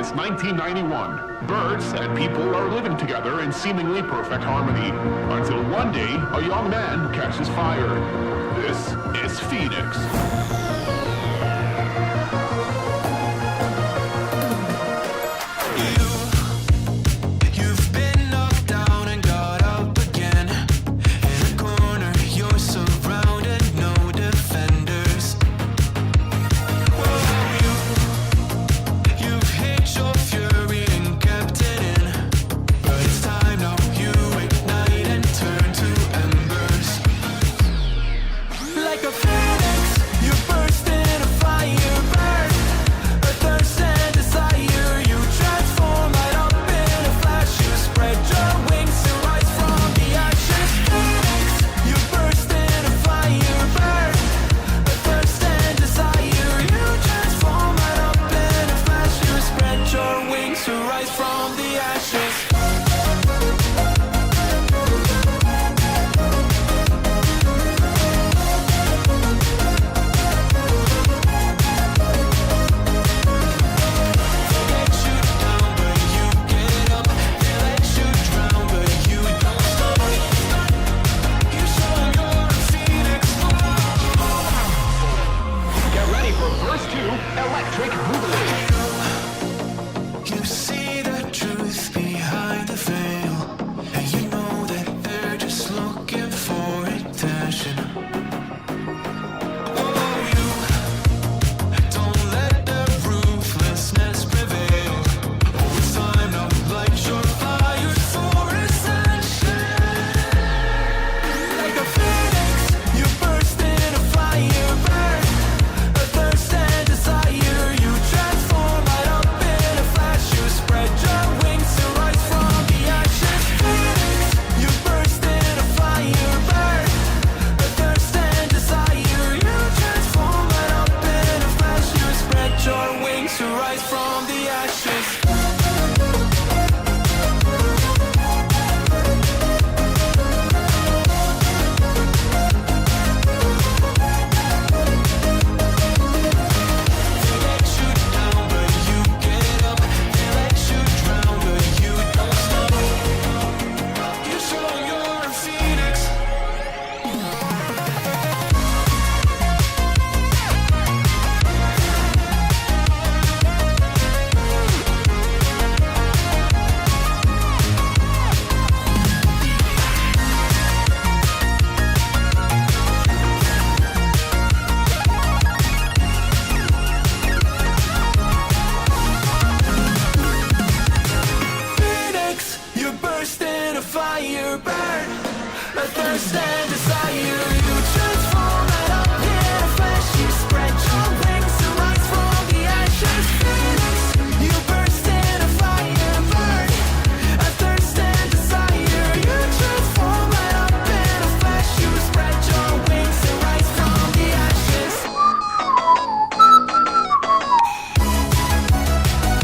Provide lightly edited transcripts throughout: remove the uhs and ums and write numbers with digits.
since 1991. Birds and people are living together in seemingly perfect harmony, until one day a young man catches fire. This is Fenix.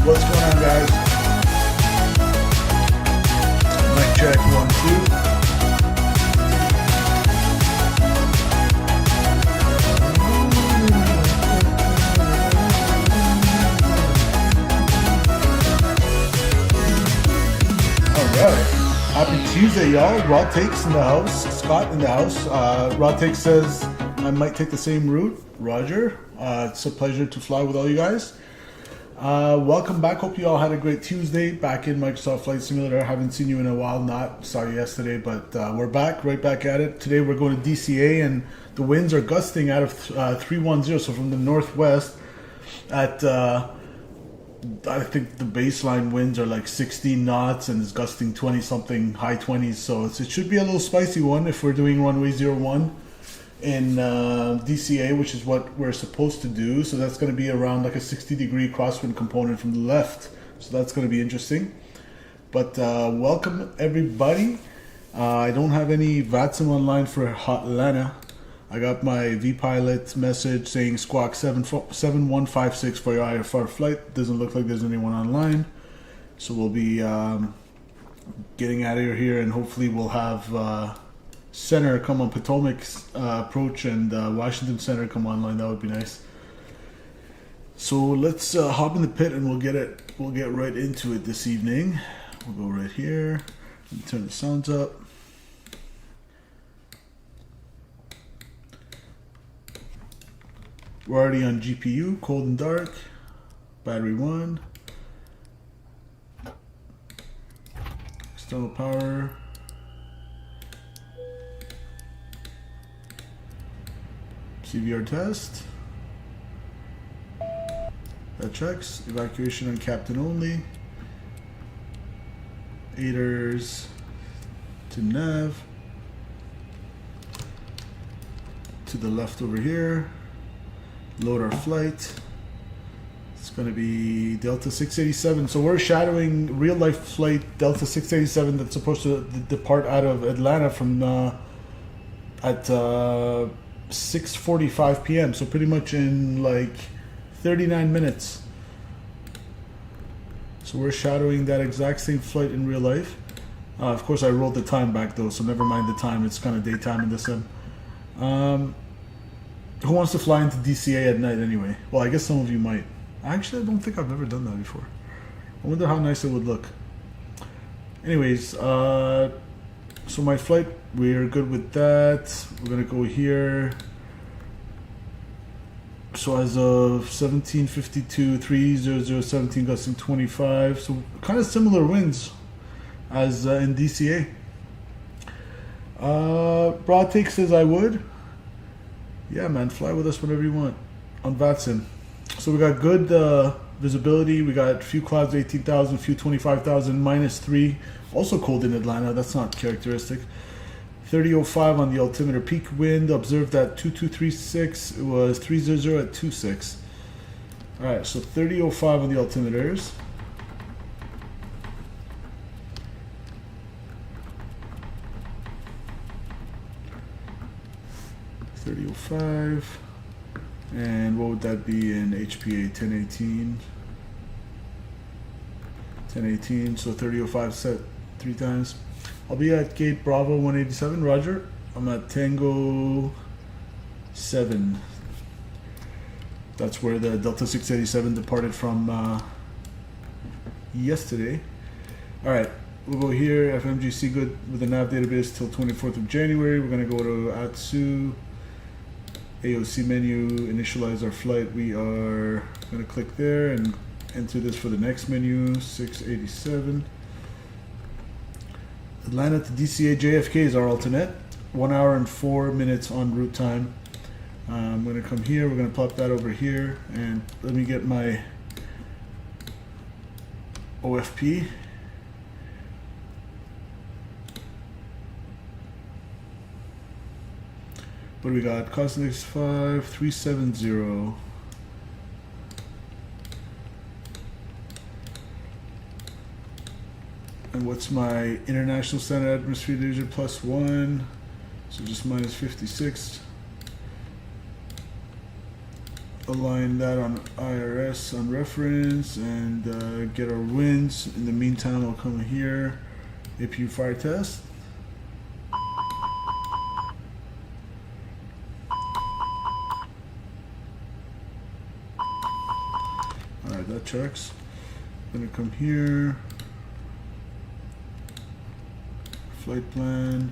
What's going on, guys? Mic check 1, 2. Alright. Happy Tuesday, y'all. Raw Takes in the house. Scott in the house. Raw Take says I might take the same route. Roger. It's a pleasure to fly with all you guys. Welcome back. Hope you all had a great Tuesday back in Microsoft Flight Simulator. I haven't seen you in a while. Saw you yesterday, but we're back, right back at it. Today we're going to DCA, and the winds are gusting out of 310, so from the northwest at I think the baseline winds are like 16 knots and it's gusting 20 something, high 20s, so it should be a little spicy one if we're doing runway 01 in DCA, which is what we're supposed to do. So that's going to be around like a 60-degree crosswind component from the left, so that's going to be interesting. But welcome everybody. I don't have any VATSIM online for Hotlanta. I got my vPilot message saying squawk 7156 for your IFR flight. Doesn't look like there's anyone online, so we'll be getting out of here, and hopefully we'll have Center come on, Potomac's approach, and Washington Center come online. That would be nice. So let's hop in the pit and we'll get right into it this evening. We'll go right here and turn the sounds up. We're already on GPU, cold and dark, battery 1, external power, CVR test, that checks, evacuation on captain only, aiders to nav, to the left over here. Load our flight. It's going to be Delta 687. So we're shadowing real life flight Delta 687 that's supposed to depart out of Atlanta from at 6:45 p.m. So pretty much in like 39 minutes. So we're shadowing that exact same flight in real life. Of course, I rolled the time back though, so never mind the time. It's kind of daytime in the sim. Who wants to fly into DCA at night anyway? Well, I guess some of you might. Actually, I don't think I've ever done that before. I wonder how nice it would look. Anyways, so my flight, we're good with that. We're gonna go here. So as of 17:52, 30017 gusting 25. So kind of similar winds as in DCA. Broad Take says I would. Yeah, man, fly with us whenever you want on VATSIM. So we got good visibility. We got a few clouds, 18,000, few 25,000, -3. Also cold in Atlanta. That's not characteristic. 3005 on the altimeter. Peak wind observed at 2236. It was 300 at 26. All right, so 3005 on the altimeters. .5, and what would that be in HPA? 1018. 1018, so 3005 set 3 times. I'll be at gate Bravo 187, roger. I'm at Tango 7. That's where the Delta 687 departed from yesterday. All right, we'll go here, FMGC good with the nav database till 24th of January. We're gonna go to ATSU. AOC menu, initialize our flight. We are going to click there and enter this for the next menu, 687. Atlanta to DCA JFK is our alternate. 1 hour and 4 minutes en route time. I'm going to come here, we're going to plop that over here, and let me get my OFP. What do we got? Cosmix 5370. And what's my international standard atmosphere division? +1. So just -56. Align that on IRS on reference and get our winds. In the meantime, I'll come here. APU fire test. Alright, that checks. Gonna come here. Flight plan.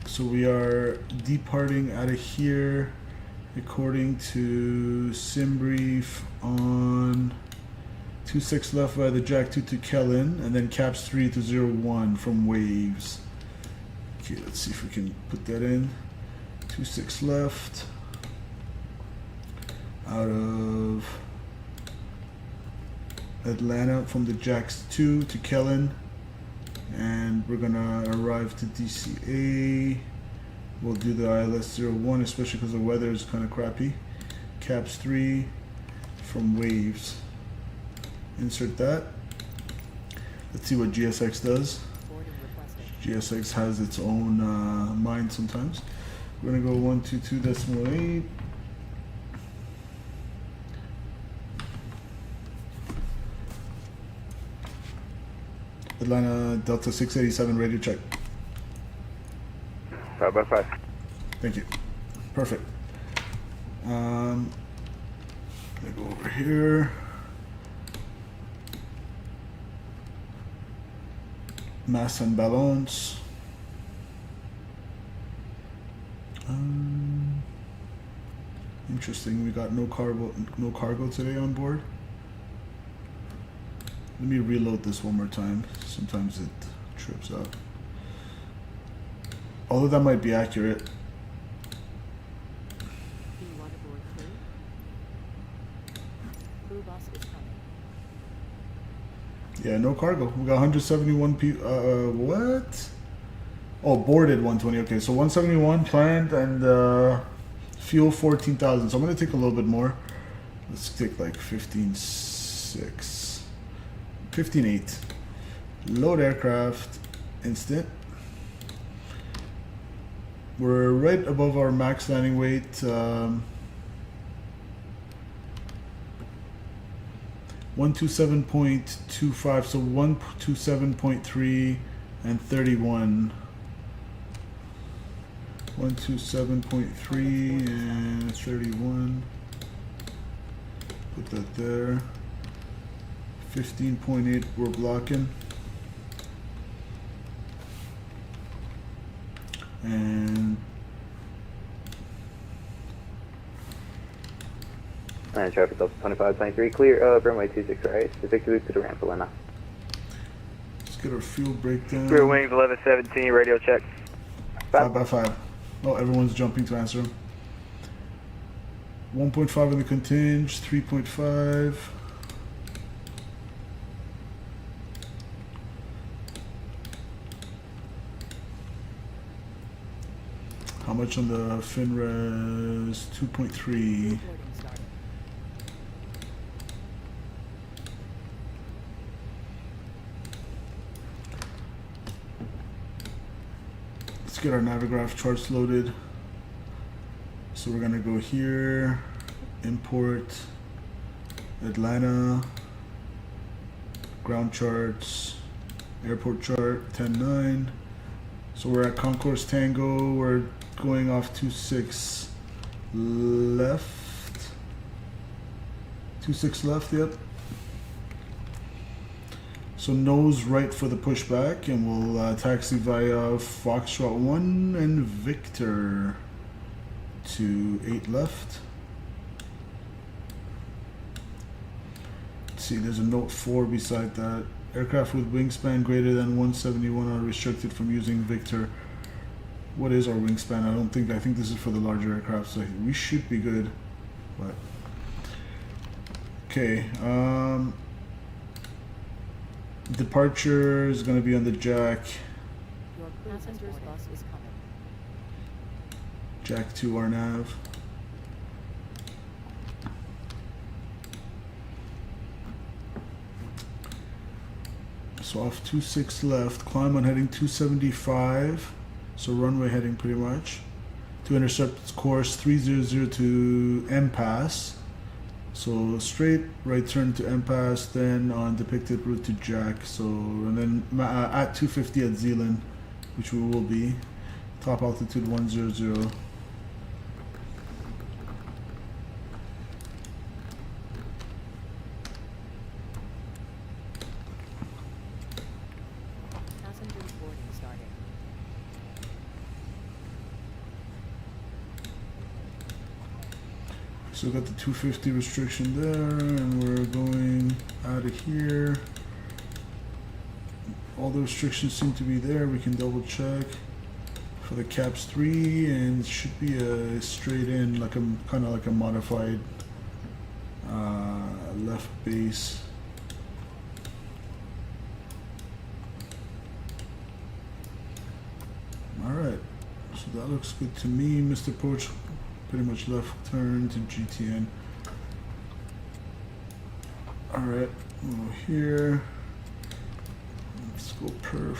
So we are departing out of here according to sim brief on 26 left via the Jack 2 to Kellen, and then caps 3 to 01 from waves. Okay, let's see if we can put that in. 26 left out of Atlanta from the Jacks 2 to Kellen, and we're gonna arrive to DCA. We'll do the ILS 01, especially because the weather is kind of crappy. Caps 3 from waves. Insert that. Let's see what GSX does. GSX has its own mind sometimes. We're gonna go 122.8. Atlanta Delta 687 radio check. 5x5. Thank you. Perfect. I go over here. Mass and balance. Interesting. We got no cargo today on board. Let me reload this one more time. Sometimes it trips up. Although that might be accurate. Yeah, no cargo. We got 171 people. What? Oh, boarded 120. Okay, so 171 planned and fuel 14,000. So I'm going to take a little bit more. Let's take like 15.6. 15.8. Load aircraft. Instant. We're right above our max landing weight. 127.25, so 127.3 and 31. 127.3 and 31. Put that there. 15.8 we're blocking. And traffic Delta 2523, clear runway 26 right, effectively to the ramp, Elena. Let's get our fuel breakdown. Rear wings 1117, radio check. 5 by 5. Oh, everyone's jumping to answer them. 1.5 in the conting, 3.5. How much on the FinRes? 2.3. Let's get our Navigraph charts loaded. So we're gonna go here, import, Atlanta, ground charts, airport chart, 10.9. So we're at Concourse Tango, we're going off 26 left. 26 left, yep. So nose right for the pushback, and we'll taxi via Foxtrot 1 and Victor to 8 left. Let's see, there's a note 4 beside that. Aircraft with wingspan greater than 171 are restricted from using Victor. What is our wingspan? I think this is for the larger aircraft, so we should be good. But okay, departure is going to be on the Jack. Your passenger's bus is coming. Jack 2 RNAV. So off 26 left, climb on heading 275. So runway heading pretty much. To intercept course 300 to M-Pass. So straight right turn to M-Pass, then on depicted route to Jack. So, and then at 250 at Zealand, which we will be. Top altitude 100. Passengers boarding starting. So we got the 250 restriction there, and we're going out of here. All the restrictions seem to be there. We can double check for the caps 3, and it should be a straight in, like a kind of like a modified left base. All right, so that looks good to me. Mr. Poach pretty much left turn to GTN. All right, over here. Let's go perf.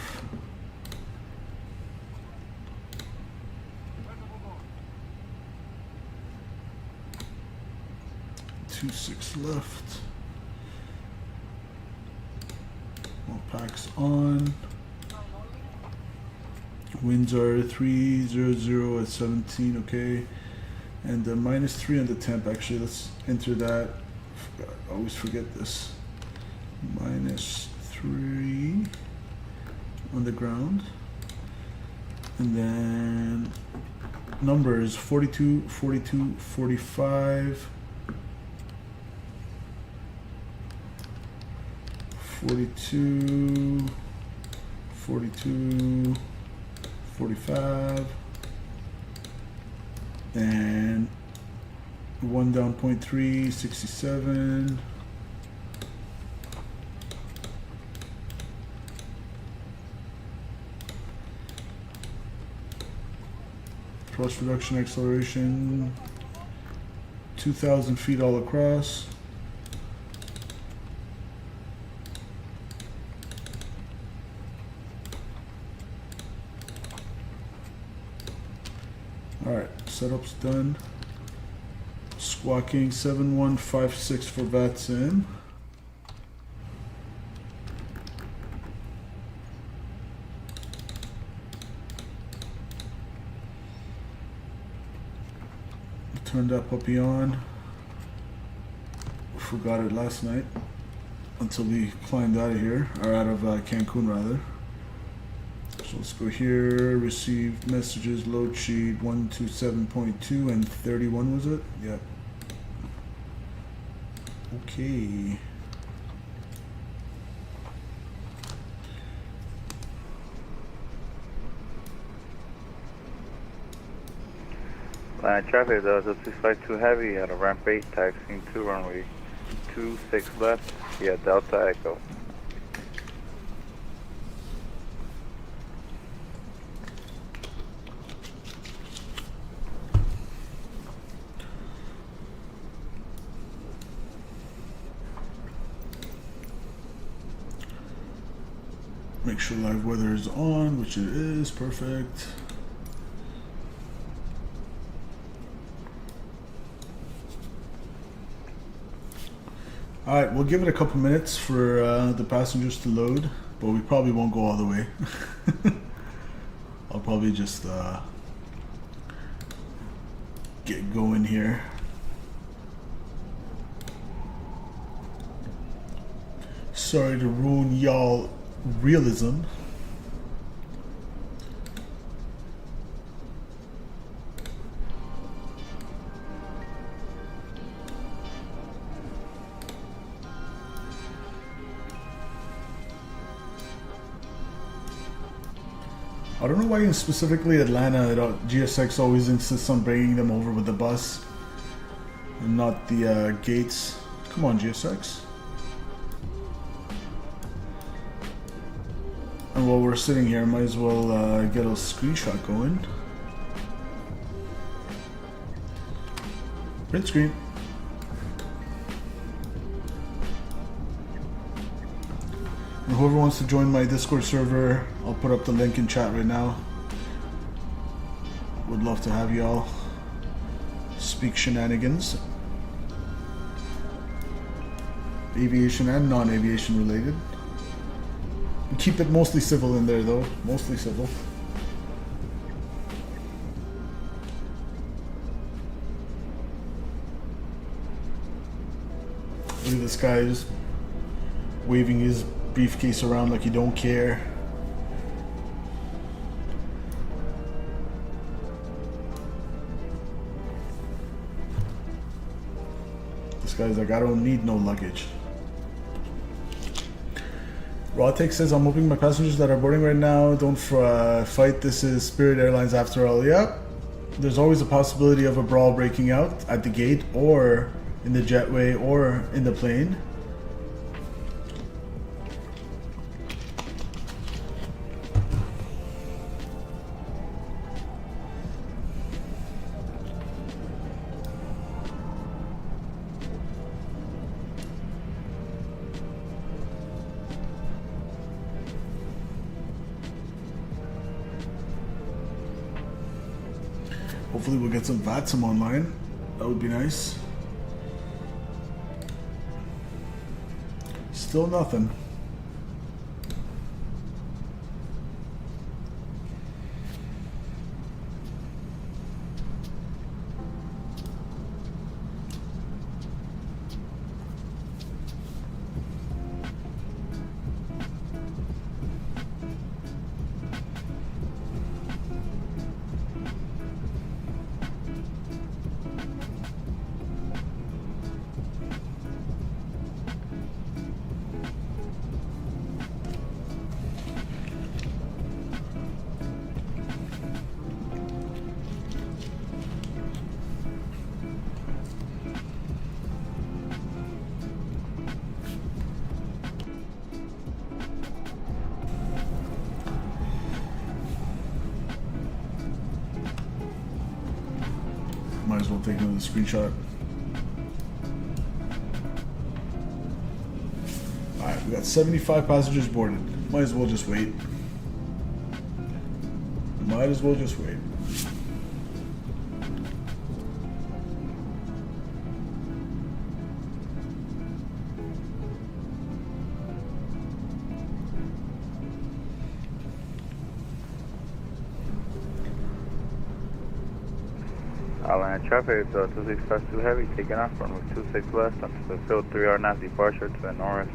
Two six left. All packs on. Winds are 300 at 17, okay. And -3 on the temp, actually, let's enter that. I always forget this. -3 on the ground. And then numbers 42, 42, 45, 42, 42, 45, and 1 down 0.3, 67. Thrust reduction acceleration, 2,000 feet all across. Alright, setup's done. Squawking 7156 for VATSIM. Turned that puppy on. Forgot it last night until we climbed out of here, or out of Cancun rather. So let's go here, receive messages, load sheet 127.2 and 31 was it? Yep. Okay. Traffic, 652 heavy at a ramp 8, taxiing to runway 26 left, via Delta Echo. Make sure live weather is on, which it is, perfect. Alright, we'll give it a couple minutes for the passengers to load, but we probably won't go all the way. I'll probably just get going here. Sorry to ruin y'all realism. I don't know why in specifically Atlanta GSX always insists on bringing them over with the bus and not the gates. Come on, GSX. And while we're sitting here, might as well get a screenshot going. Print screen. And whoever wants to join my Discord server, I'll put up the link in chat right now. Would love to have y'all speak shenanigans. Aviation and non-aviation related. Keep it mostly civil in there though, mostly civil. Look at this guy just waving his briefcase around like he don't care. This guy's like, I don't need no luggage. Rawtake says, I'm hoping my passengers that are boarding right now don't fight. This is Spirit Airlines after all. Yep. There's always a possibility of a brawl breaking out at the gate or in the jetway or in the plane. Hopefully we'll get some VATSIM online. That would be nice. Still nothing. Might as well take another screenshot. Alright, we got 75 passengers boarded. Might as well just wait. Might as well just wait. Outline traffic, 26 past 2 heavy, taking off runway 26 left onto the field 3 knots departure to the north.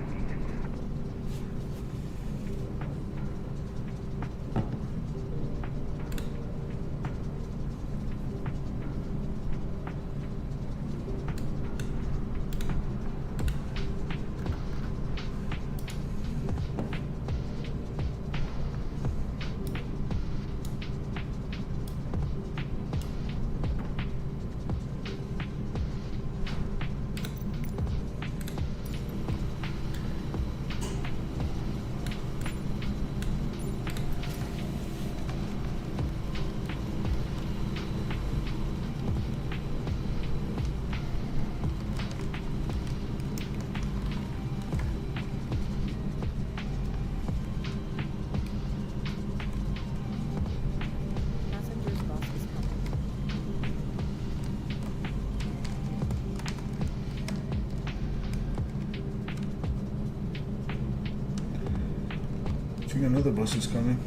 Passenger's bus is coming. I think another bus is coming.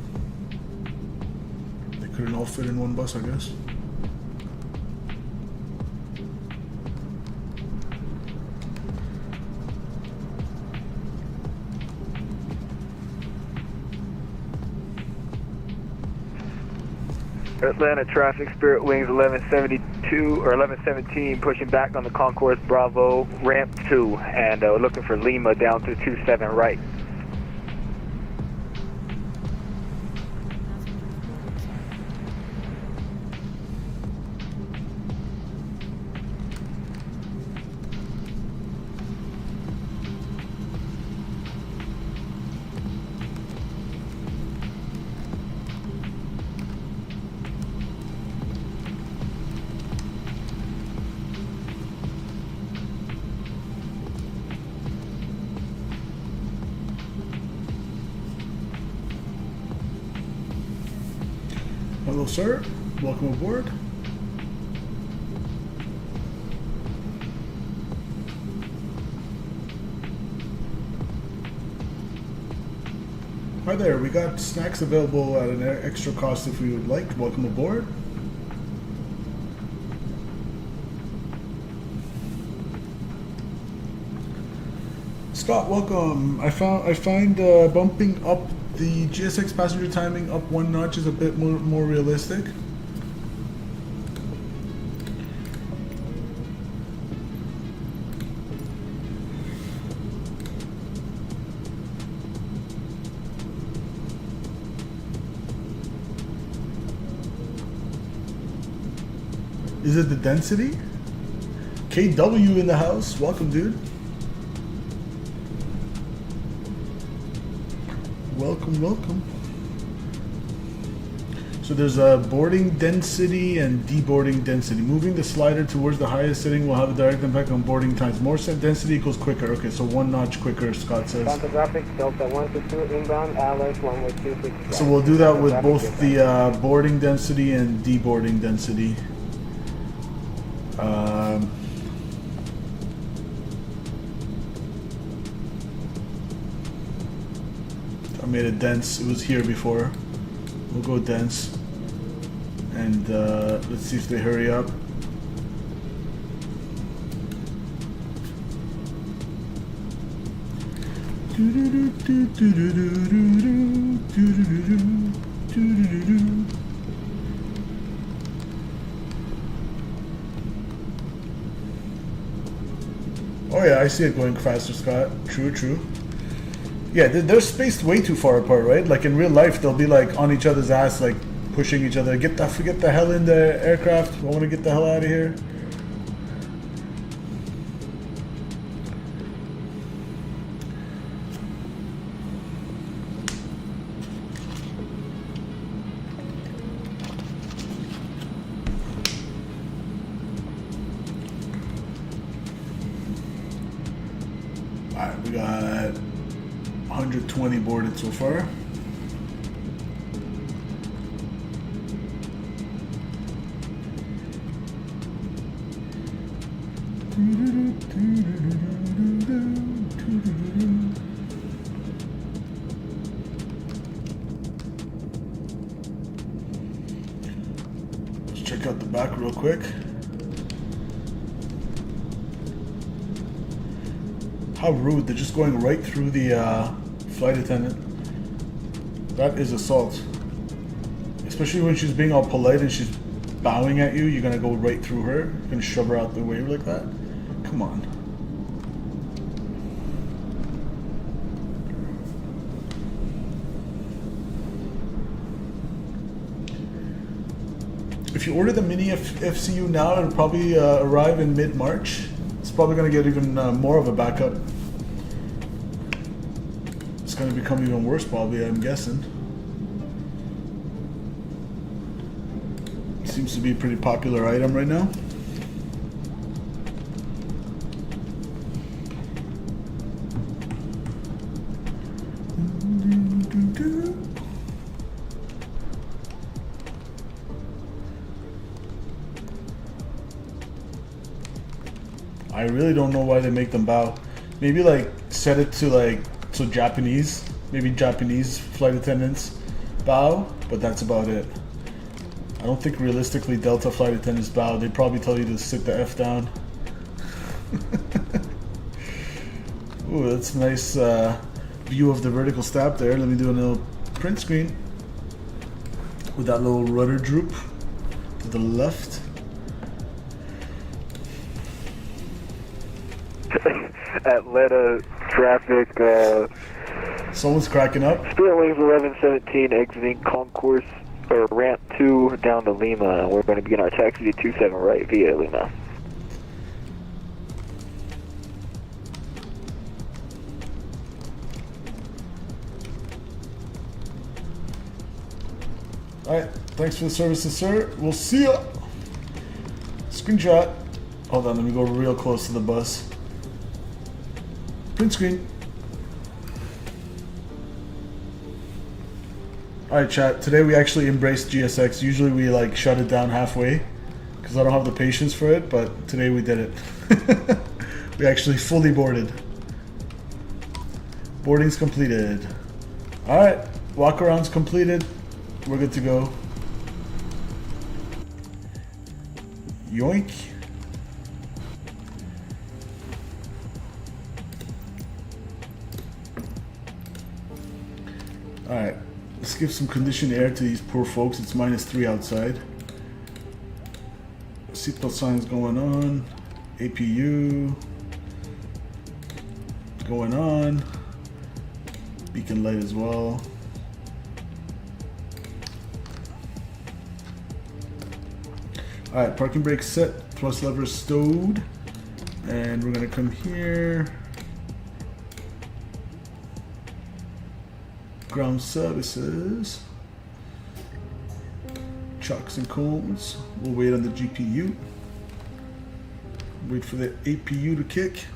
They couldn't all fit in one bus, I guess. Atlanta traffic, Spirit Wings 1172 or 1117, pushing back on the Concourse Bravo ramp 2, and we're looking for Lima down to 27 right. Hello, sir. Welcome aboard. Hi there. We got snacks available at an extra cost if you would like. Welcome aboard. Scott, welcome. I find bumping up the GSX passenger timing up one notch is a bit more realistic. Is it the density? KW in the house. Welcome, dude. Welcome, welcome. So there's a boarding density and deboarding density. Moving the slider towards the highest setting will have a direct impact on boarding times. More set density equals quicker. Okay, so one notch quicker, Scott says. Delta traffic, Delta 122 inbound, Alice 126. So we'll do that with both the boarding density and deboarding density. I made it dense. It was here before. We'll go dense. And let's see if they hurry up. Oh yeah, I see it going faster, Scott. True, true. Yeah, they're spaced way too far apart, right? Like in real life, they'll be like on each other's ass, like pushing each other. Get the hell in the aircraft. I want to get the hell out of here. 120 boarded so far. Let's check out the back real quick. How rude, they're just going right through the flight attendant. That is assault. Especially when she's being all polite and she's bowing at you, you're gonna go right through her. You're gonna shove her out the way like that. Come on. If you order the mini FCU now, it'll probably arrive in mid-March. It's probably gonna get even more of a backup. It's gonna become even worse probably, I'm guessing. Seems to be a pretty popular item right now. I really don't know why they make them bow. Maybe like set it to like so Japanese, maybe Japanese flight attendants bow, but that's about it. I don't think realistically Delta flight attendants bow. They probably tell you to sit the F down. Ooh, that's a nice view of the vertical stab there. Let me do a little print screen with that little rudder droop to the left. Atlanta traffic. Someone's cracking up. Spirit Wings 1117 exiting concourse or ramp 2 down to Lima. We're going to begin our taxi to 27 right via Lima. Alright, thanks for the services, sir. We'll see ya. Screenshot. Hold on, let me go real close to the bus. Print screen. Alright chat, today we actually embraced GSX. Usually we like shut it down halfway because I don't have the patience for it, but today we did it. We actually fully boarded. Boarding's completed. Alright, walk around's completed. We're good to go. Yoink. Alright, let's give some conditioned air to these poor folks. It's -3 outside. Seatbelt signs going on. APU going on. Beacon light as well. Alright, parking brake set. Thrust lever stowed. And we're going to come here. Ground services, chocks and cones. We'll wait on the GPU. Wait for the APU to kick.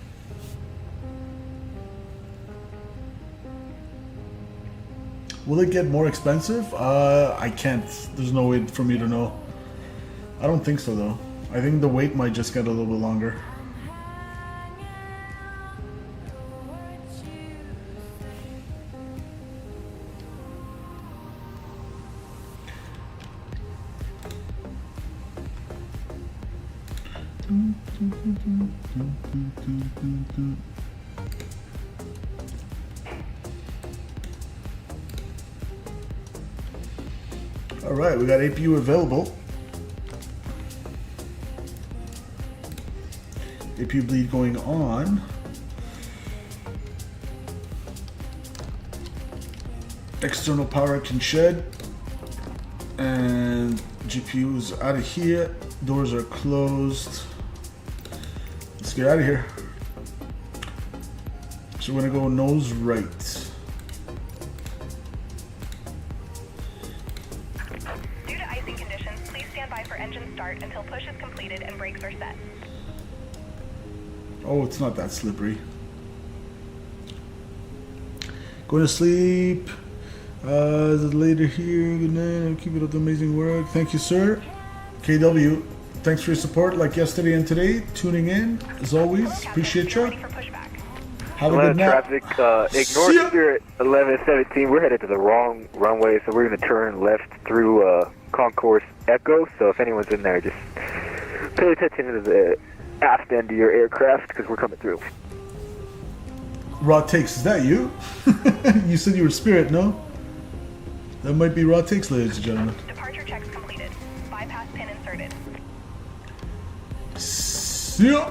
Will it get more expensive? I can't. There's no way for me to know. I don't think so though. I think the wait might just get a little bit longer. All right, we got APU available. APU bleed going on. External power can shed. And GPU is out of here. Doors are closed. Let's get out of here. So we're gonna go nose right. Due to icing conditions, please stand by for engine start until push is completed and brakes are set. Oh, it's not that slippery. Going to sleep. Later here. Good night. Keep it up the amazing work. Thank you, sir. KW, thanks for your support like yesterday and today. Tuning in, as always. Appreciate you. Have a good night. Traffic, ignore Spirit 1117. We're headed to the wrong runway, so we're going to turn left through Concourse Echo. So if anyone's in there, just pay attention to the aft end of your aircraft because we're coming through. Raw Takes, is that you? You said you were Spirit, no? That might be Raw Takes, ladies and gentlemen. Departure checks completed. Bypass pin inserted. See ya.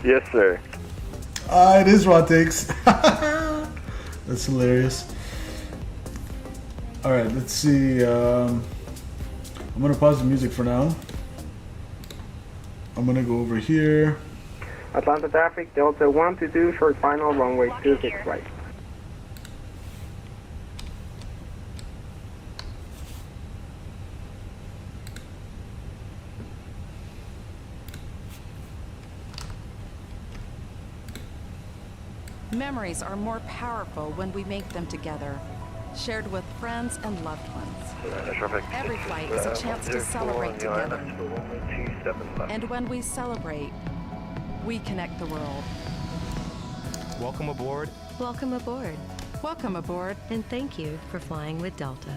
Yes, sir. It is Raw Takes. That's hilarious. All right, let's see. I'm gonna pause the music for now. I'm gonna go over here. Atlanta traffic, Delta 122, short final, runway 26 right. Memories are more powerful when we make them together, shared with friends and loved ones. Every flight is a chance to celebrate together. And when we celebrate, we connect the world. Welcome aboard. Welcome aboard. Welcome aboard. And thank you for flying with Delta.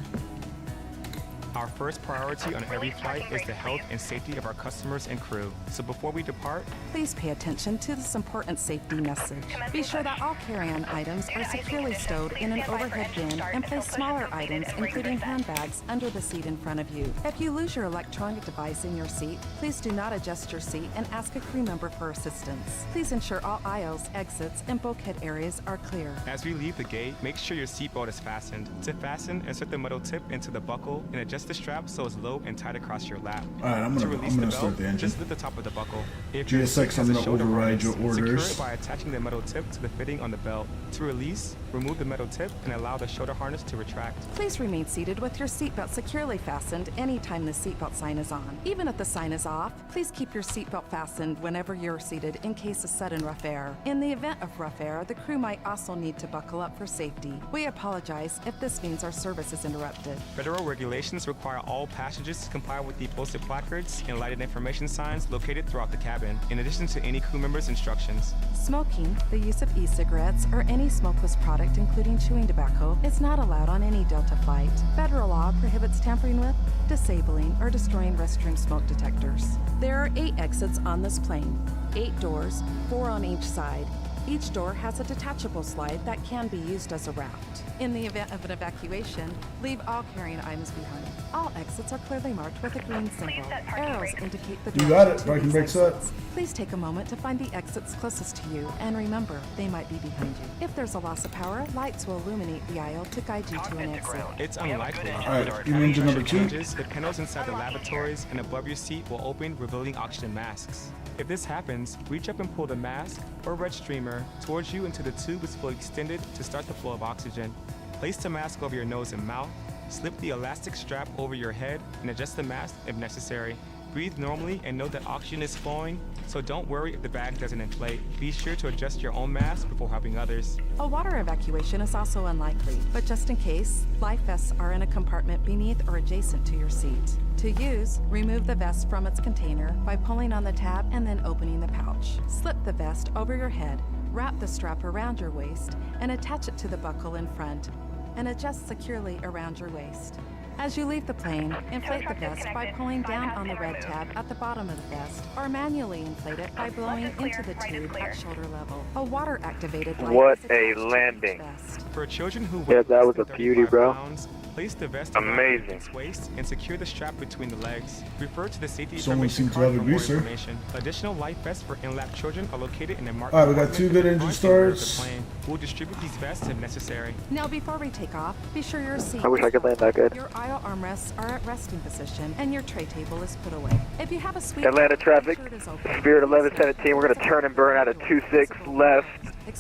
Our first priority on every flight is the health and safety of our customers and crew. So before we depart, Please pay attention to this important safety message. Be sure that all carry-on items are securely stowed in an overhead bin and place smaller items, including handbags, under the seat in front of you. If you lose your electronic device in your seat, please do not adjust your seat and ask a crew member for assistance. Please ensure all aisles, exits, and bulkhead areas are clear. as we leave the gate, make sure your seatbelt is fastened. To fasten, insert the metal tip into the buckle and adjust the strap so it's low and tight across your lap. All right, I'm To gonna release the start belt, the engine. just lift the top of the buckle. If your GSX, seat has I'm a gonna shoulder override your harness, secure orders. it by attaching the metal tip to the fitting on the belt. To release, remove the metal tip and allow the shoulder harness to retract. Please remain seated with your seatbelt securely fastened anytime the seatbelt sign is on. Even if the sign is off, please keep your seatbelt fastened whenever you're seated in case of sudden rough air. In the event of rough air, the crew might also need to buckle up for safety. We apologize if this means our service is interrupted. Federal regulations require all passengers to comply with the posted placards and lighted information signs located throughout the cabin, in addition to any crew members' instructions. Smoking, the use of e-cigarettes, or any smokeless product including chewing tobacco, is not allowed on any Delta flight. Federal law prohibits tampering with, disabling, or destroying restroom smoke detectors. There are 8 exits on this plane, 8 doors, 4 on each side. Each door has a detachable slide that can be used as a raft. In the event of an evacuation, leave all carrying items behind. All exits are clearly marked with a green symbol. Arrows indicate the You got direction it. to Parking these brakes set. exits. Please take a moment to find the exits closest to you, and remember, they might be behind you. If there's a loss of power, lights will illuminate the aisle to guide you to an exit. It's unlikely. All right, give me engine number 2. The panels inside the lavatories and above your seat will open, revealing oxygen masks. If this happens, reach up and pull the mask or red streamer towards you until the tube is fully extended to start the flow of oxygen. Place the mask over your nose and mouth, slip the elastic strap over your head, and adjust the mask if necessary. Breathe normally and know that oxygen is flowing, so don't worry if the bag doesn't inflate. Be sure to adjust your own mask before helping others. A water evacuation is also unlikely, but just in case, life vests are in a compartment beneath or adjacent to your seat. To use, remove the vest from its container by pulling on the tab and then opening the pouch. Slip the vest over your head, wrap the strap around your waist, and attach it to the buckle in front, and adjust securely around your waist. As you leave the plane, inflate the vest by pulling down on the red tab at the bottom of the vest, or manually inflate it by blowing into the tube at shoulder level. A water-activated light What is a attached to the landing. vest. For children who Yeah, weigh that was less a than beauty, 35 bro. pounds, place the vest Amazing. around its waist and secure the strap between the legs. Refer to the safety Someone information seemed to card have a for more greaser. information. Additional life vests for in-lap children are located in a marked All right, we got compartment 2 good at the engine front and rear of the starts. plane. We'll distribute these vests if necessary. Now, before we take off, be sure your seat I wish is I could land that comfortable. good. Your aisle armrests are at resting position, and your tray table is put away. If you have a suite, Atlanta traffic, make sure it is open. Spirit 1117, we're going to turn and burn out of 26 left,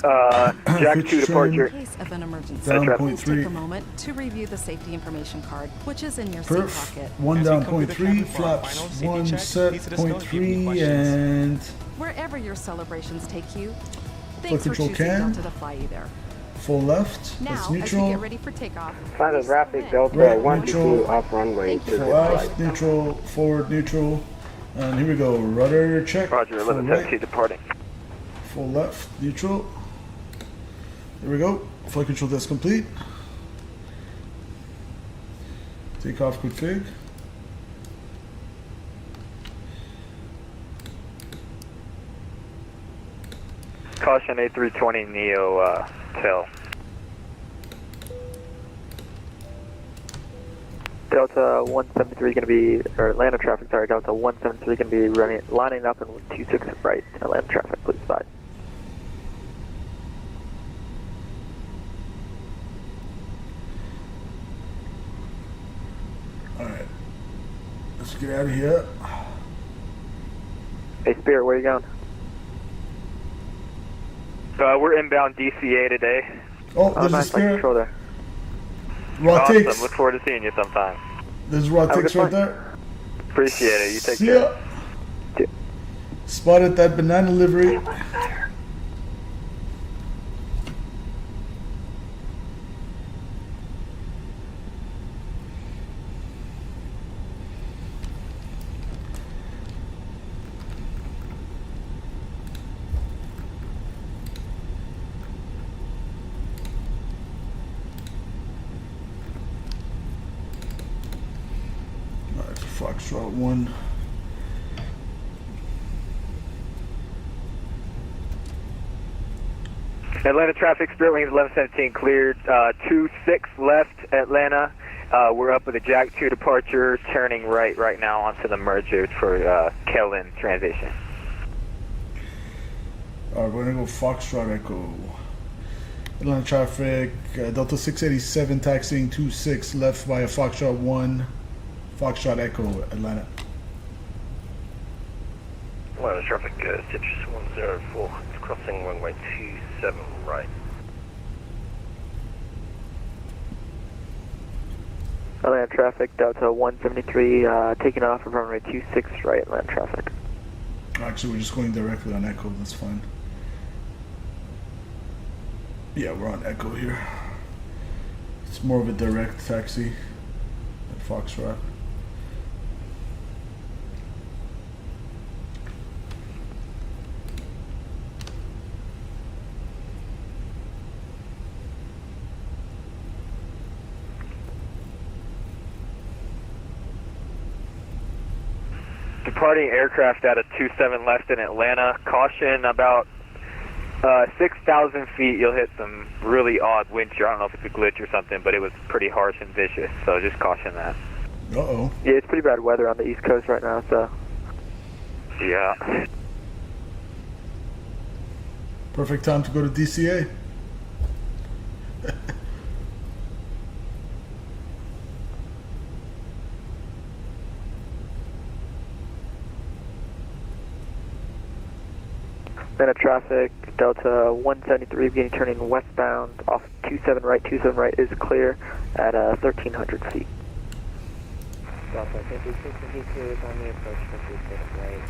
Jack 2 Fixed departure. In case of an emergency, Down Traffic. please take a 0.3. moment to review the safety information card, which is in your seat Perf. pocket. 1 As we down come through the 0.3. cabin for our Flaps final safety 1 check, set please let us know if you have any 0.3 questions. and Wherever your celebrations take you, thanks for control choosing can. Delta to fly you there. Full left. Now, That's as we neutral. get ready for takeoff, Final traffic Delta Right, 122 neutral. off runway Thank you. 26 Full left, right. neutral, forward, neutral. And here we go. Rudder check. Roger, Full 1117 right, departing. full left, neutral. There we go. Flight control test complete. Takeoff config. Caution A320 Neo tail. Delta 173 going to be, or Atlanta traffic, sorry, Delta 173 going to be lining up in 26 right, Atlanta traffic, please advise. Alright. Let's get out of here. Hey Spirit, where are you going? We're inbound DCA today. Oh, there's a nice, flight Spirit. control there. Raw Awesome. takes. Look forward to seeing you sometime. There's raw Have a takes good right flight. there. Appreciate it. You take See care. ya. Spotted that banana livery. Alright, Foxtrot 1. Atlanta traffic, Spirit Wings 1117 cleared. 26 left, Atlanta. We're up with a Jack 2 departure, turning right now onto the merger for KLN transition. Alright, we're gonna go Foxtrot Echo. Atlanta traffic, Delta 687 taxiing 26 left via Foxtrot 1. Foxtrot Echo, Atlanta. Atlanta traffic, Citrus 104, crossing runway 27 right. Atlanta traffic, Delta 173, taking off of runway 26 right, Atlanta traffic. Actually, we're just going directly on Echo, that's fine. Yeah, we're on Echo here. It's more of a direct taxi than Foxtrot. Departing aircraft out of 27 left in Atlanta. Caution about 6,000 feet. You'll hit some really odd wind shear. I don't know if it's a glitch or something, but it was pretty harsh and vicious. So just caution that. Uh-oh. Yeah, it's pretty bad weather on the East Coast right now, so. Yeah. Perfect time to go to DCA. Atlanta traffic, Delta 173 beginning turning westbound off 27 right. 27 right is clear at 1,300 feet. Delta 56 is on the approach for 26 right.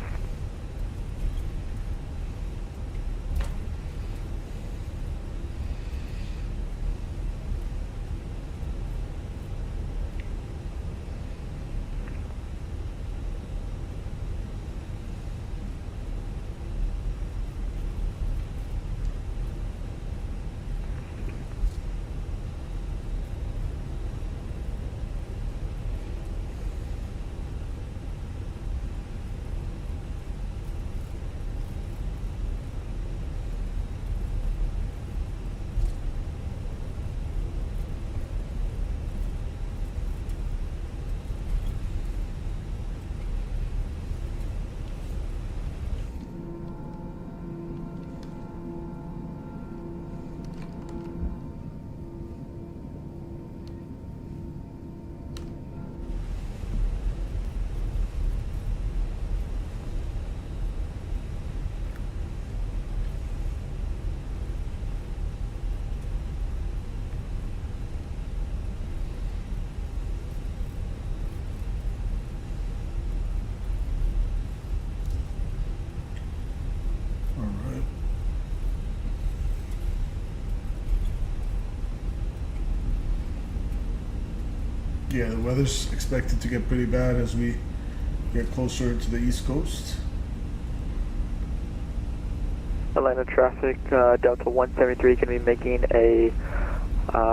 Yeah, the weather's expected to get pretty bad as we get closer to the East Coast. Atlanta traffic, Delta 173 going to be making a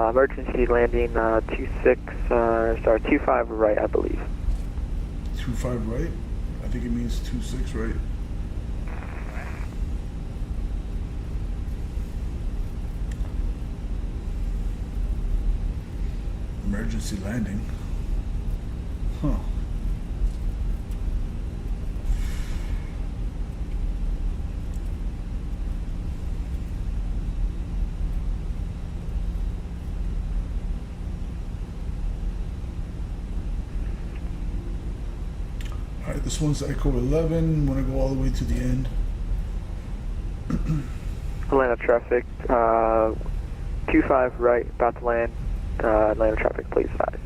emergency landing 25 right, I believe. 25 right? I think it means 26 right. Emergency landing. Huh. Alright, this one's Echo 11. I'm gonna go all the way to the end. Atlanta traffic, 25 right, about to land. Atlanta traffic, please advise.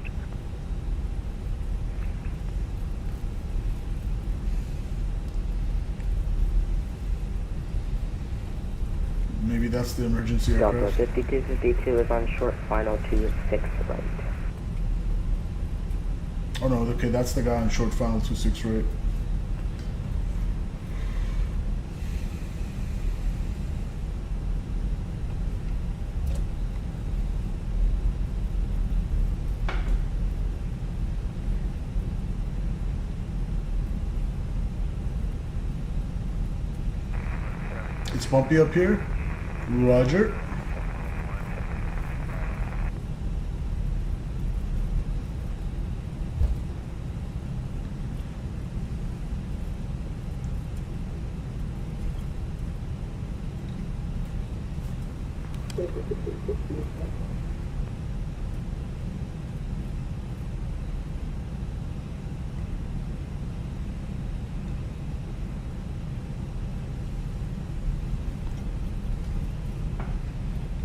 Maybe that's the emergency Delta aircraft. 5252 is on short final to 6 right. Oh no, okay, that's the guy on short final 26 right. It's bumpy up here. Roger.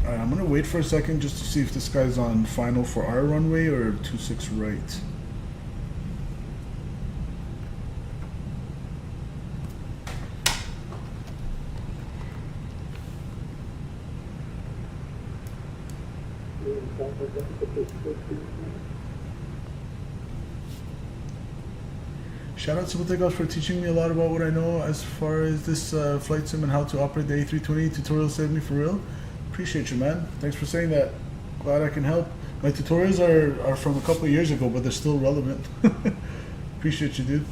Alright, I'm gonna wait for a second just to see if this guy's on final for our runway or 26 right. Shout out to Takeoffs for teaching me a lot about what I know as far as this flight sim and how to operate the A320. Tutorial saved me for real. Appreciate you, man. Thanks for saying that. Glad I can help. My tutorials are from a couple of years ago, but they're still relevant. Appreciate you, dude.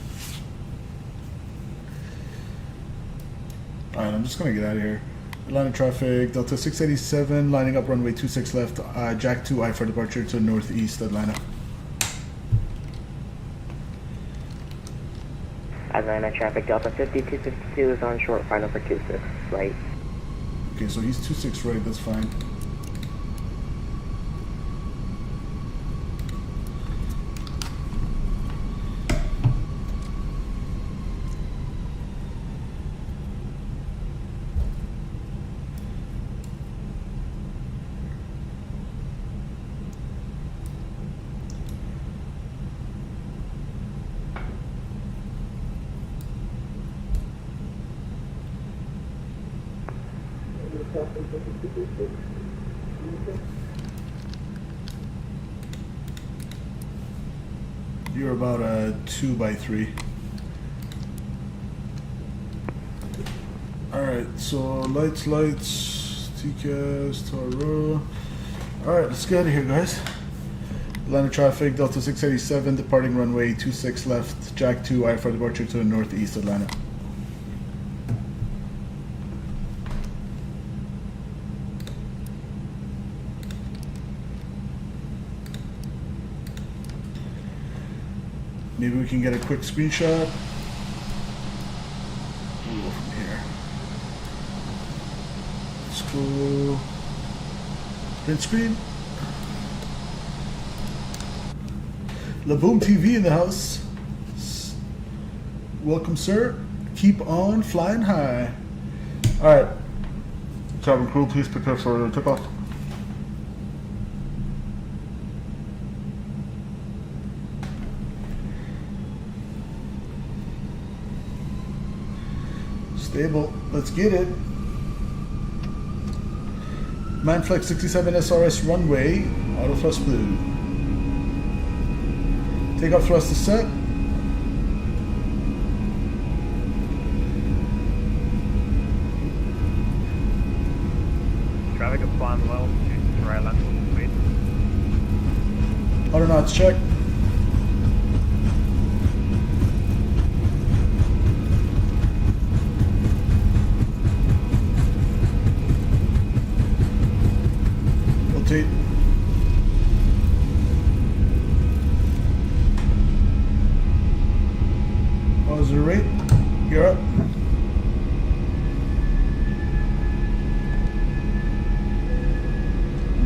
Alright, I'm just gonna get out of here. Atlanta traffic, Delta 687, lining up runway 26 left, Jack 2 I for departure to northeast Atlanta. Atlanta traffic, Delta 5252 is on short final for 26 right. Okay, so he's 26 right, that's fine. You're about a 2x3. Alright, so lights, TCAS, Taro. Alright, let's get out of here, guys. Atlanta traffic, Delta 687, departing runway 26 left, Jack 2 I for departure to northeast Atlanta. Maybe we can get a quick screenshot. We'll go from here. Let's go. Print screen. Laboom TV in the house. Welcome, sir. Keep on flying high. All right. Cabin crew, please prepare for takeoff. Stable. Let's get it. Manflex 67 SRS runway. Auto thrust blue. Takeoff thrust is set. Traffic at climb well to right land speed. Autonauts check. Rotate. Positive rate. You're up.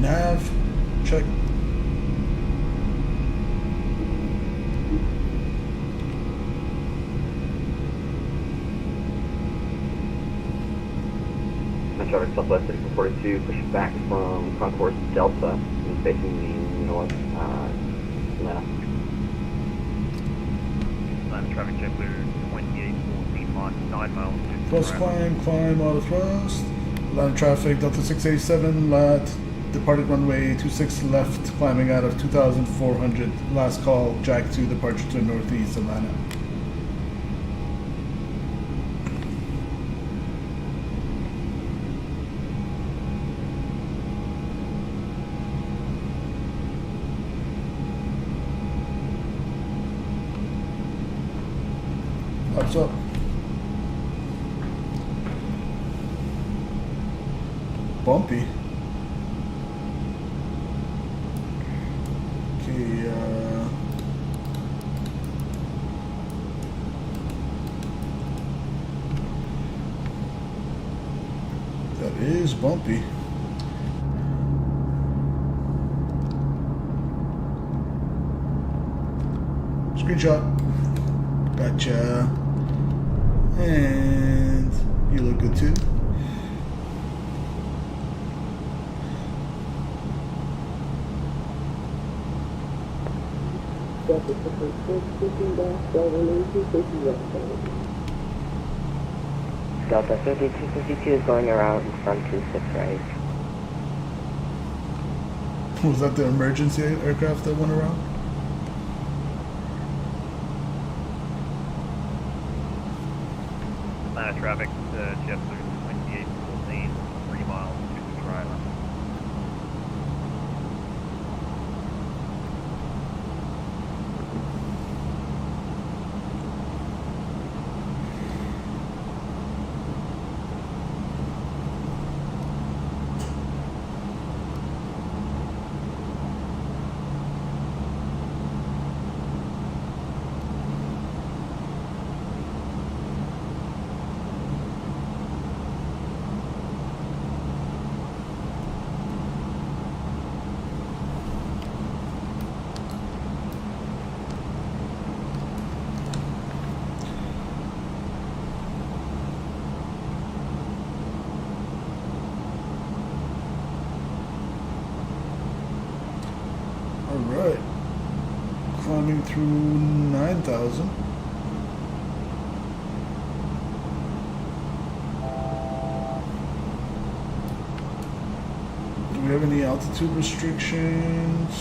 Nav. Check. Traffic Southwest 642, pushing back from Concourse Delta, and facing the north, Atlanta. Atlanta traffic jet blue 2814 miles, 9 miles. Thrust climb, auto thrust. Atlanta traffic, Delta 687, lat, departed runway 26 left, climbing out of 2400. Last call, Jack 2, departure to northeast Atlanta. What's up? Bumpy. Okay, that is bumpy. Screenshot. Gotcha. And you look good too. Delta 5252 is going around from 26 right. Was that the emergency aircraft that went around? Atlanta traffic, jet blue 2814, 3 miles to Dry Island. Alright. Climbing through 9,000. Do we have any altitude restrictions?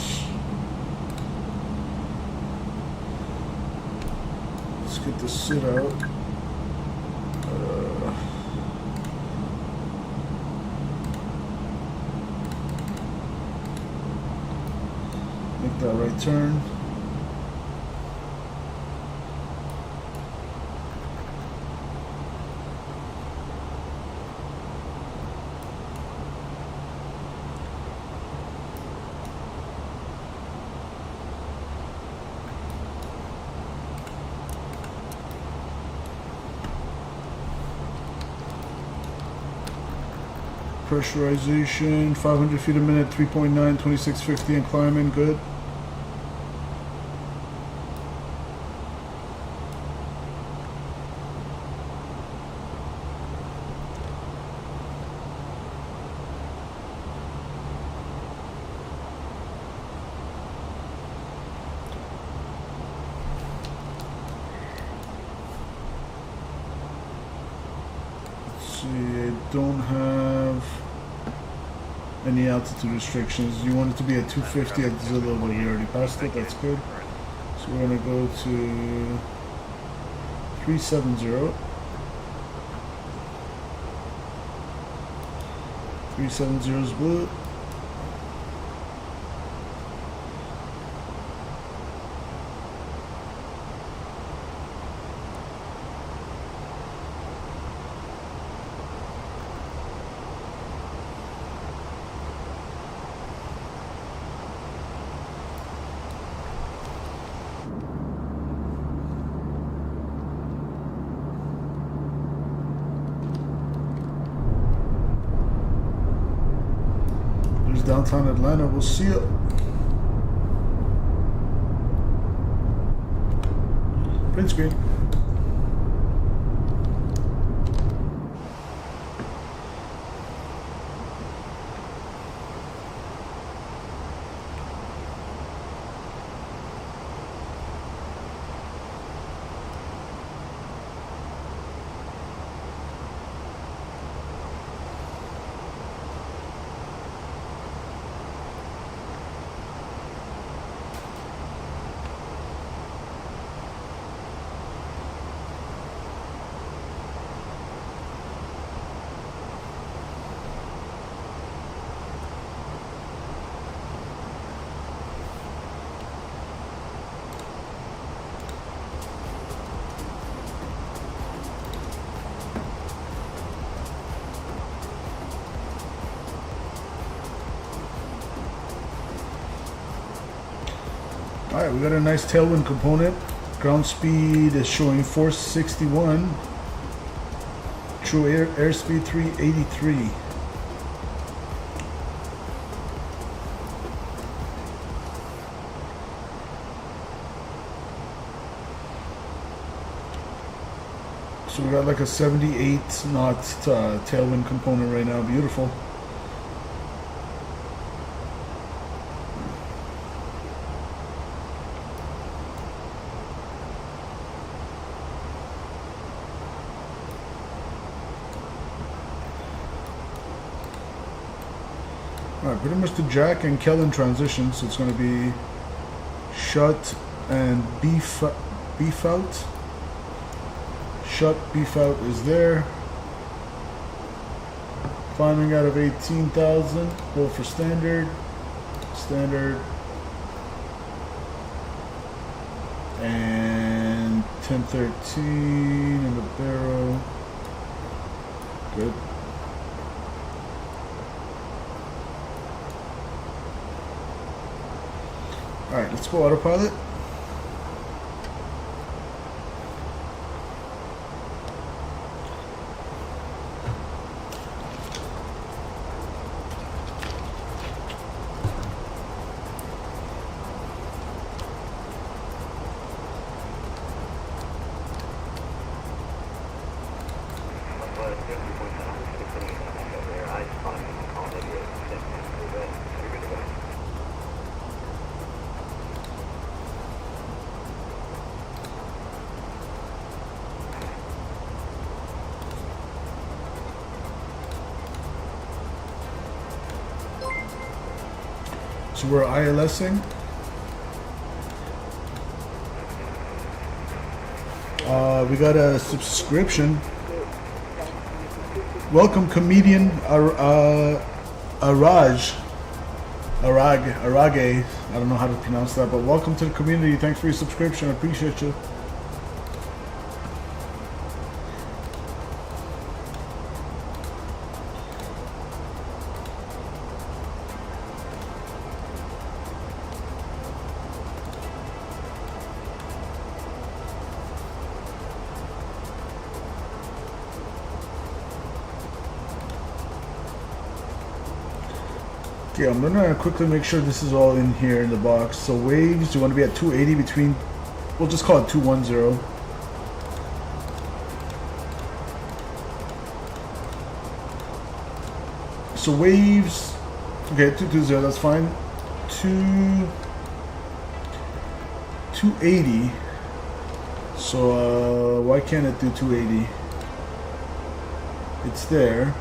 Let's get the sit out. Make that right turn. Pressurization, 500 feet a minute, 3.9, 2650 and climbing, good. I don't have any altitude restrictions. You want it to be at 250 at Zillow, but you already passed it. That's good. So we're gonna go to 370. 370 is blue. Downtown Atlanta, we'll see you. Print screen. Alright, we got a nice tailwind component. Ground speed is showing 461. True airspeed 383. So we got like a 78 knot tailwind component right now. Beautiful. Alright, pretty much the jack and Kellen transition, so it's going to be shut and beef out. Shut, beef out is there. Climbing out of 18,000, go for standard, and 1013 in the barrel, good. Alright, let's go autopilot. So we're ILSing. We got a subscription. Welcome, comedian Arage. I don't know how to pronounce that, but welcome to the community. Thanks for your subscription. I appreciate you. Okay, I'm gonna quickly make sure this is all in here in the box. So waves, you want to be at 280 between, we'll just call it 210. So waves, okay, 220, that's fine. 280. So why can't it do 280? It's there.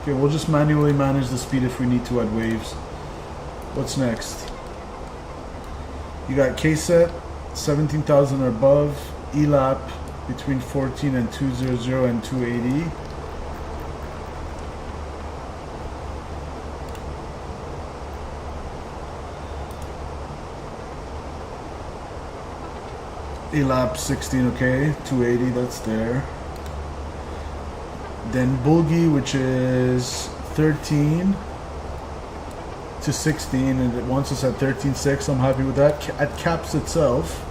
Okay, we'll just manually manage the speed if we need to add waves. What's next? You got K-set, 17,000 or above. ELAP between 14 and 200 and 280. ELAP 16, okay, 280, that's there. Then Bulgi, which is 13 to 16, and it wants us at 13.6. I'm happy with that. At CAPS itself,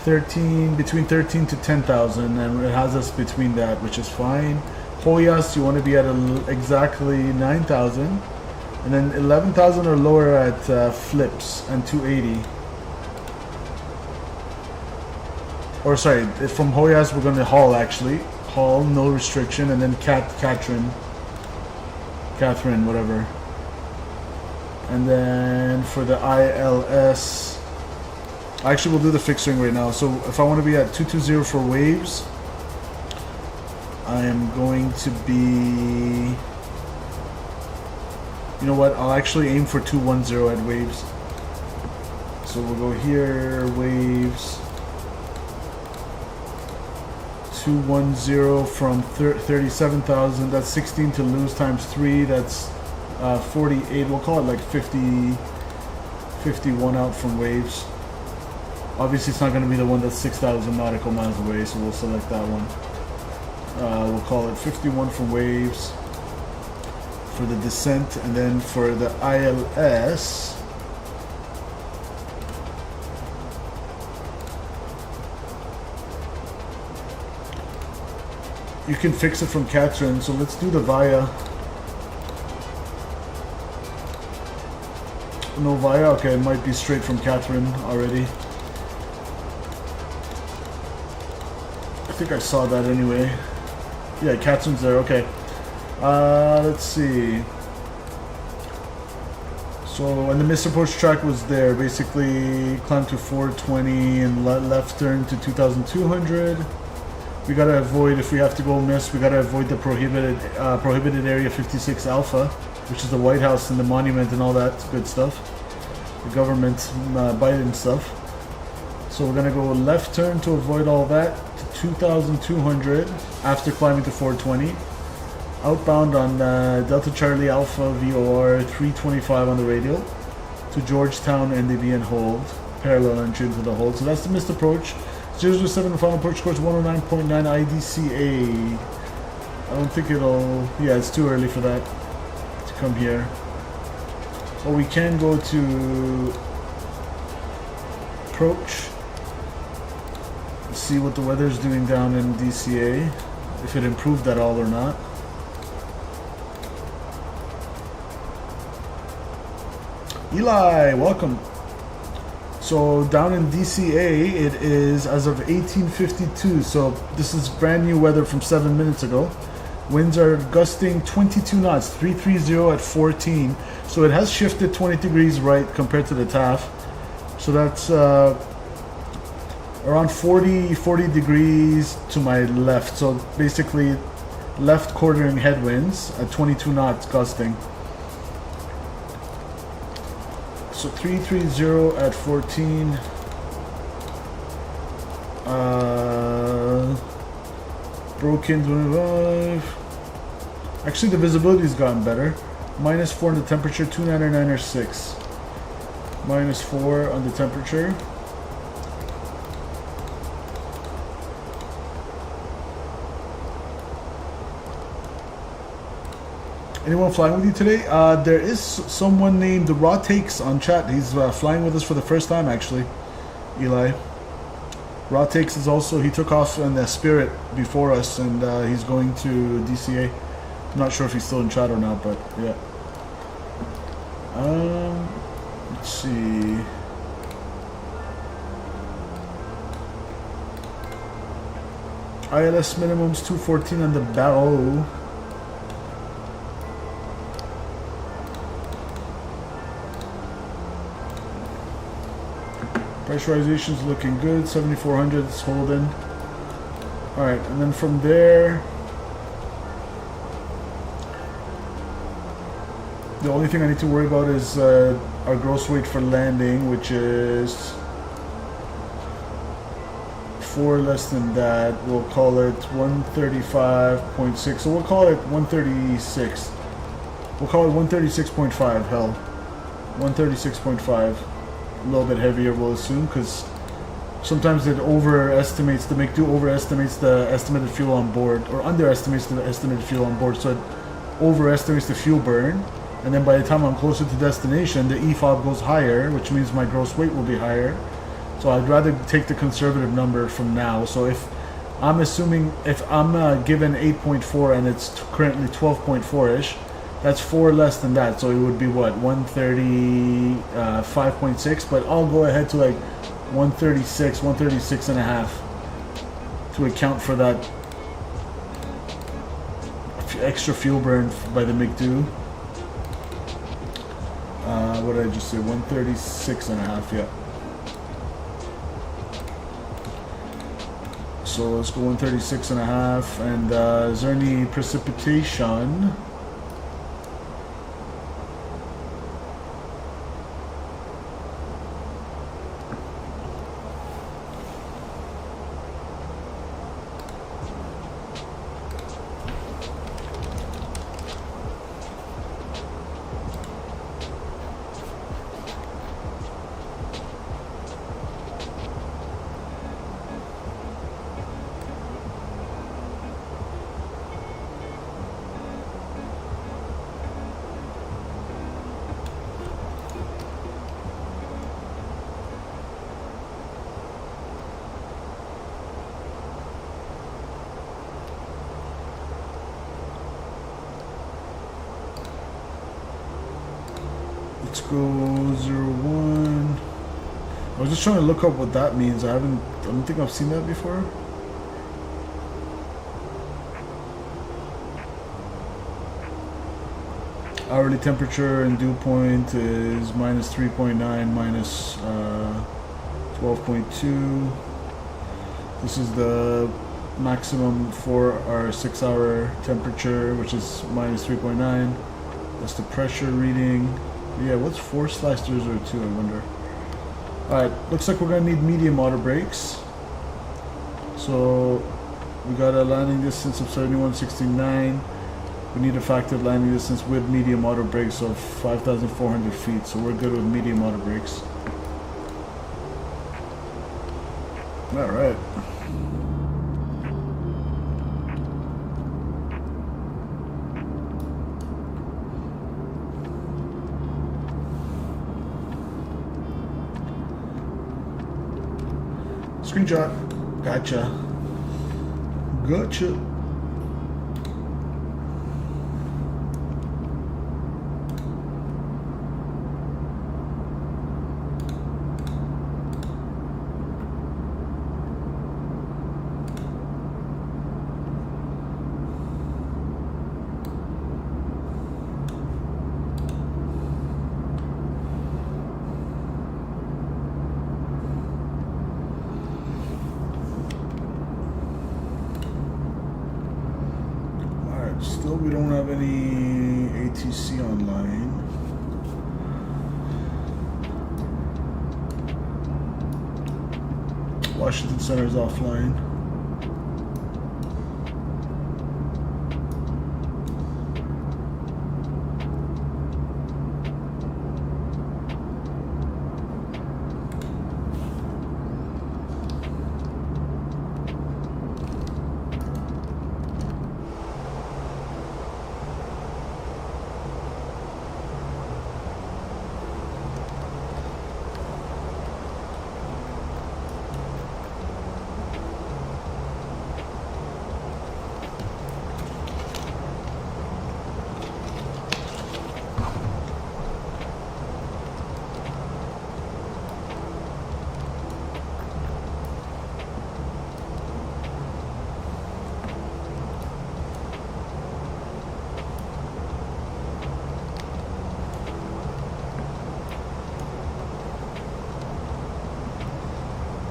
13 between 13 to 10,000, and it has us between that, which is fine. Hoyas, you want to be at exactly 9,000, and then 11,000 or lower at Flips and 280. Or sorry, from Hoyas we're going to Hall actually. Hall, no restriction, and then Catherine, whatever. And then for the ILS, actually we'll do the fixed wing right now. So if I want to be at 220 for waves, I am going to be, you know what, I'll actually aim for 210 at waves. So we'll go here, waves. 210 from 37,000, that's 16 to lose times 3, that's 48, we'll call it like 50, 51 out from waves. Obviously it's not going to be the one that's 6,000 nautical miles away, so we'll select that one. We'll call it 51 from waves for the descent, and then for the ILS, you can fix it from Catherine, so let's do the Via. No Via? Okay, it might be straight from Catherine already. I think I saw that anyway. Yeah, Catherine's there, okay. Let's see. So, and the missed approach track was there. Basically, climb to 420 and left turn to 2,200. We gotta avoid, if we have to go miss, we gotta avoid the prohibited area 56 Alpha, which is the White House and the monument and all that good stuff. The government Biden stuff. So we're gonna go left turn to avoid all that to 2,200 after climbing to 420. Outbound on Delta Charlie Alpha VOR 325 on the radio to Georgetown NDB and hold, parallel entry into the hold. So that's the missed approach. 007 final approach course 109.9 IDCA. I don't think it'll, yeah, it's too early for that to come here. But we can go to approach, see what the weather's doing down in DCA, if it improved at all or not. Eli, welcome. So down in DCA, it is as of 1852. So this is brand new weather from 7 minutes ago. Winds are gusting 22 knots, 330 at 14. So it has shifted 20 degrees right compared to the TAF. So that's around 40 degrees to my left. So basically left quartering headwinds at 22 knots gusting. So 330 at 14. Broken 25. Actually, the visibility's gotten better. -4 on the temperature, 299 or 6. -4 on the temperature. Anyone flying with you today? There is someone named Raw Takes on chat. He's flying with us for the first time, actually. Eli. Raw Takes is also, he took off in the Spirit before us, and he's going to DCA. I'm not sure if he's still in chat or not, but yeah. Let's see. ILS minimums 214 on the bow. Pressurization's looking good, 7,400 is holding. Alright, and then from there, the only thing I need to worry about is our gross weight for landing, which is 4 less than that. We'll call it 135.6. So we'll call it 136. We'll call it 136.5. Hell, 136.5. A little bit heavier, we'll assume, because sometimes it overestimates. The McDo overestimates the estimated fuel on board, or underestimates the estimated fuel on board. So it overestimates the fuel burn, and then by the time I'm closer to destination, the EFOB goes higher, which means my gross weight will be higher. So I'd rather take the conservative number from now. So if I'm assuming, if I'm given 8.4 and it's currently 12.4-ish, that's 4 less than that. So it would be what, 135.6, but I'll go ahead to like 136 and a half to account for that extra fuel burn by the McDo. What did I just say? 136 and a half, yeah. So let's go 136 and a half. And is there any precipitation? Let's go 01. I was just trying to look up what that means. I don't think I've seen that before. Hourly temperature and dew point is minus 3.9, minus 12.2. This is the maximum for our 6 hour temperature, which is minus 3.9. That's the pressure reading. Yeah, what's 4/002, I wonder. Alright, looks like we're gonna need medium auto brakes. So we got a landing distance of 7169. We need a factored landing distance with medium auto brakes of 5,400 feet. So we're good with medium auto brakes. Alright. Screenshot. Gotcha. Gotcha. Still, we don't have any ATC online. Washington Center is offline.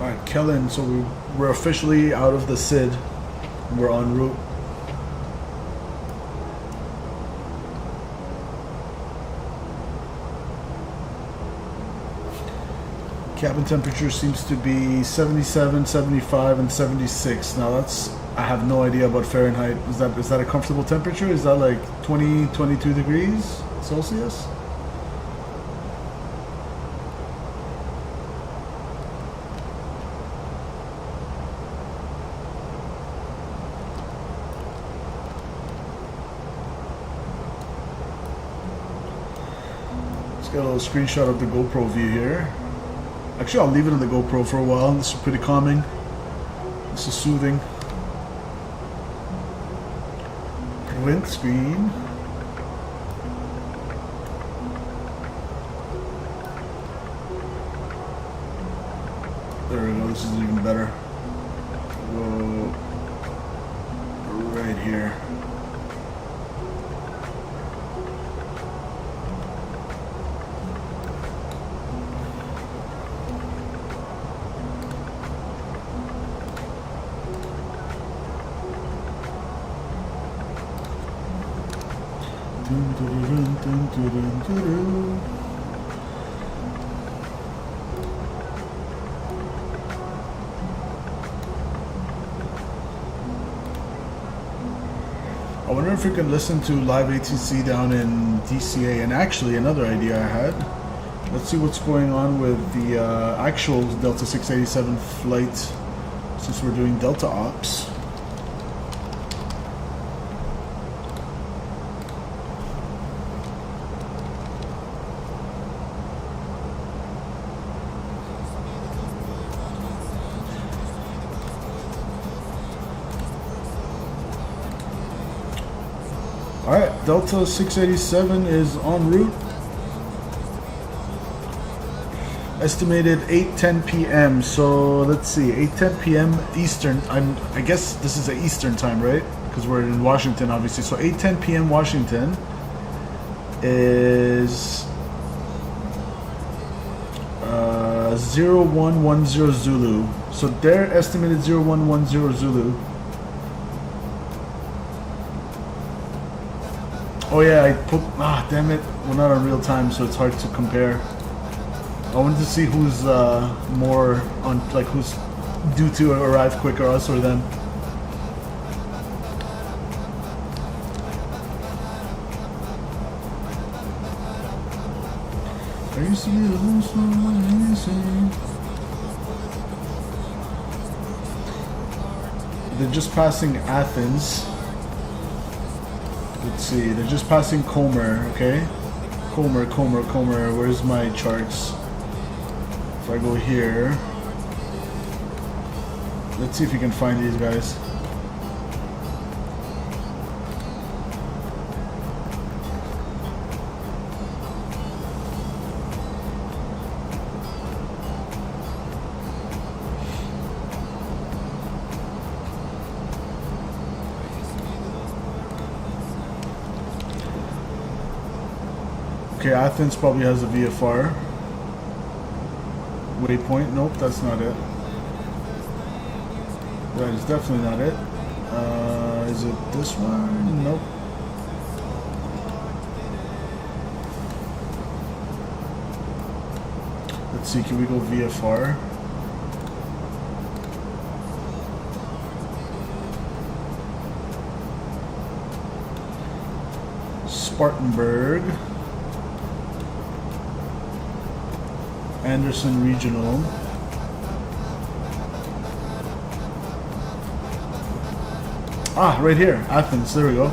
Alright, Kellen, so we're officially out of the SID. We're en route. Cabin temperature seems to be 77, 75, and 76. Now that's, I have no idea about Fahrenheit. Is that a comfortable temperature? Is that like 20, 22 degrees Celsius? Let's get a little screenshot of the GoPro view here. Actually, I'll leave it on the GoPro for a while. This is pretty calming. This is soothing. Print screen. There we go. This is even better. Whoa. Right here. I wonder if we can listen to live ATC down in DCA. And actually, another idea I had. Let's see what's going on with the actual Delta 687 flight, since we're doing Delta Ops. Alright, Delta 687 is en route. Estimated 8:10 p.m. So let's see, 8:10 p.m. Eastern. I guess this is a Eastern time, right? Because we're in Washington, obviously. So 8:10 p.m. Washington is 0110 Zulu. So their estimated 0110 Zulu. Oh yeah, I put, damn it, we're not on real time, so it's hard to compare. I wanted to see who's more on, like who's due to arrive quicker, us or them. Are you serious? They're just passing Athens. Let's see, they're just passing Comer, okay? Comer, where's my charts? If I go here, let's see if you can find these guys. Okay, Athens probably has a VFR. Waypoint, nope, that's not it. That is definitely not it. Is it this one? Nope. Let's see, can we go VFR? Spartanburg. Anderson Regional. Right here, Athens, there we go.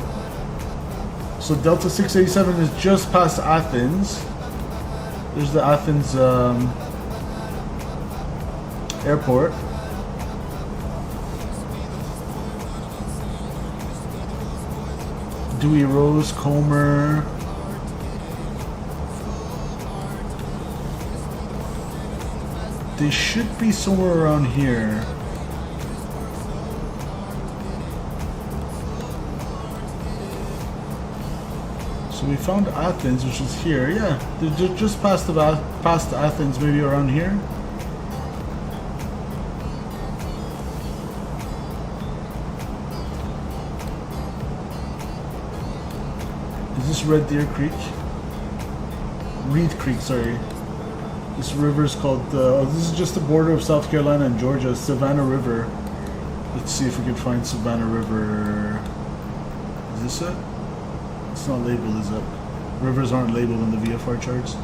So Delta 687 is just past Athens. There's the Athens airport. Dewey Rose, Comer. They should be somewhere around here. So we found Athens, which is here. Yeah, they're just past Athens, maybe around here. Is this Red Deer Creek? Reed Creek, sorry. This river is called, this is just the border of South Carolina and Georgia, Savannah River. Let's see if we can find Savannah River. Is this it? It's not labeled, is it? Rivers aren't labeled in the VFR charts.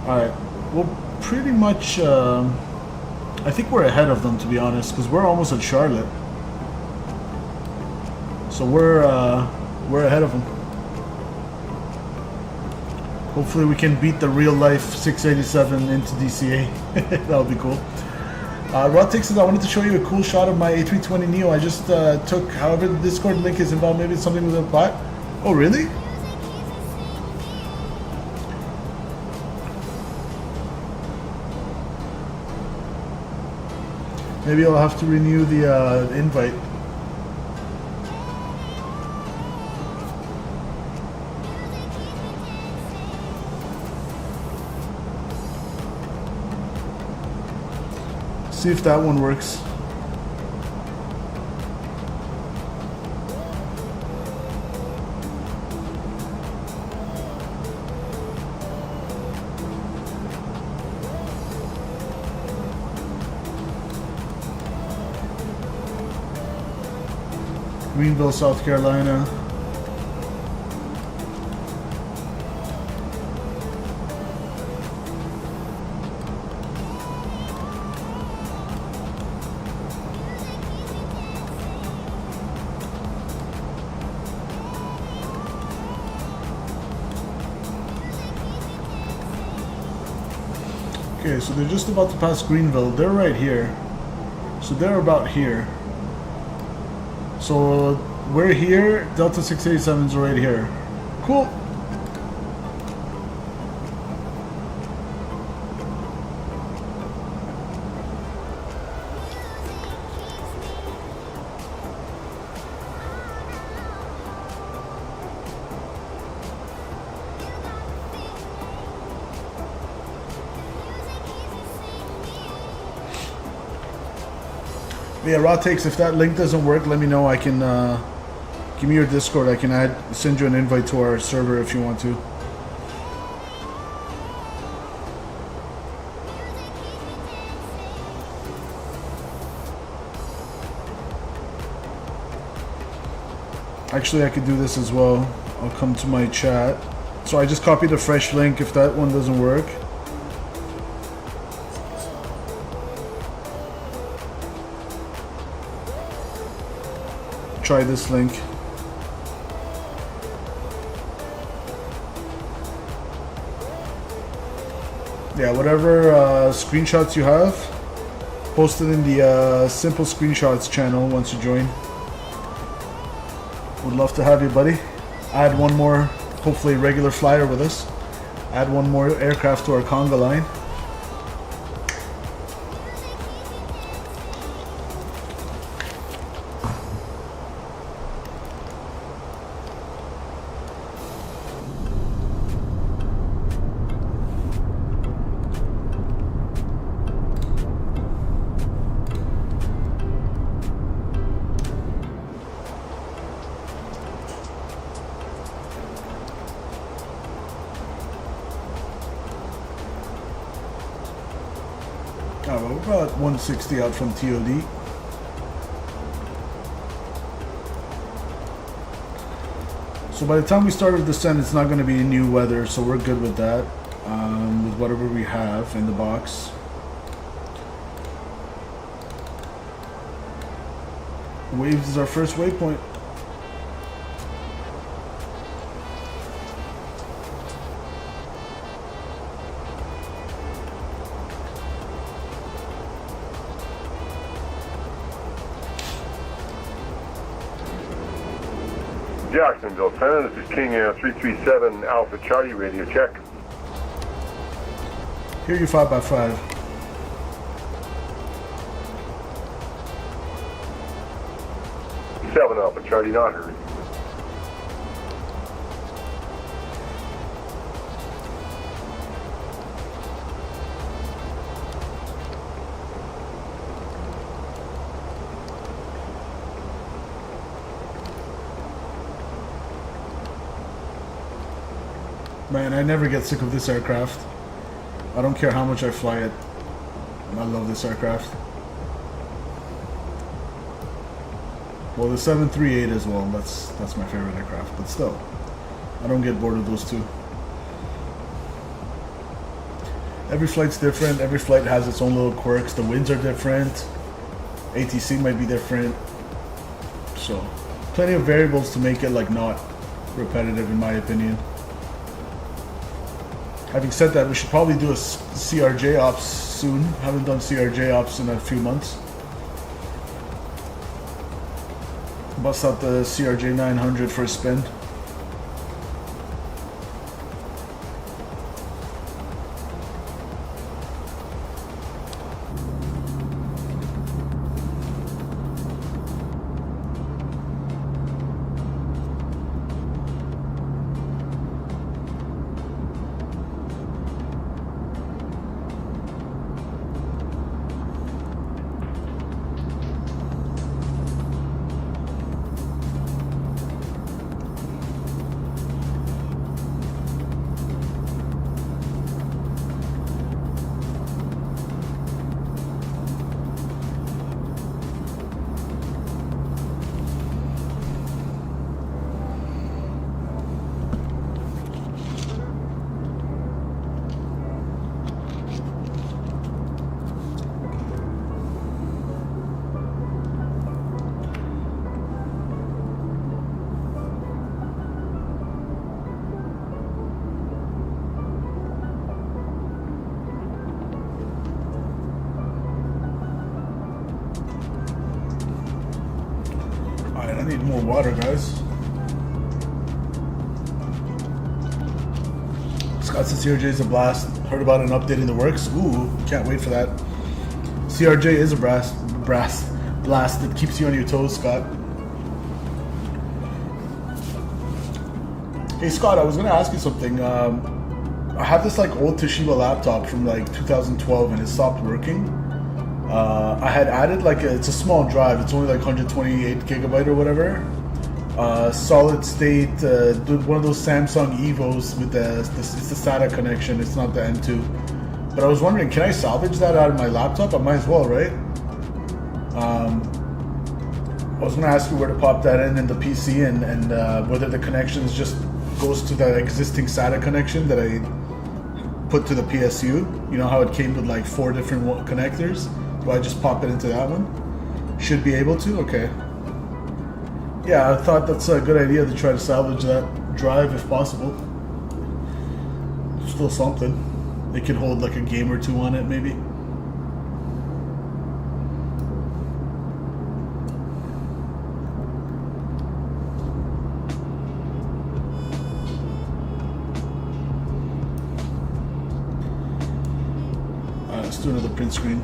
Alright, well, pretty much, I think we're ahead of them, to be honest, because we're almost at Charlotte. So we're ahead of them. Hopefully we can beat the real life 687 into DCA. That would be cool. Rod Takes says, I wanted to show you a cool shot of my A320 Neo. I just took, however the Discord link is involved, maybe it's something with a bot. Oh, really? Maybe I'll have to renew the invite. See if that one works. Greenville, South Carolina. Okay, so they're just about to pass Greenville. They're right here. So they're about here. So we're here, Delta 687's right here. Cool. Yeah, Raw Takes, if that link doesn't work, let me know. I can, give me your Discord. I can send you an invite to our server if you want to. Actually, I could do this as well. I'll come to my chat. So I just copied a fresh link if that one doesn't work. Try this link. Yeah, whatever screenshots you have, post it in the simple screenshots channel once you join. Would love to have you, buddy. Add one more, hopefully regular flyer with us. Add one more aircraft to our conga line. We're about 160 out from TOD. So by the time we start our descent, it's not going to be new weather, so we're good with that, with whatever we have in the box. Waves is our first waypoint. Jacksonville Center, this is King 337 Alpha Charlie, radio check. Hear you 5x5. Seven Alpha Charlie, not heard. Man, I never get sick of this aircraft. I don't care how much I fly it. I love this aircraft. Well, the 738 as well. That's my favorite aircraft. But still, I don't get bored of those two. Every flight's different. Every flight has its own little quirks. The winds are different. ATC might be different. So, plenty of variables to make it like not repetitive, in my opinion. Having said that, we should probably do a CRJ ops soon. Haven't done CRJ ops in a few months. Bust out the CRJ 900 for a spin. I need more water, guys. Scott says CRJ is a blast. Heard about an update in the works. Ooh, can't wait for that. CRJ is a blast. It keeps you on your toes, Scott. Hey, Scott, I was gonna ask you something. I have this like old Toshiba laptop from like 2012 and it stopped working. I had added like it's a small drive. It's only like 128 gigabyte or whatever. Solid state. One of those Samsung Evos with it's the SATA connection. It's not the M2. But I was wondering, can I salvage that out of my laptop? I might as well, right? I was gonna ask you where to pop that in the PC and whether the connections just goes to the existing SATA connection that I put to the PSU. You know how it came with like 4 different connectors? Do I just pop it into that one? Should be able to? Okay. Yeah, I thought that's a good idea to try to salvage that drive if possible. Still something. It could hold like a game or two on it, maybe. Let's do another print screen.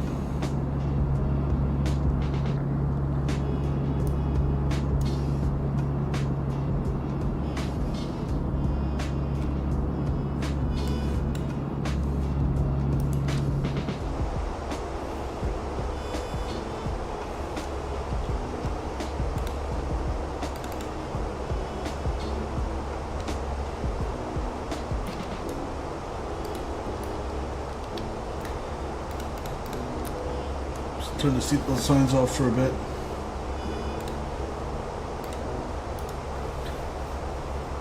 Turn the seatbelt signs off for a bit.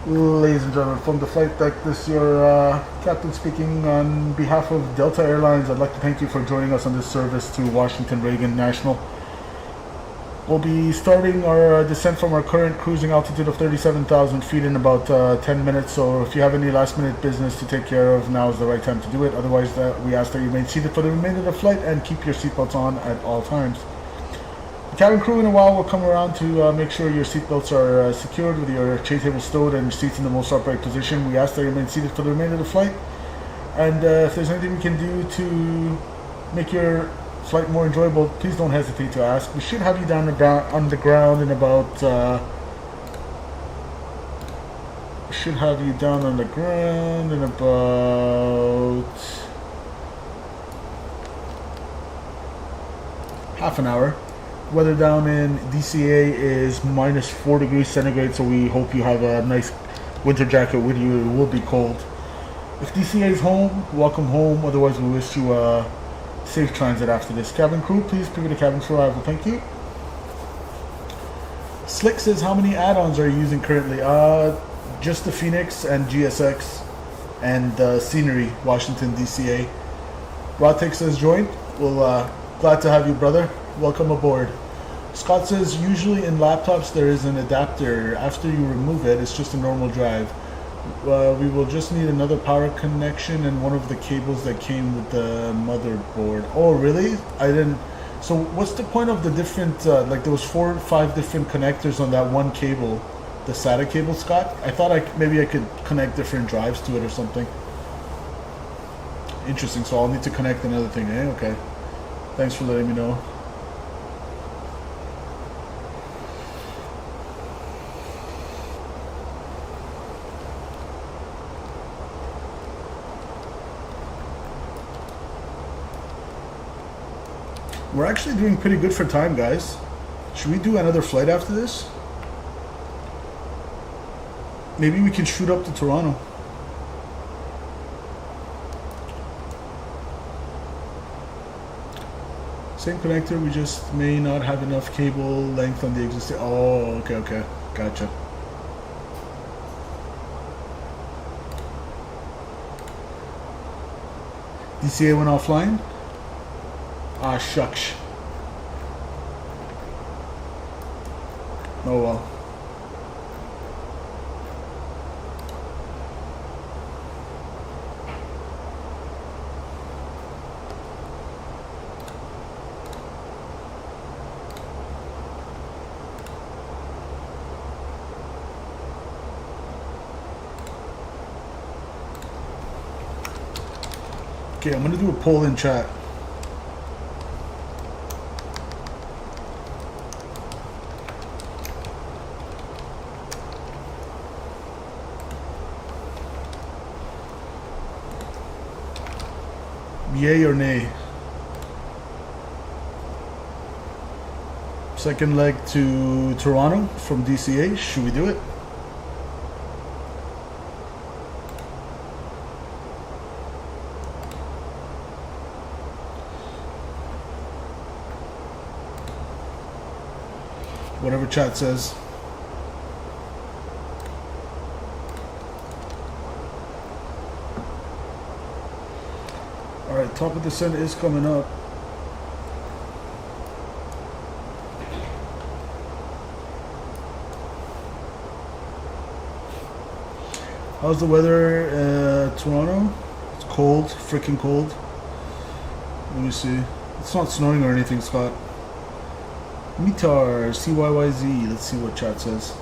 Ladies and gentlemen, from the flight deck, this is your captain speaking on behalf of Delta Airlines. I'd like to thank you for joining us on this service to Washington Reagan National. We'll be starting our descent from our current cruising altitude of 37,000 feet in about 10 minutes, so if you have any last minute business to take care of, now is the right time to do it. Otherwise, we ask that you remain seated for the remainder of the flight and keep your seatbelts on at all times. The cabin crew in a while will come around to make sure your seatbelts are secured with your tray table stowed and your seats in the most upright position. We ask that you remain seated for the remainder of the flight, and if there's anything we can do to make your flight more enjoyable, please don't hesitate to ask. We should have you down on the ground in about half an hour. Weather down in DCA is minus 4 degrees centigrade, so we hope you have a nice winter jacket with you. It will be cold. If DCA is home, welcome home. Otherwise, we wish you safe transit after this. Cabin crew, please prepare the cabin for arrival. Thank you. Slick says, how many add-ons are you using currently? Just the Fenix and GSX and Scenery, Washington, DCA. Rodtech says, joined. Well, glad to have you, brother. Welcome aboard. Scott says, usually in laptops there is an adapter. After you remove it, it's just a normal drive. We will just need another power connection and one of the cables that came with the motherboard. Oh, really? I didn't... So what's the point of the different, like there was 4 or 5 different connectors on that one cable, the SATA cable, Scott? I thought maybe I could connect different drives to it or something. Interesting, so I'll need to connect another thing, eh? Okay. Thanks for letting me know. We're actually doing pretty good for time, guys. Should we do another flight after this? Maybe we can shoot up to Toronto. Same connector, we just may not have enough cable length on the existing... Oh, okay. Gotcha. DCA went offline? Ah, shucks. Oh well. Okay, I'm gonna do a poll in chat. Yay or nay? Second leg to Toronto from DCA. Should we do it? Whatever chat says. Alright, top of the descent is coming up. How's the weather Toronto? It's cold, freaking cold. Let me see. It's not snowing or anything, Scott. Mitar, CYYZ. Let's see what chat says.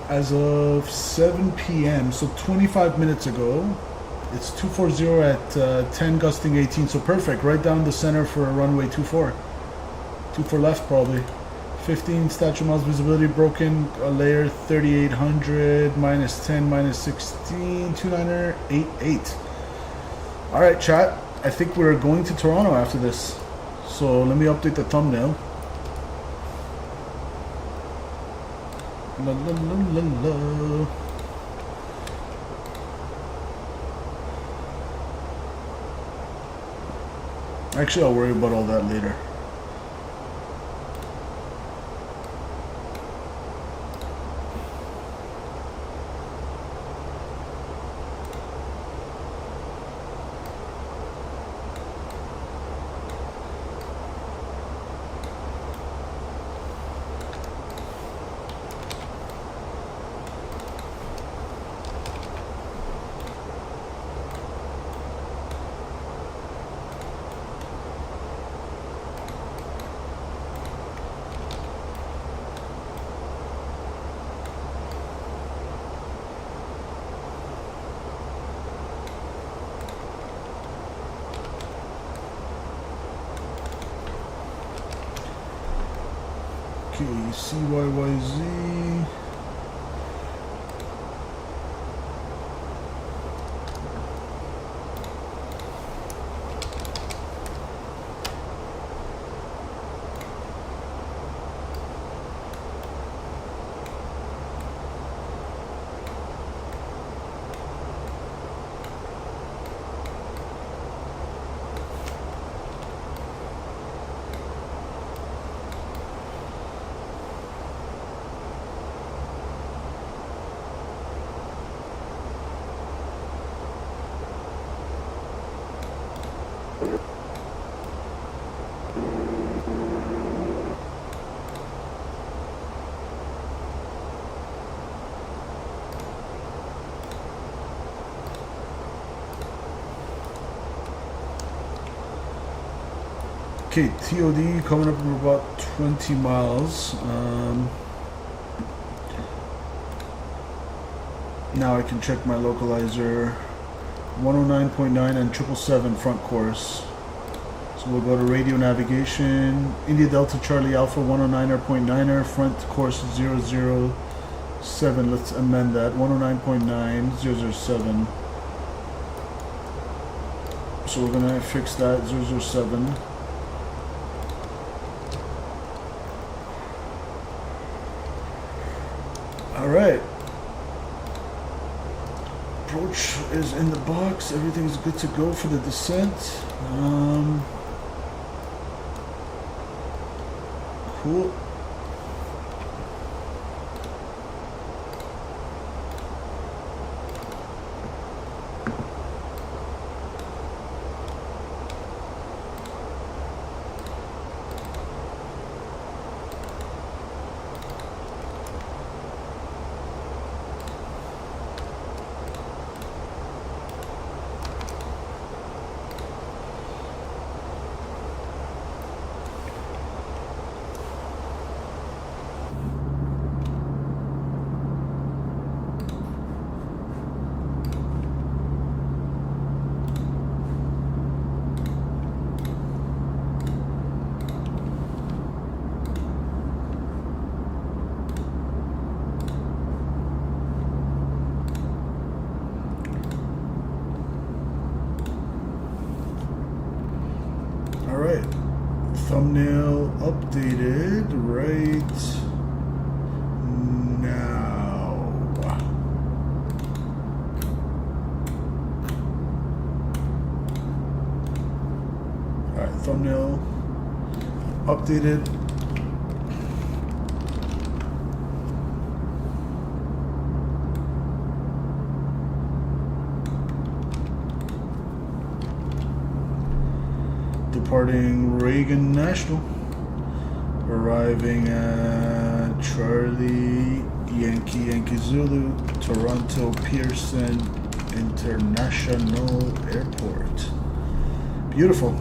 As of 7 p.m., so 25 minutes ago, it's 240 at 10 gusting 18, so perfect, right down the center for a runway 24. 24 left probably. 15 statute miles visibility broken, a layer 3800, minus 10, minus 16, 29er, 88. Alright chat, I think we're going to Toronto after this. So let me update the thumbnail. La, la, la, la, la. Actually, I'll worry about all that later. Okay, CYYZ. Okay, TOD coming up in about 20 miles. Now I can check my localizer. 109.9 and 777 front course. So we'll go to radio navigation. India Delta Charlie Alpha 109.9er, front course 007. Let's amend that. 109.9, 007. So we're gonna fix that, 007. Alright. Approach is in the box. Everything's good to go for the descent. Cool. Alright, thumbnail updated right now. Alright, thumbnail updated. Departing Reagan National, arriving at Charlie Yankee Zulu, Toronto Pearson International Airport. Beautiful.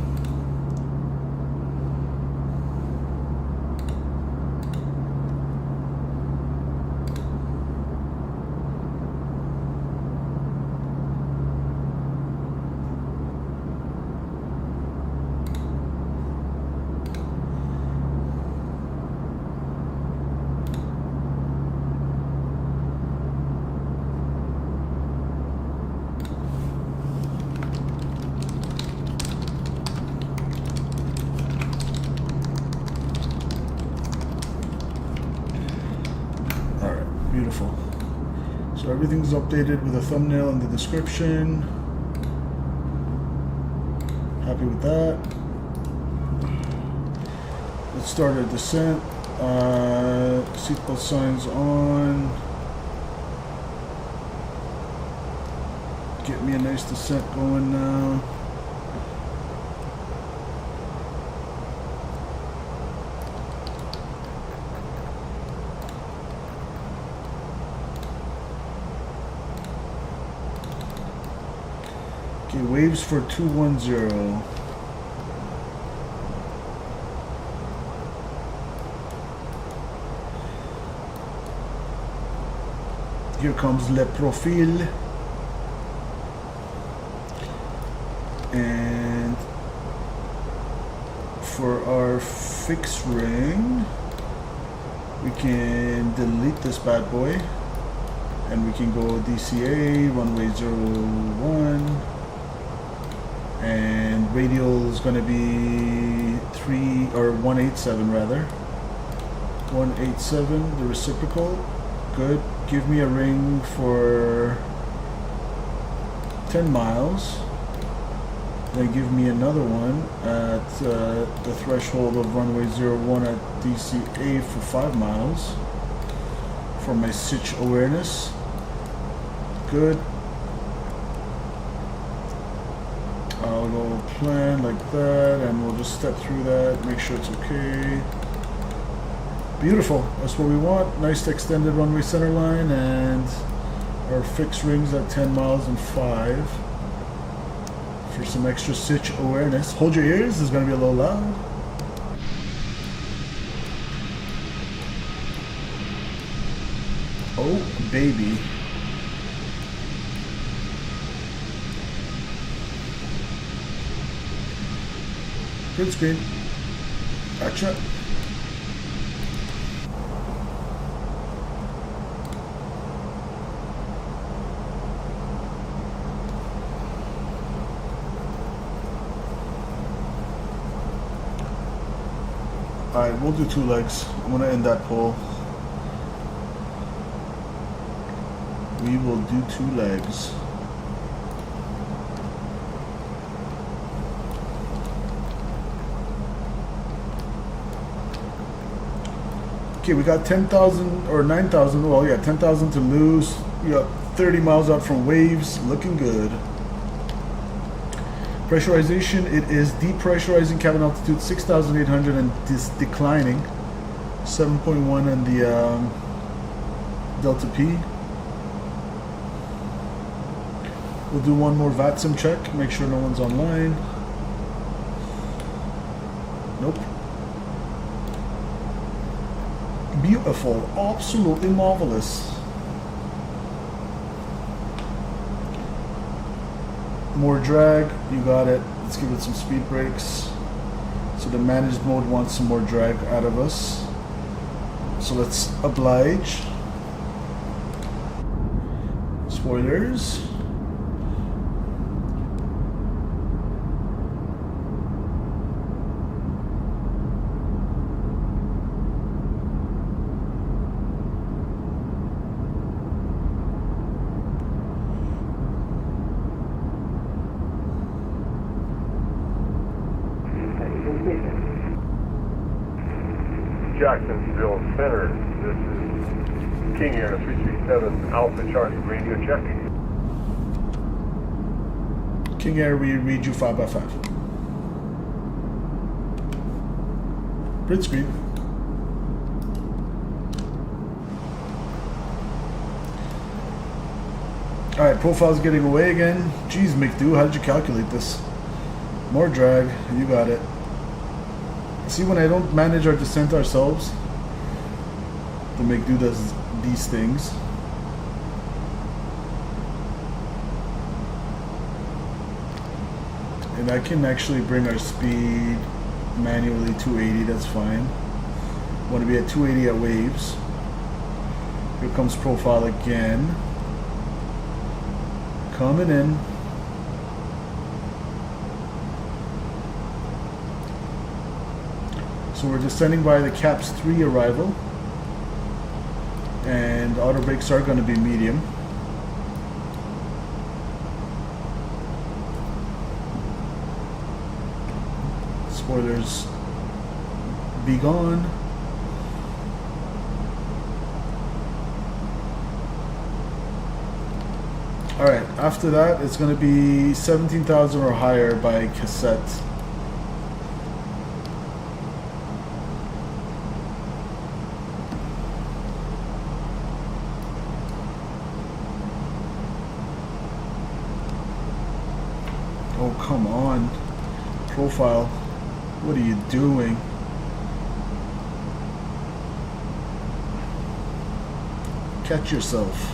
Beautiful. So everything's updated with a thumbnail in the description. Happy with that. Let's start our descent. Seatbelt signs on. Get me a nice descent going now. Okay, waves for 210. Here comes Le Profil. And for our fixed ring, We can delete this bad boy and we can go DCA, runway 01, and radial is going to be 187 rather. 187, the reciprocal. Good. Give me a ring for 10 miles. Then give me another one at the threshold of runway 01 at DCA for 5 miles for my SITCH awareness. Good. I'll go plan like that and we'll just step through that, make sure it's okay. Beautiful, that's what we want. Nice extended runway center line and our fixed rings at 10 miles and 5 for some extra SITCH awareness. Hold your ears, it's gonna be a little loud. Oh baby. Good screen. Gotcha. Alright, we'll do 2 legs. I'm gonna end that poll. We will do 2 legs. Okay, we got 10,000 or 9,000. Well, yeah, 10,000 to lose. We got 30 miles out from waves. Looking good. Pressurization, it is depressurizing, cabin altitude 6,800 and declining. 7.1 on the Delta P. We'll do one more VATSIM check, make sure no one's online. Nope. Beautiful, absolutely marvelous. More drag, you got it. Let's give it some speed brakes. So the managed mode wants some more drag out of us. So let's oblige. Spoilers. Jacksonville Center. This is King Air 337 Alpha Charlie. Radio check. King Air, we read you 5x5. Print screen. Alright, profile's getting away again. Jeez, McDo, how did you calculate this? More drag, you got it. See, when I don't manage our descent ourselves, the McDo does these things. And I can actually bring our speed manually 280, that's fine. Want to be at 280 at waves. Here comes profile again. Coming in. So we're descending by the CAPS 3 arrival, and auto brakes are going to be medium. Spoilers be gone. Alright, after that it's going to be 17,000 or higher by cassette. Oh, come on. Profile. What are you doing? Catch yourself.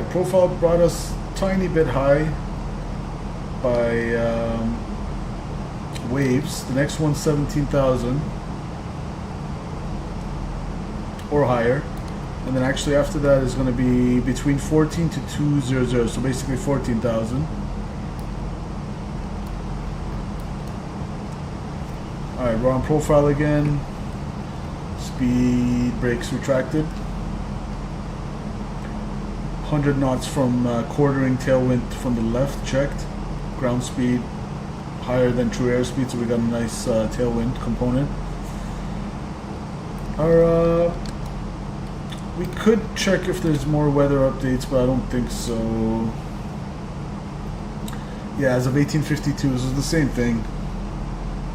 Alright, profile brought us tiny bit high by waves. The next one's 17,000 or higher. And then actually after that is going to be between 14 to 200, so basically 14,000. Alright, we're on profile again. Speed brakes retracted. 100 knots from quartering tailwind from the left, checked. Ground speed higher than true airspeed, so we got a nice tailwind component. Our we could check if there's more weather updates, but I don't think so. Yeah, as of 1852, this is the same thing.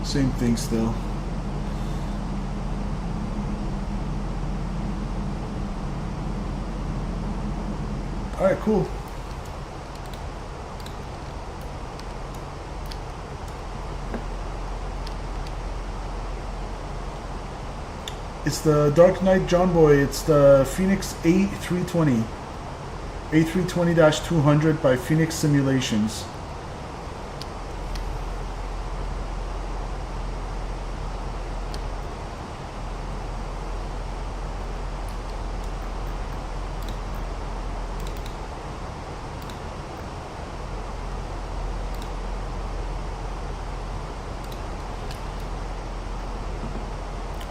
Same thing still. Alright, cool. It's the Dark Knight John Boy. It's the Fenix A320. A320-200 by Fenix Simulations.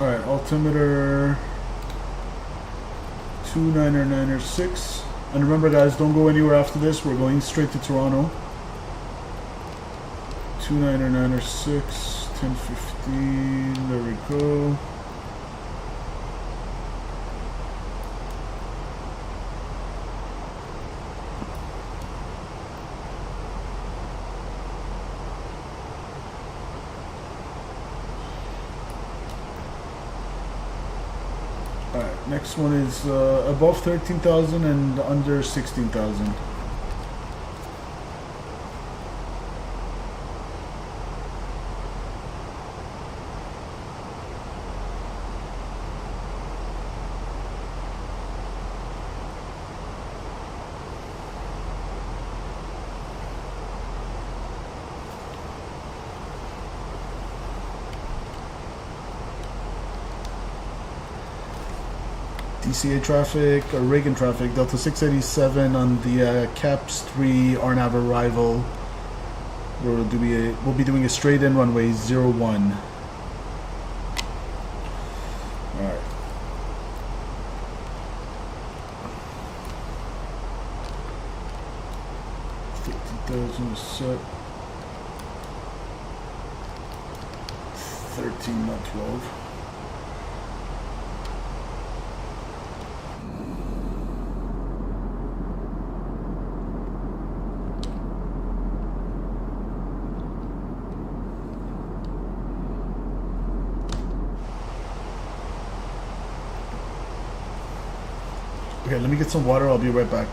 Alright, altimeter 29906. And remember guys, don't go anywhere after this. We're going straight to Toronto. 29906, 1015, there we go. Next one is above 13,000 and under 16,000. DCA traffic, Reagan traffic, Delta 687 on the CAPS 3 RNAV arrival. We'll be doing a straight in runway 01. Alright. $50,000 set. 13, not 12. Okay, let me get some water. I'll be right back.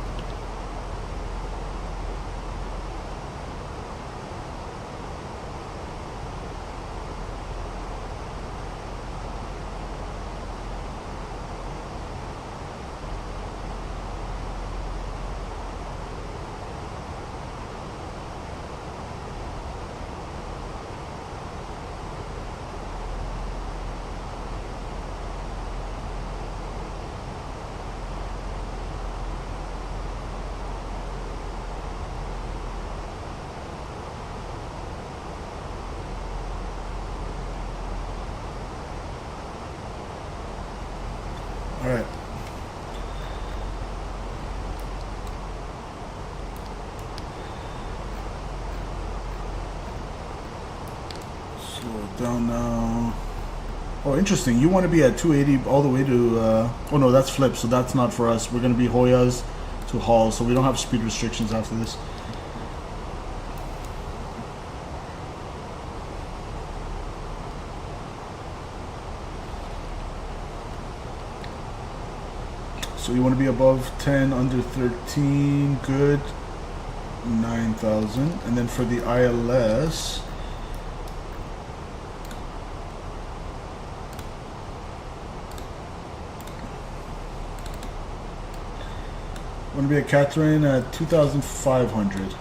All right. Slow it down now. Oh, interesting. You want to be at 280 all the way to... oh, no, that's flip, so that's not for us. We're going to be Hoyas to Hall, so we don't have speed restrictions after this. So you want to be above 10, under 13, good, 9,000. And then for the ILS, Going to be at Catherine at 2,500.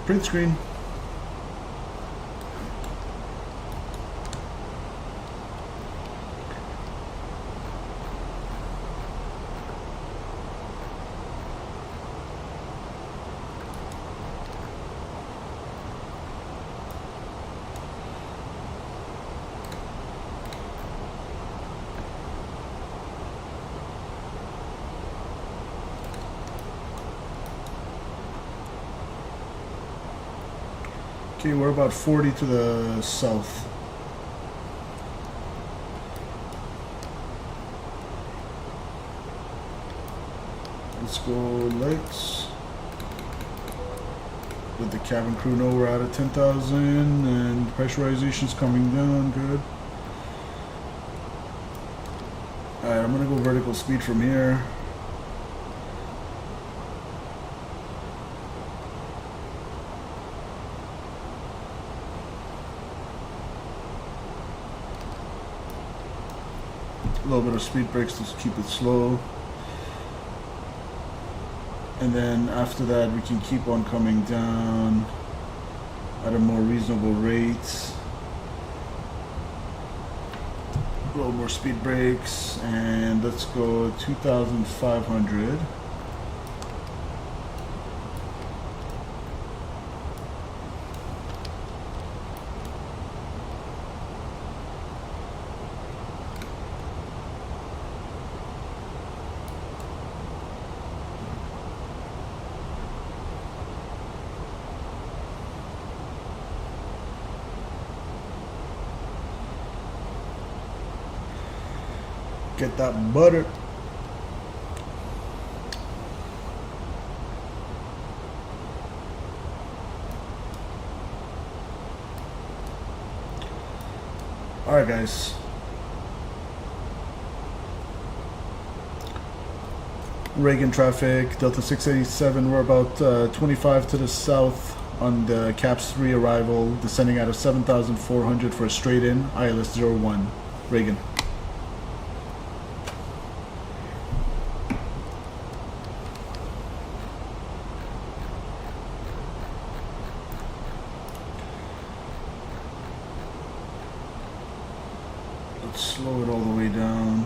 Print screen. Okay, we're about 40 to the south. Let's go lights. Let the cabin crew know we're out of 10,000 and pressurization's coming down, good. Alright, I'm gonna go vertical speed from here. A little bit of speed brakes to keep it slow, and then after that we can keep on coming down at a more reasonable rate. A little more speed brakes, and let's go 2,500. Get that butter. All right, guys. Reagan traffic, Delta 687. We're about 25 to the south on the CAPS 3 arrival, descending out of 7,400 for a straight in, ILS 01. Reagan. Slow it all the way down.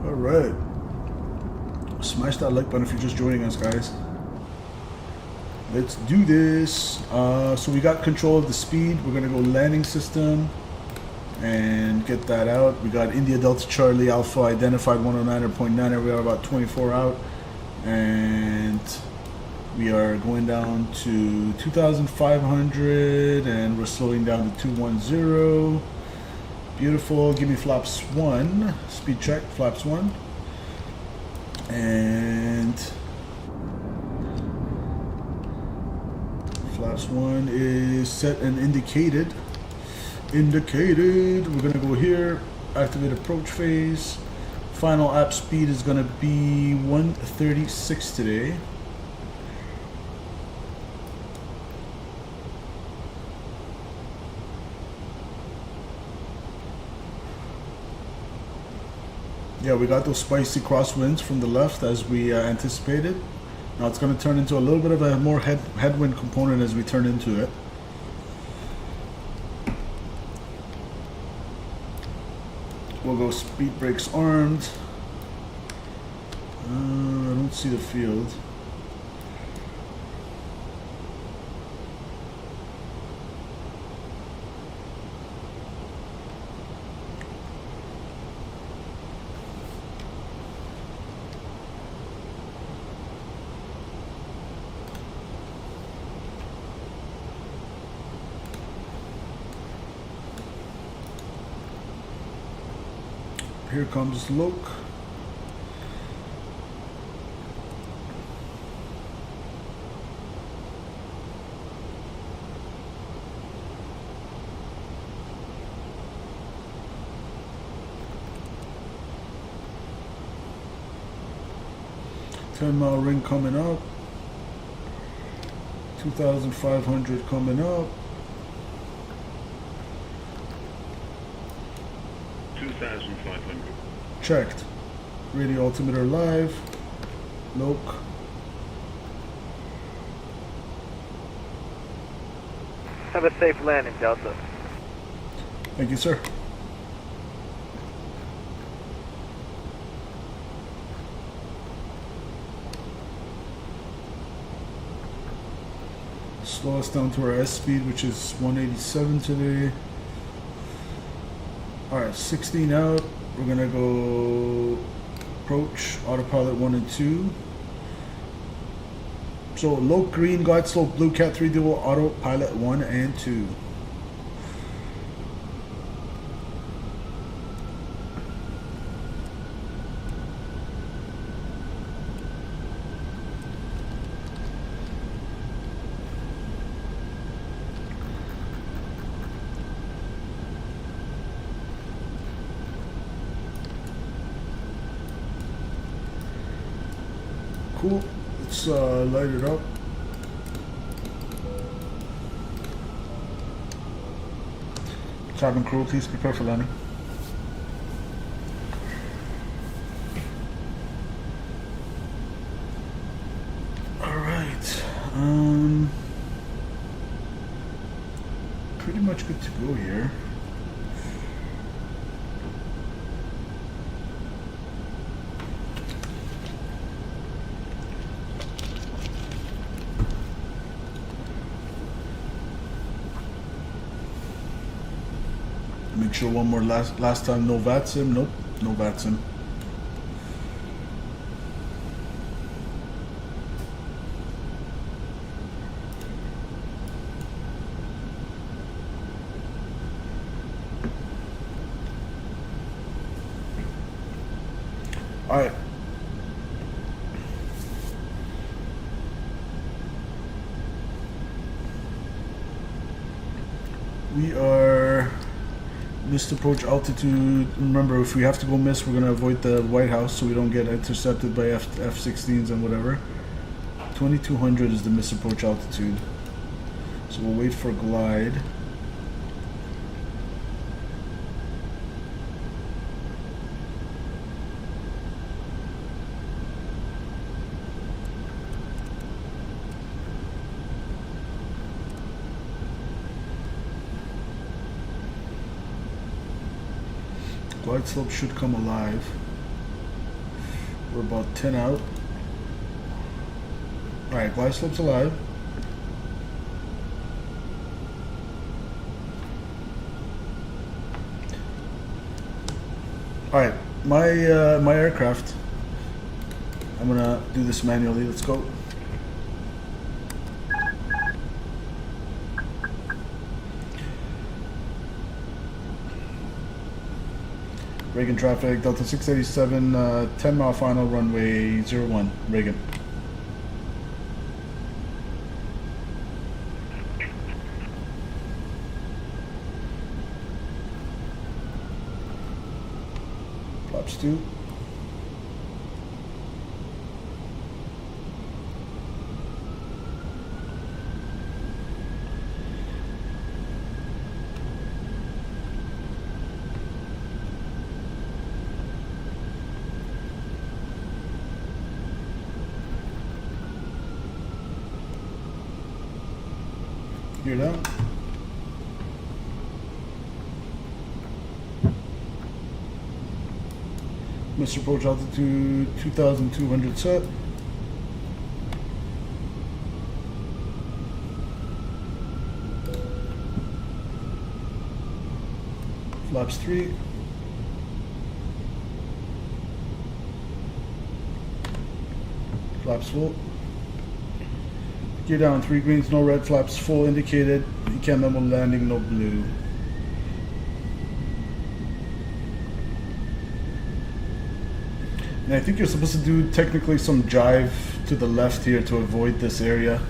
Alright. Smash that like button if you're just joining us, guys. Let's do this. So we got control of the speed. We're going to go landing system and get that out. We got India Delta Charlie Alpha identified 109.9. We are about 24 out. And we are going down to 2,500 and we're slowing down to 210. Beautiful. Give me flaps 1. Speed check, flaps 1. And flaps 1 is set and indicated. We're going to go here, activate approach phase. Final app speed is going to be 136 today. Yeah, we got those spicy crosswinds from the left as we anticipated. Now it's going to turn into a little bit of a more headwind component as we turn into it. We'll go speed brakes armed. I don't see the field. Here comes Loke. $10-mile ring coming up. 2,500 coming up. 2,500. Checked. Radio altimeter live. Loke. Have a safe landing, Delta. Thank you, sir. Slow us down to our S speed, which is 187 today. Alright, 16 out. We're gonna go approach autopilot 1 and 2. So low green, glide slope blue, cat 3 dual, autopilot 1 and 2. Cool. Let's light it up. Cabin crew, please prepare for landing. Alright. Pretty much good to go here. Make sure one more last time, no VATSIM. Nope, no VATSIM. All right. We are missed approach altitude. Remember, if we have to go miss, we're going to avoid the White House so we don't get intercepted by F-16s and whatever. 2200 is the miss approach altitude. So we'll wait for glide. Glide slope should come alive. We're about 10 out. Alright, glide slope's alive. Alright, my aircraft. I'm gonna do this manually. Let's go. Reagan traffic, Delta 687, 10-mile final, runway 01, Reagan. Flaps 2. Gear down. Mr. Approach altitude 2,200 set. Flaps 3. Flaps full. Gear down, 3 greens, no red, flaps full indicated. ECAM memo landing, no blue. And I think you're supposed to do technically some jive to the left here to avoid this area.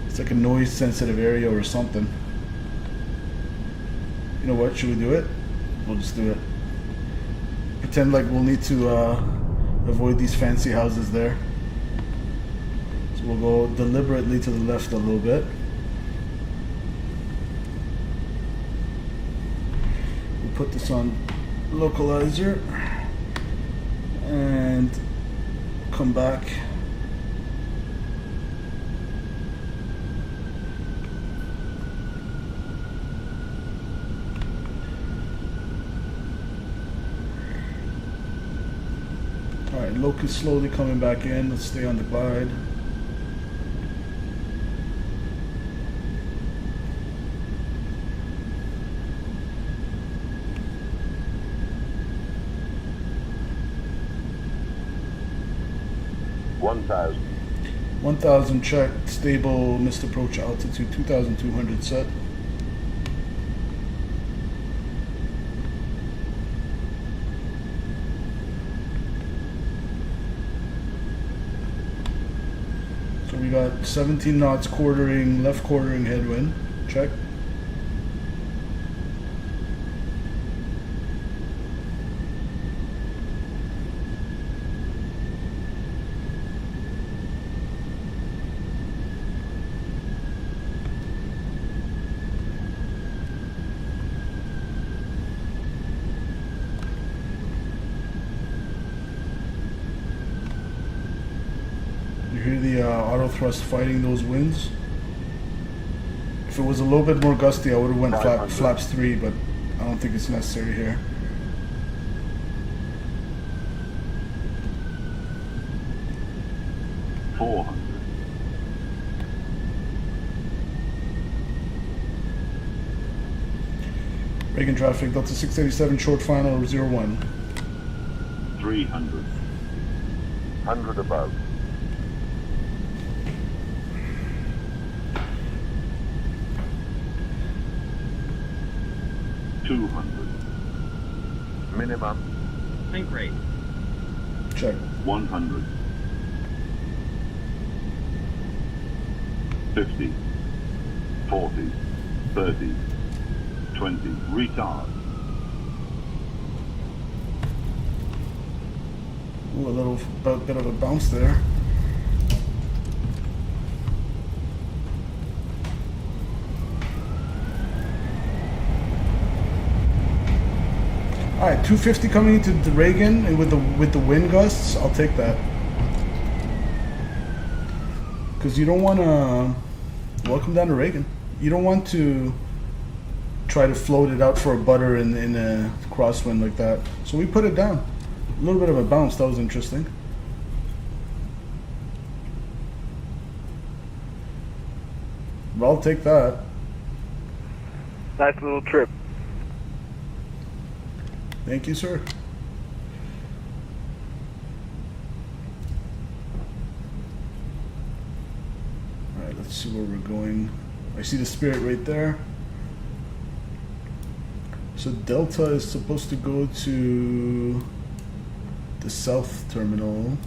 It's like a noise sensitive area or something. You know what, should we do it? We'll just do it. Pretend like we'll need to avoid these fancy houses there. So we'll go deliberately to the left a little bit. We'll put this on localizer and come back. Alright, Locust slowly coming back in. Let's stay on the glide. $1,000. 1,000 check, stable, missed approach altitude 2,200 set. So we got 17 knots quartering, left quartering headwind, check. Hear the auto thrust fighting those winds. If it was a little bit more gusty, I would have went flaps 3, but I don't think it's necessary here. $400. Reagan traffic, Delta 687, short final 01. 300. 100 above. 200. Minimum. Think rate. Check. 100. 50. 40. 30. 20. Retard. Ooh, a little bit of a bounce there. All right, 250 coming into the Reagan, and with the wind gusts, I'll take that. Because you don't want to. Welcome down to Reagan. You don't want to try to float it out for a butter in a crosswind like that. So we put it down. A little bit of a bounce. That was interesting. But I'll take that. Nice little trip. Thank you, sir. All right, let's see where we're going. I see the Spirit right there. So Delta is supposed to go to the south terminal.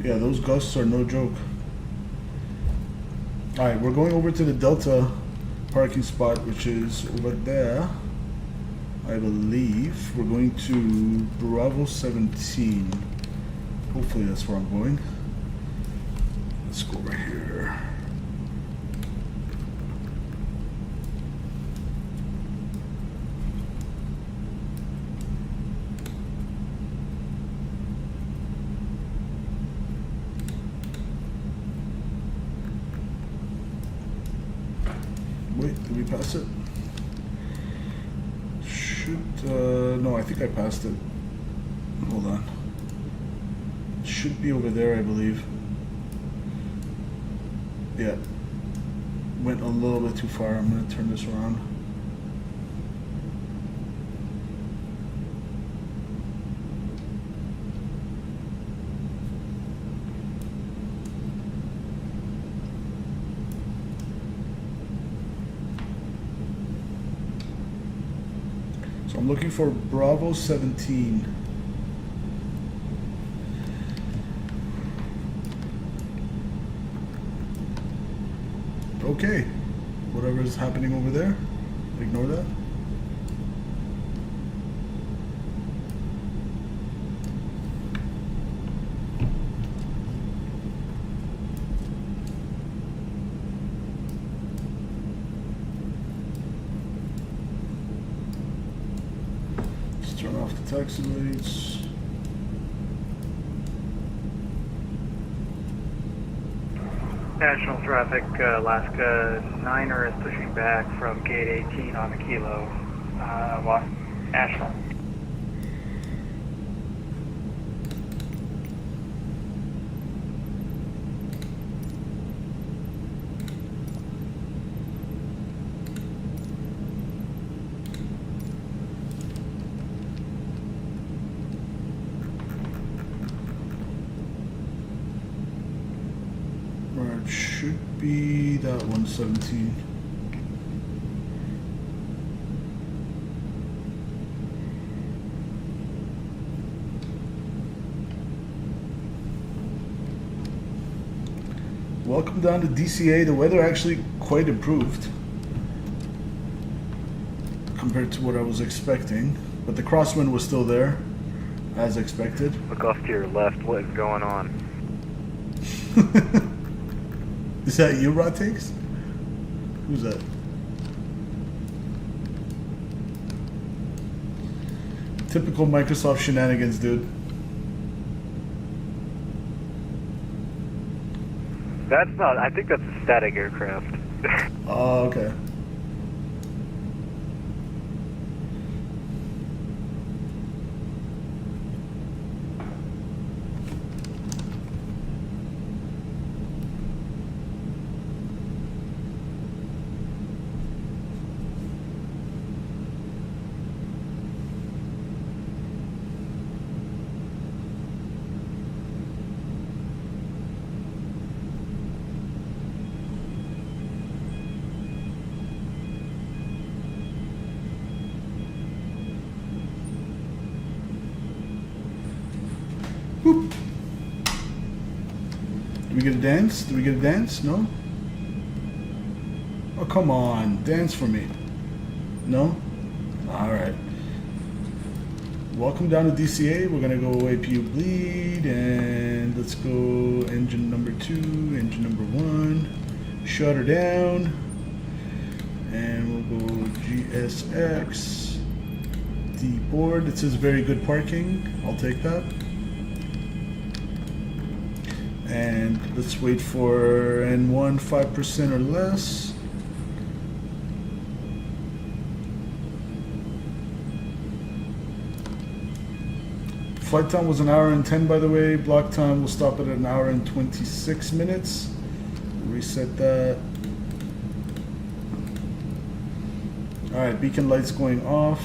Yeah, those gusts are no joke. Alright, we're going over to the Delta parking spot, which is over there. I believe we're going to Bravo 17. Hopefully that's where I'm going. Let's go right here. Wait, did we pass it? No, I think I passed it. Hold on. It should be over there, I believe. Yeah. Went a little bit too far. I'm going to turn this around. I'm looking for Bravo 17. Okay, whatever is happening over there, ignore that. Turn off the taxi lights. National traffic, Alaska 9er is pushing back from gate 18 on the kilo. National. Should be that 117. Welcome down to DCA. The weather actually quite improved compared to what I was expecting, but the crosswind was still there, as expected. Look off to your left. What is going on? Is that you, Rod Takes? Who's that? Typical Microsoft shenanigans, dude. That's not. I think that's a static aircraft. Oh, okay. Whoop. Do we get a dance? Do we get a dance? No? Oh, come on. Dance for me. No? Alright. Welcome down to DCA. We're going to go APU bleed. And let's go engine number 2, engine number 1. Shut her down. And we'll go GSX. D board. It says very good parking. I'll take that. And let's wait for N1 5% or less. Flight time was 1 hour and 10, by the way. Block time will stop at 1 hour and 26 minutes. Reset that. Alright, beacon lights going off.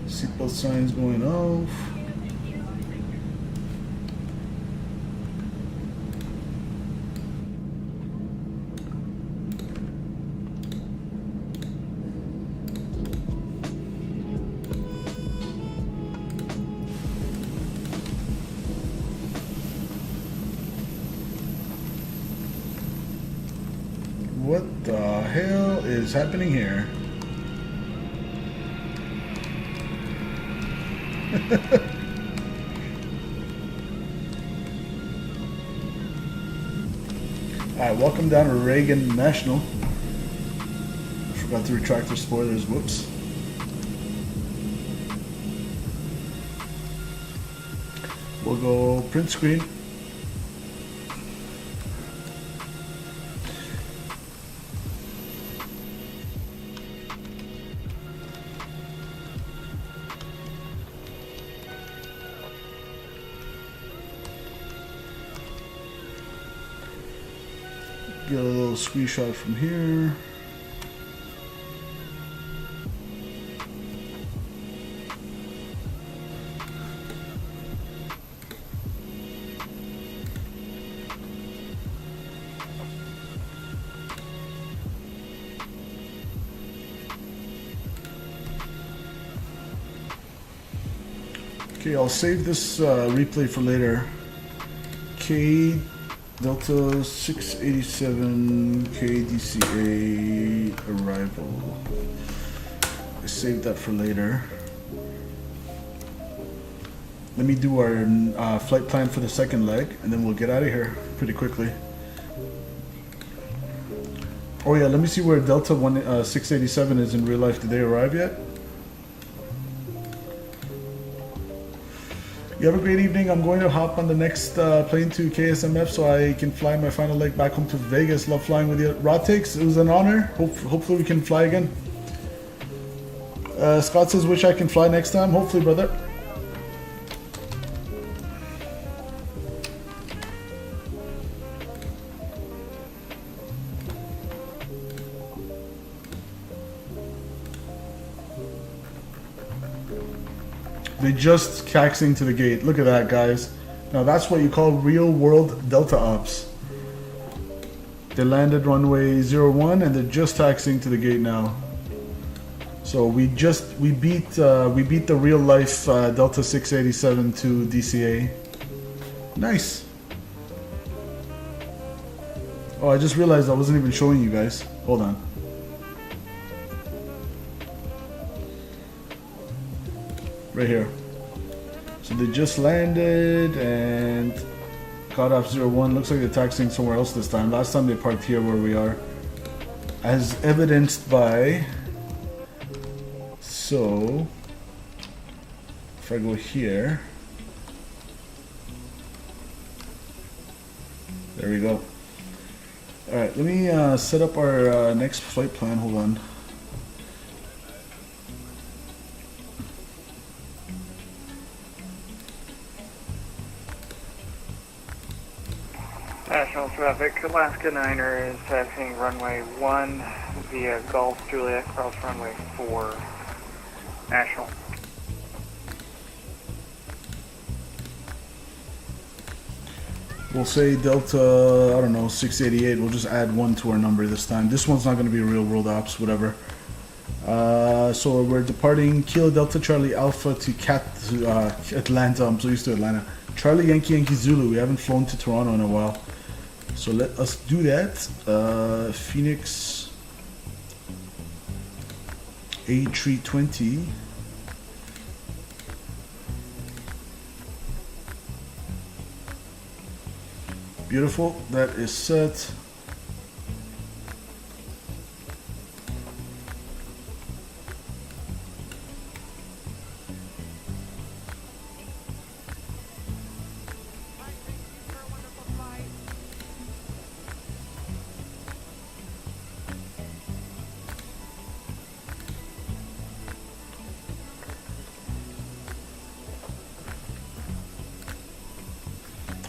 Seatbelt signs going off. What the hell is happening here? Alright, welcome down to Reagan National. I forgot to retract the spoilers, whoops. We'll go print screen. Get a little screenshot from here. Okay, I'll save this replay for later. Delta 687 KDCA arrival. I saved that for later. Let me do our flight plan for the second leg, and then we'll get out of here pretty quickly. Oh yeah, let me see where Delta 687 is in real life. Did they arrive yet? You have a great evening. I'm going to hop on the next plane to KSMF so I can fly my final leg back home to Vegas. Love flying with you. Rod Takes, it was an honor. Hopefully we can fly again. Scott says, wish I can fly next time. Hopefully, brother. They just taxiing to the gate. Look at that, guys. Now that's what you call real world Delta ops. They landed runway 01 and they're just taxiing to the gate now. So we beat the real life Delta 687 to DCA. Nice. Oh, I just realized I wasn't even showing you guys. Hold on. Right here. So they just landed and got off 01. Looks like they're taxiing somewhere else this time. Last time they parked here where we are. As evidenced by... So... If I go here... There we go. Alright, let me set up our next flight plan. Hold on. National traffic, Alaska Niner is taxiing runway 1 via Gulf Juliet, cross runway 4, National. We'll say Delta, I don't know, 688. We'll just add 1 to our number this time. This one's not going to be real world ops, whatever. So we're departing Kilo Delta Charlie Alpha to Atlanta. I'm so used to Atlanta. Charlie Yankee Yankee Zulu. We haven't flown to Toronto in a while. So let us do that. Fenix A320. Beautiful. That is set.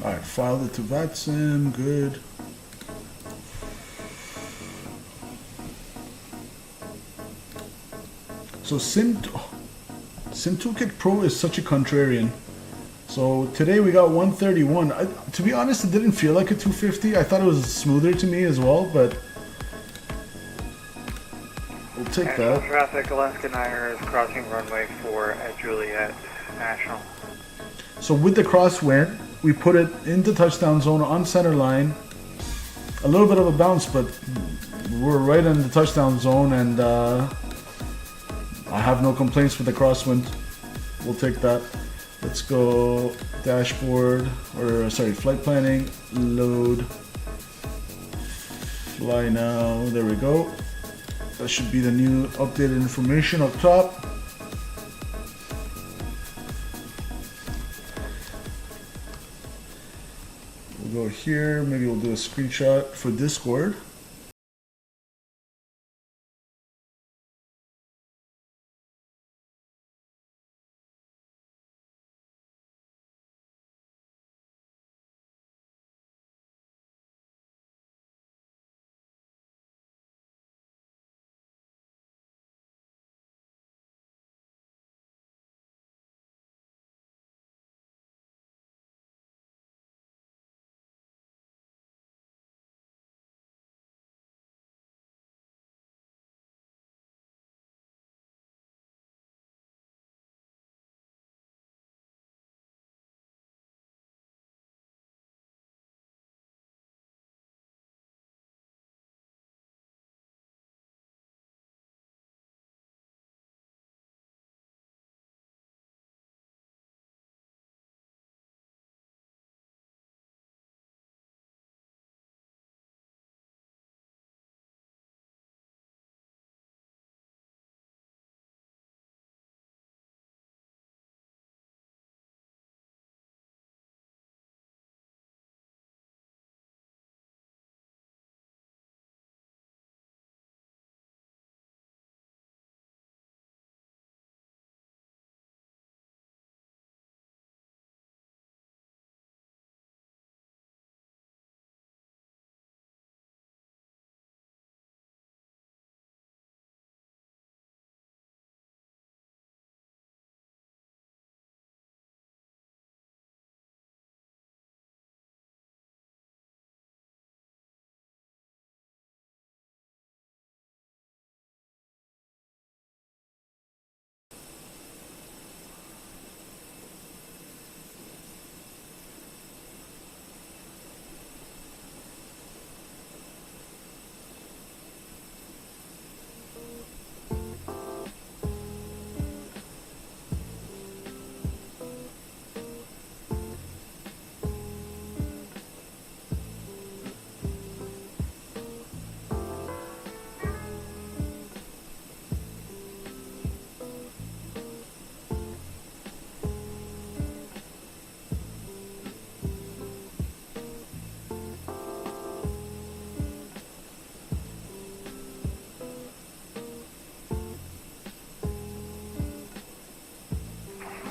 Alright, filed it to VATSIM, good. So Sim Toolkit Pro is such a contrarian. So today we got 131. To be honest, it didn't feel like a 250. I thought it was smoother to me as well, but we'll take that. Traffic, Alaska Niner is crossing runway 4 at Juliet, National. So with the crosswind, we put it into touchdown zone on center line. A little bit of a bounce, but we're right in the touchdown zone, and I have no complaints with the crosswind. We'll take that. Let's go dashboard, or sorry, flight planning, load, Fly now. There we go. That should be the new updated information up top. We'll go here. Maybe we'll do a screenshot for Discord.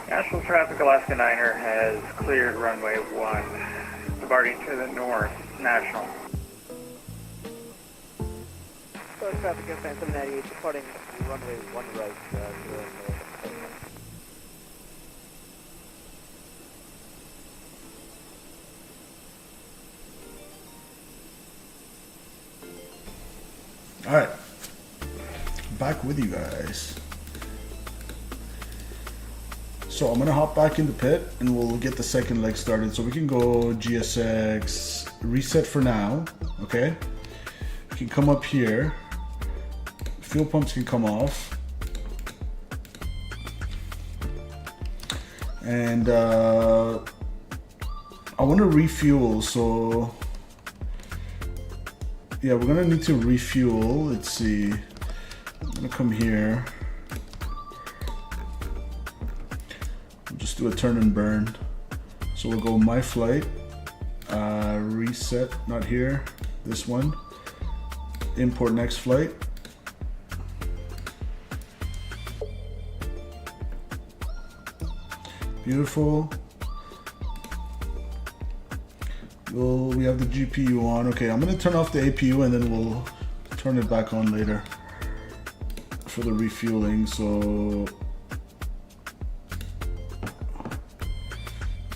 National Traffic Alaska Niner has cleared runway 1, departing to the north, National. Traffic Fan 798, departing runway 1 right, Alright, back with you guys. So I'm gonna hop back in the pit and we'll get the second leg started. So we can go GSX, reset for now, okay? We can come up here. Fuel pumps can come off. And I wanna refuel, so yeah, we're gonna need to refuel. Let's see. I'm gonna come here. Just do a turn and burn. So we'll go my flight, reset, not here, this one. Import next flight. Beautiful. We have the GPU on. Okay, I'm gonna turn off the APU and then we'll turn it back on later for the refueling. So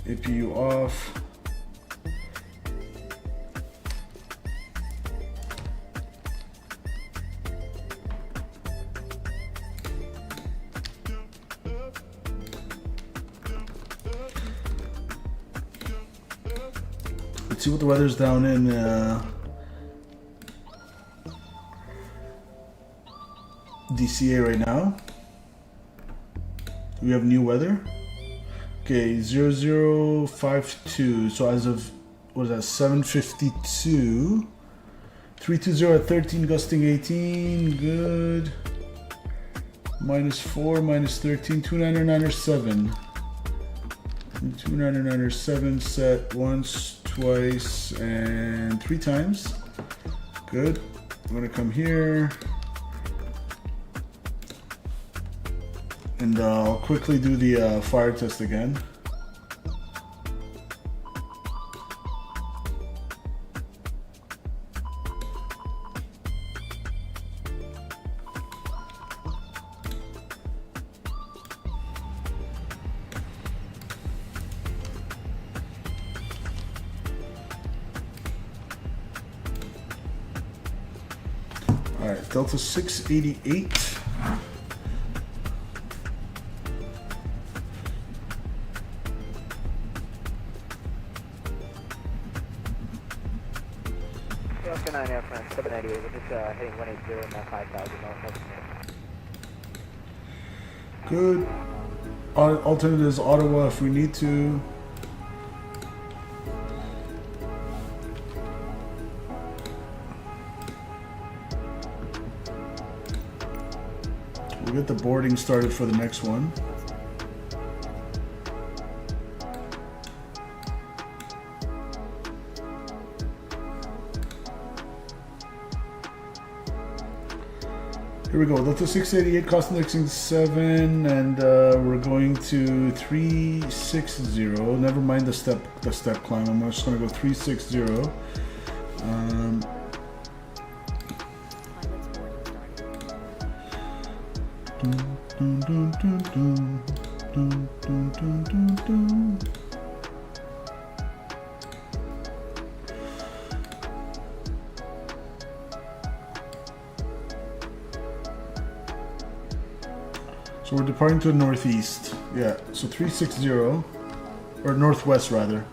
APU off. Let's see what the weather's down in DCA right now. We have new weather. Okay, 0052. So as of, what is that, 7:52, 320 at 13, gusting 18, good. -4, -13, 299.7. 299.7 set once, twice, and 3 times. Good. I'm gonna come here. And I'll quickly do the fire test again. All right, Delta 688. Delta 9 Air France 798, we're just hitting 180 in that 5,000 north. Good. Alternate is Ottawa if we need to. We'll get the boarding started for the next one. Here we go, Delta 688, cost indexing 7, and we're going to 360. Never mind the step climb. I'm just gonna go 360. So we're departing to the northeast. Yeah, so 360, or northwest rather.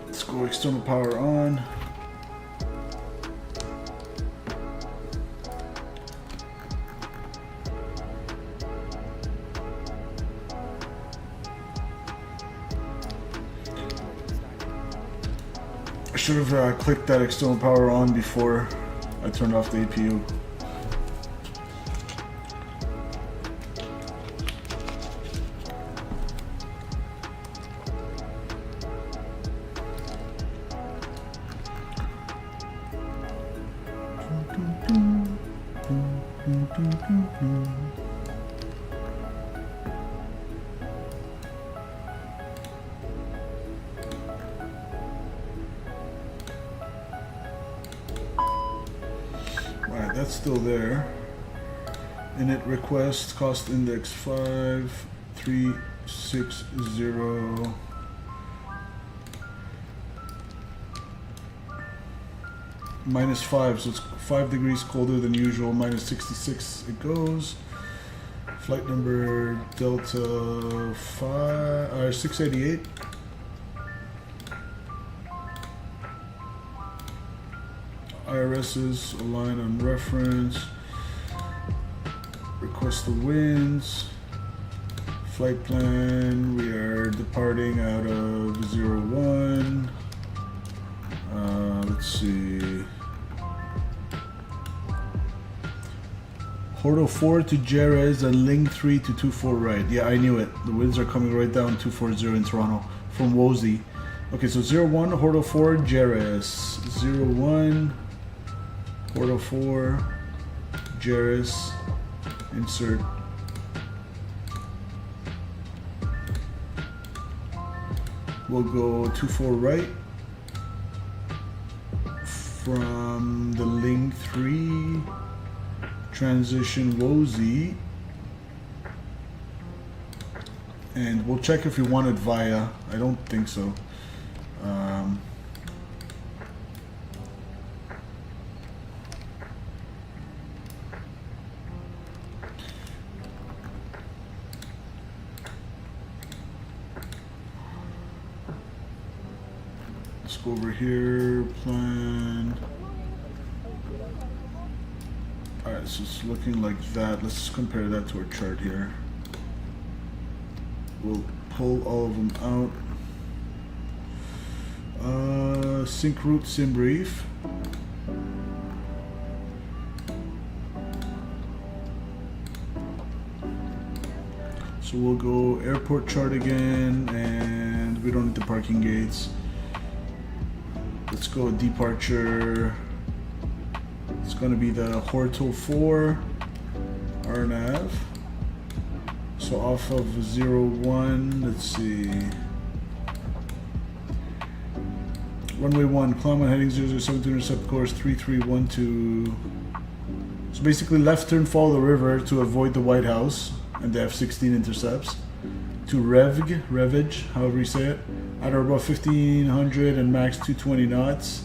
Let's go external power on. I should have clicked that external power on before I turned off the APU. Alright, that's still there. Init request, cost index 5360. -5, so it's 5 degrees colder than usual. -66 it goes. Flight number Delta 688. IRS's align on reference. Request the winds. Flight plan. We are departing out of 01. Let's see. Horto 4 to Jerez and Ling 3 to 24 right. Yeah, I knew it. The winds are coming right down 240 in Toronto from Wozy. Okay, so 01, Horto 4, Jerez. 01, Horto 4, Jerez. Insert. We'll go 24 right. From the Ling 3, transition Wozy, and we'll check if we want it via. I don't think so. Let's go over here, plan. Alright, so it's looking like that. Let's compare that to our chart here. We'll pull all of them out. sync route, sim brief. So we'll go airport chart again, and we don't need the parking gates. Let's go departure. It's going to be the Horto 4 RNAV. So off of 01, let's see. Runway 1, climb on heading 007 to intercept course 3312. So basically left turn, follow the river to avoid the White House and the F-16 intercepts. To Revage, however you say it. At or above 1500 and max 220 knots.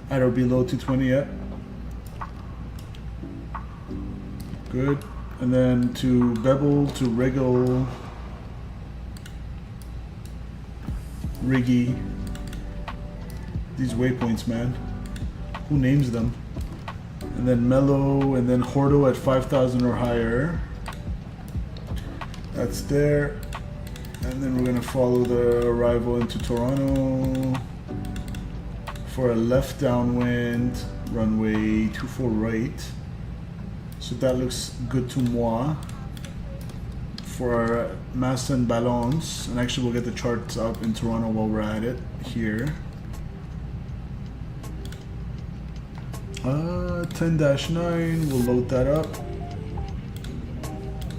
At or below 220, yeah. Good. And then to Bevel, to Wriggle, Riggy. These waypoints, man. Who names them? And then Mellow, and then Horto at 5,000 or higher. That's there. And then we're gonna follow the arrival into Toronto for a left downwind, runway 24 right. So that looks good to moi for our mass and balance. And actually we'll get the charts up in Toronto while we're at it here. 10-9, we'll load that up.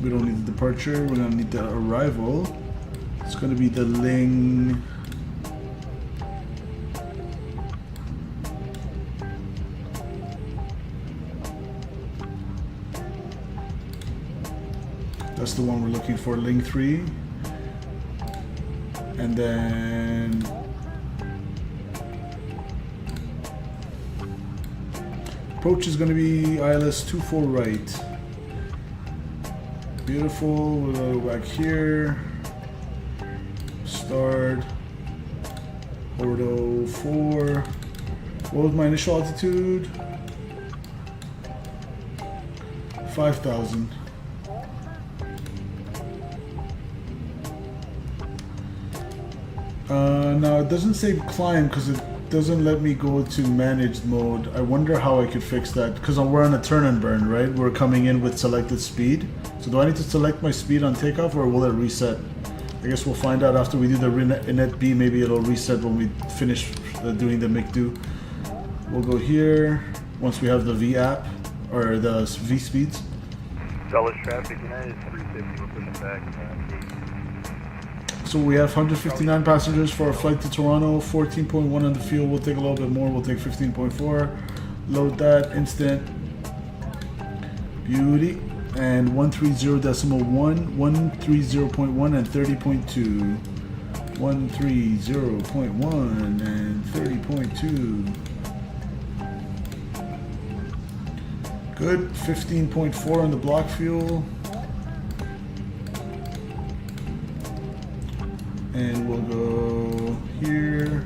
We don't need the departure, we're gonna need the arrival. It's gonna be the Ling. That's the one we're looking for, Ling 3. And then approach is gonna be ILS 24 right. Beautiful, we'll go back here. Start. Horto 4. What was my initial altitude? 5,000. Now it doesn't say climb because it doesn't let me go to managed mode. I wonder how I could fix that because we're on a turn and burn, right? We're coming in with selected speed. So do I need to select my speed on takeoff or will it reset? I guess we'll find out after we do the Init B. Maybe it'll reset when we finish doing the MIG-2. We'll go here once we have the V app or the V speeds. Dulles traffic, United 350, we're pushing back. So we have 159 passengers for our flight to Toronto, 14.1 on the fuel. We'll take a little bit more, we'll take 15.4. Load that, instant. Beauty. And 130.1, 130.1 and 30.2. 130.1 and 30.2. Good, 15.4 on the block fuel. And we'll go here.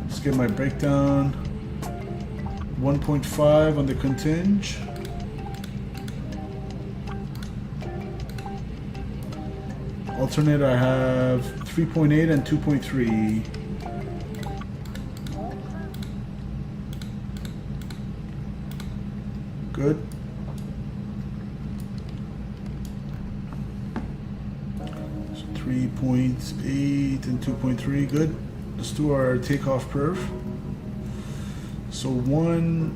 Let's get my breakdown. 1.5 on the conting. Alternate I have 3.8 and 2.3. Good. So 3.8 and 2.3, good. Let's do our takeoff perf. So one,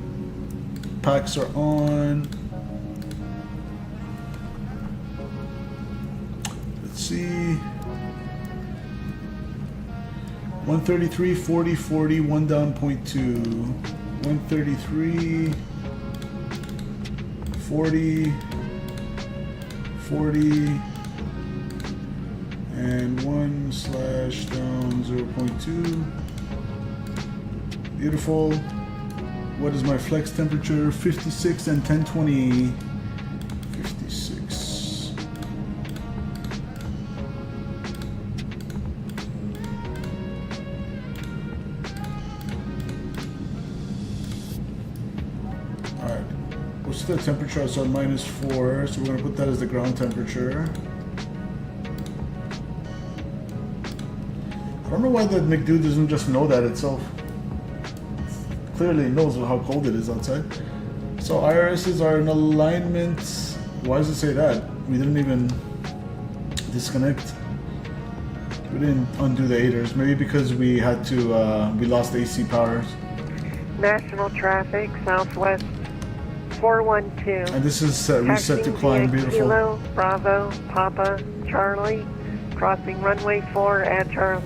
packs are on. Let's see. 133, 40, 40, one down, 0.2. 133, 40, 40, and 1 slash down 0.2. Beautiful. What is my flex temperature? 56 and 1020. 56. Alright. What's the temperature? It's on -4, so we're going to put that as the ground temperature. don't know why the McDude doesn't just know that itself. Clearly it knows how cold it is outside. So IRSs are in alignment. Why does it say that? We didn't even disconnect. We didn't undo the 8ers. Maybe because we had to, we lost AC powers. National traffic, southwest 412. And this is reset to climb, beautiful. Kilo, Bravo, Papa, Charlie, crossing runway 4 at Charlie.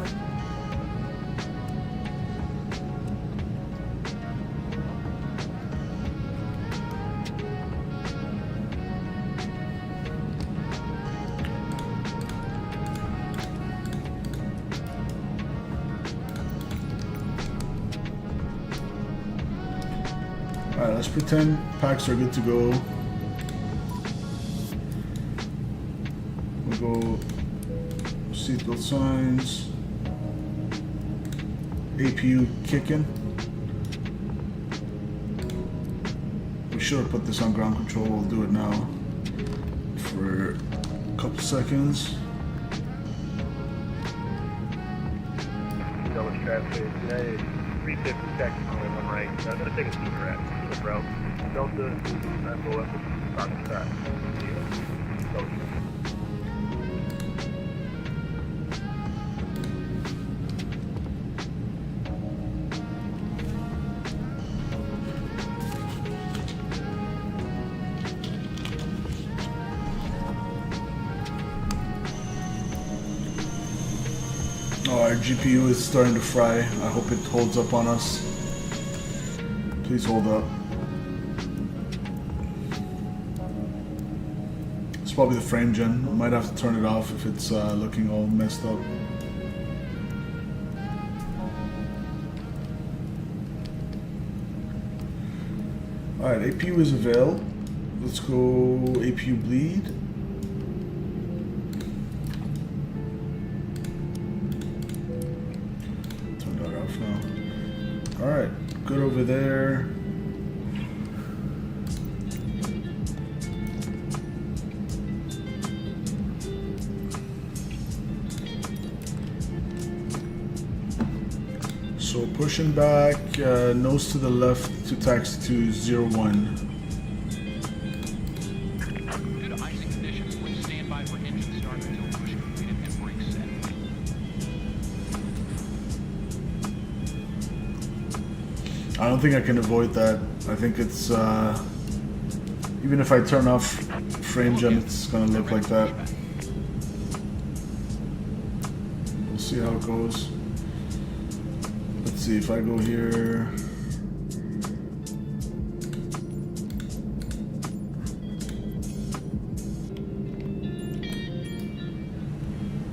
Alright, let's pretend packs are good to go. We'll go seatbelt signs. APU kicking. We should have put this on ground control. We'll do it now for a couple seconds. Delta traffic today, 350 taxi only one right. I'm going to take a speaker at the route. Delta, I'm going up on the track. Oh, our GPU is starting to fry. I hope it holds up on us. Please hold up. It's probably the frame gen. I might have to turn it off if it's looking all messed up. Alright, APU is availed. Let's go APU bleed. Turn that off now. Alright, good over there. So pushing back, nose to the left to taxi to 01. Due to icing conditions, please stand by for engine start until push completed and brakes set. I don't think I can avoid that. I think it's, even if I turn off frame gen, it's gonna look like that. We'll see how it goes. Let's see if I go here.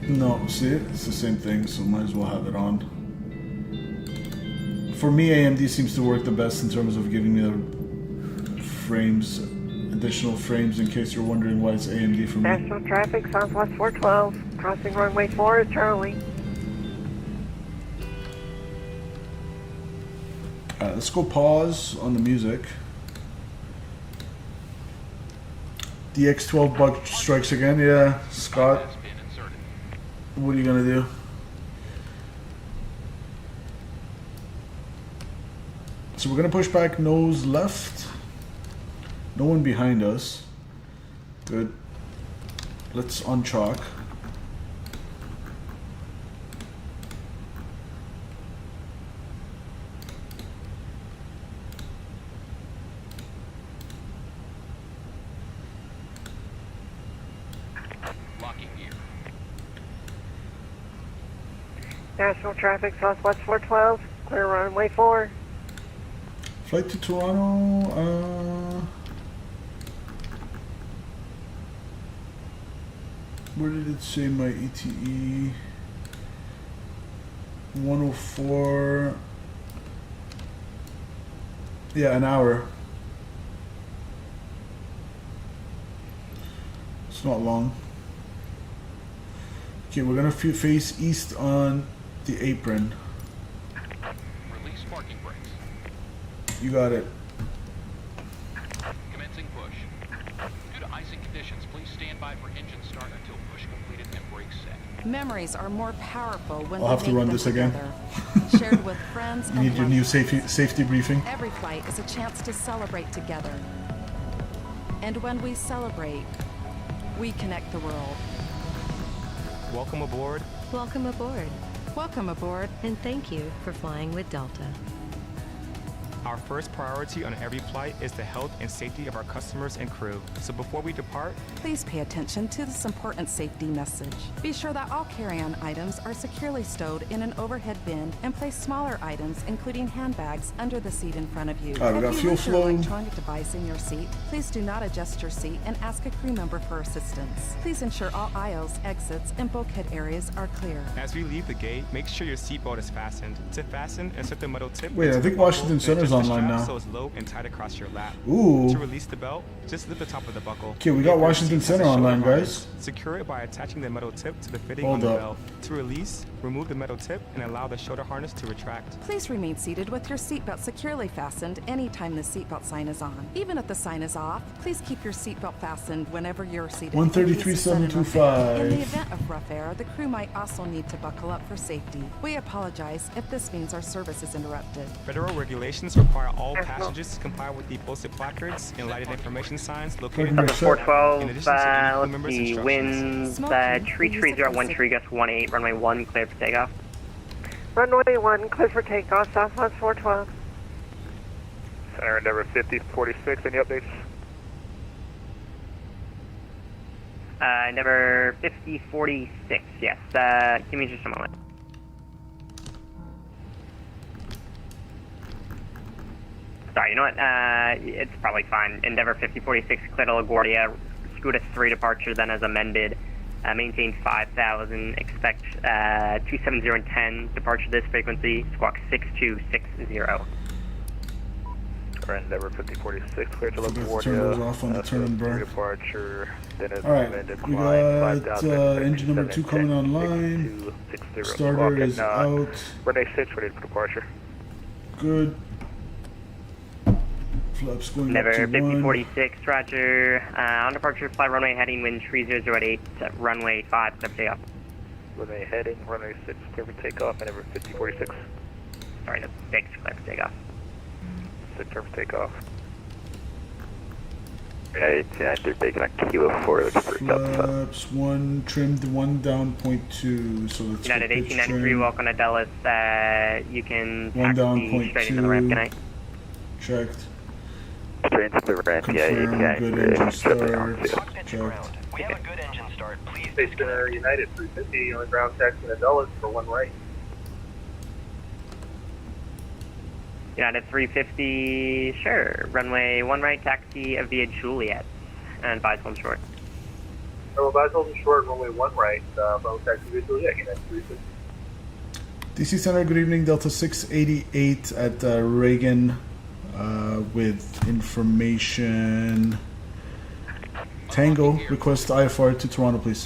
No, see it? It's the same thing, so might as well have it on. For me, AMD seems to work the best in terms of giving me the frames, additional frames, in case you're wondering why it's AMD for me. National traffic, southwest 412, crossing runway 4 at Charlie. Alright, let's go pause on the music. DX12 bug strikes again. Yeah, Scott. What are you gonna do? So we're gonna push back nose left. No one behind us. Good. Let's unchalk. National traffic, southwest 412, clear runway 4. Flight to Toronto, where did it say my ETE? 104. Yeah, an hour. It's not long. Okay, we're gonna face east on the apron. Release parking brakes. You got it. Commencing push. Due to icing conditions, please stand by for engine start until push completed and brakes set. Memories are more powerful when I'll we have to make run them this again. together. Shared with friends You and need your loved new ones. safety briefing. Every flight is a chance to celebrate together. And when we celebrate, we connect the world. Welcome aboard. Welcome aboard. Welcome aboard. And thank you for flying with Delta. Our first priority on every flight is the health and safety of our customers and crew. So before we depart, Please pay attention to this important safety message. Be sure that all carry-on items are securely stowed in an overhead bin and place smaller items, including handbags, under the seat in front of you. All right, we got if you fuel lose your flow. electronic device in your seat, please do not adjust your seat and ask a crew member for assistance. Please ensure all aisles, exits, and bulkhead areas are clear. as we leave the gate, make sure your seatbelt is fastened. To fasten, insert the metal tip. Wait, I into think the buckle Washington and Center's adjust the online strap now. So it's low and tight across your lap. Ooh. To release the belt, just lift the top of the buckle. Okay, we got Make your Washington seat has a Center online, shoulder guys. harness. Secure it by attaching the metal tip to the fitting Hold on the up. belt. To release, remove the metal tip and allow the shoulder harness to retract. Please remain seated with your seatbelt securely fastened anytime the seatbelt sign is on. Even if the sign is off, please keep your seatbelt fastened whenever you're seated. in case of sudden rough air. In the 133,725. event of rough air, the crew might also need to buckle up for safety. We apologize if this means our service is interrupted. Federal regulations require all passengers to comply with the posted placards and lighted information signs located in Number the 412, in addition to any crew let's members' see, instructions. winds, tree 0, tree gust 18, runway 1, clear for takeoff. Runway 1, clear for takeoff, Southwest 412. Center Endeavor 5046, any updates? Endeavor 5046, yes. Give me just a moment. Sorry, you know what? It's probably fine. Endeavor 5046, clear to LaGuardia, Scuda 3 departure, then as amended. Maintain 5,000, expect 270 and 10, departure this frequency, squawk 6260. Endeavor 5046, clear to Forgot to turn those LaGuardia. off on the turn and burn. Departure, then as Alright, amended, we climb got 5,000, engine number 2 coming online. 6260. Starter is out. Runway 6, ready for departure. Good. Flaps going up Endeavor to 1. 5046, roger. On departure, fly runway heading, wind 3008, runway 5, clear for takeoff. Runway heading, runway 6, clear for takeoff, Endeavor 5046. Sorry, that's 6, clear for takeoff. 6, clear for takeoff. Okay, they're taking a kilo 4, looking for Delta. Flaps 1 trimmed, 1 down, 0.2. So let's United get pitch 1893, trim. welcome to Dallas. You can 1 down, taxi straight into the ramp. Good 0.2. night. Checked. Straight into the ramp, yeah, Confirm, good engine start. Cockpit to Checked. ground. We have a good engine start. Please Space Center United 350 on the ground taxi to Dulles for 1 right. United 350, sure. Runway 1 right, taxi via Juliet. And advise home short. Well, by holding short, runway 1 right, from taxi via Juliet, United 350. DC Center, good evening. Delta 688 at Reagan with information. Tango, request IFR to Toronto, please.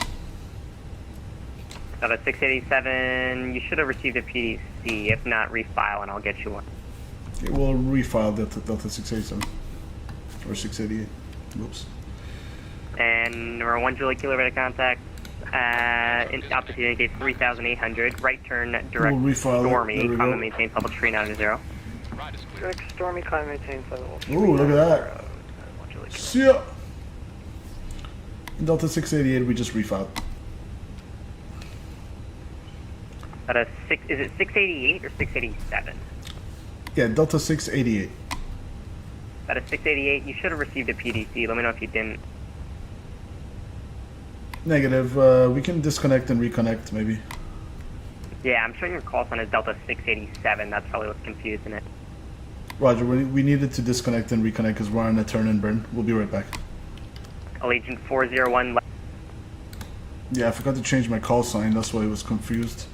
Delta 687, you should have received a PDC. If not, refile and I'll get you one. Okay, we'll refile Delta 687 or 688. Whoops. And number 1 Juliet Kilo ready to contact. Altitude indicates 3,800. Right turn direct We'll refile it. Stormy. There we Climb go. and maintain public 390. Direct Stormy, climb maintain 7. Ooh, look at that. See ya. Delta 688, we just refiled. Is it 688 or 687? Yeah, Delta 688. That is 688. You should have received a PDC. Let me know if you didn't. Negative. We can disconnect and reconnect, maybe. Yeah, I'm showing your call sign as Delta 687. That's probably what's confusing it. Roger, we needed to disconnect and reconnect because we're on a turn and burn. We'll be right back. Allegiant 401 left. Yeah, I forgot to change my call sign. That's why I was confused.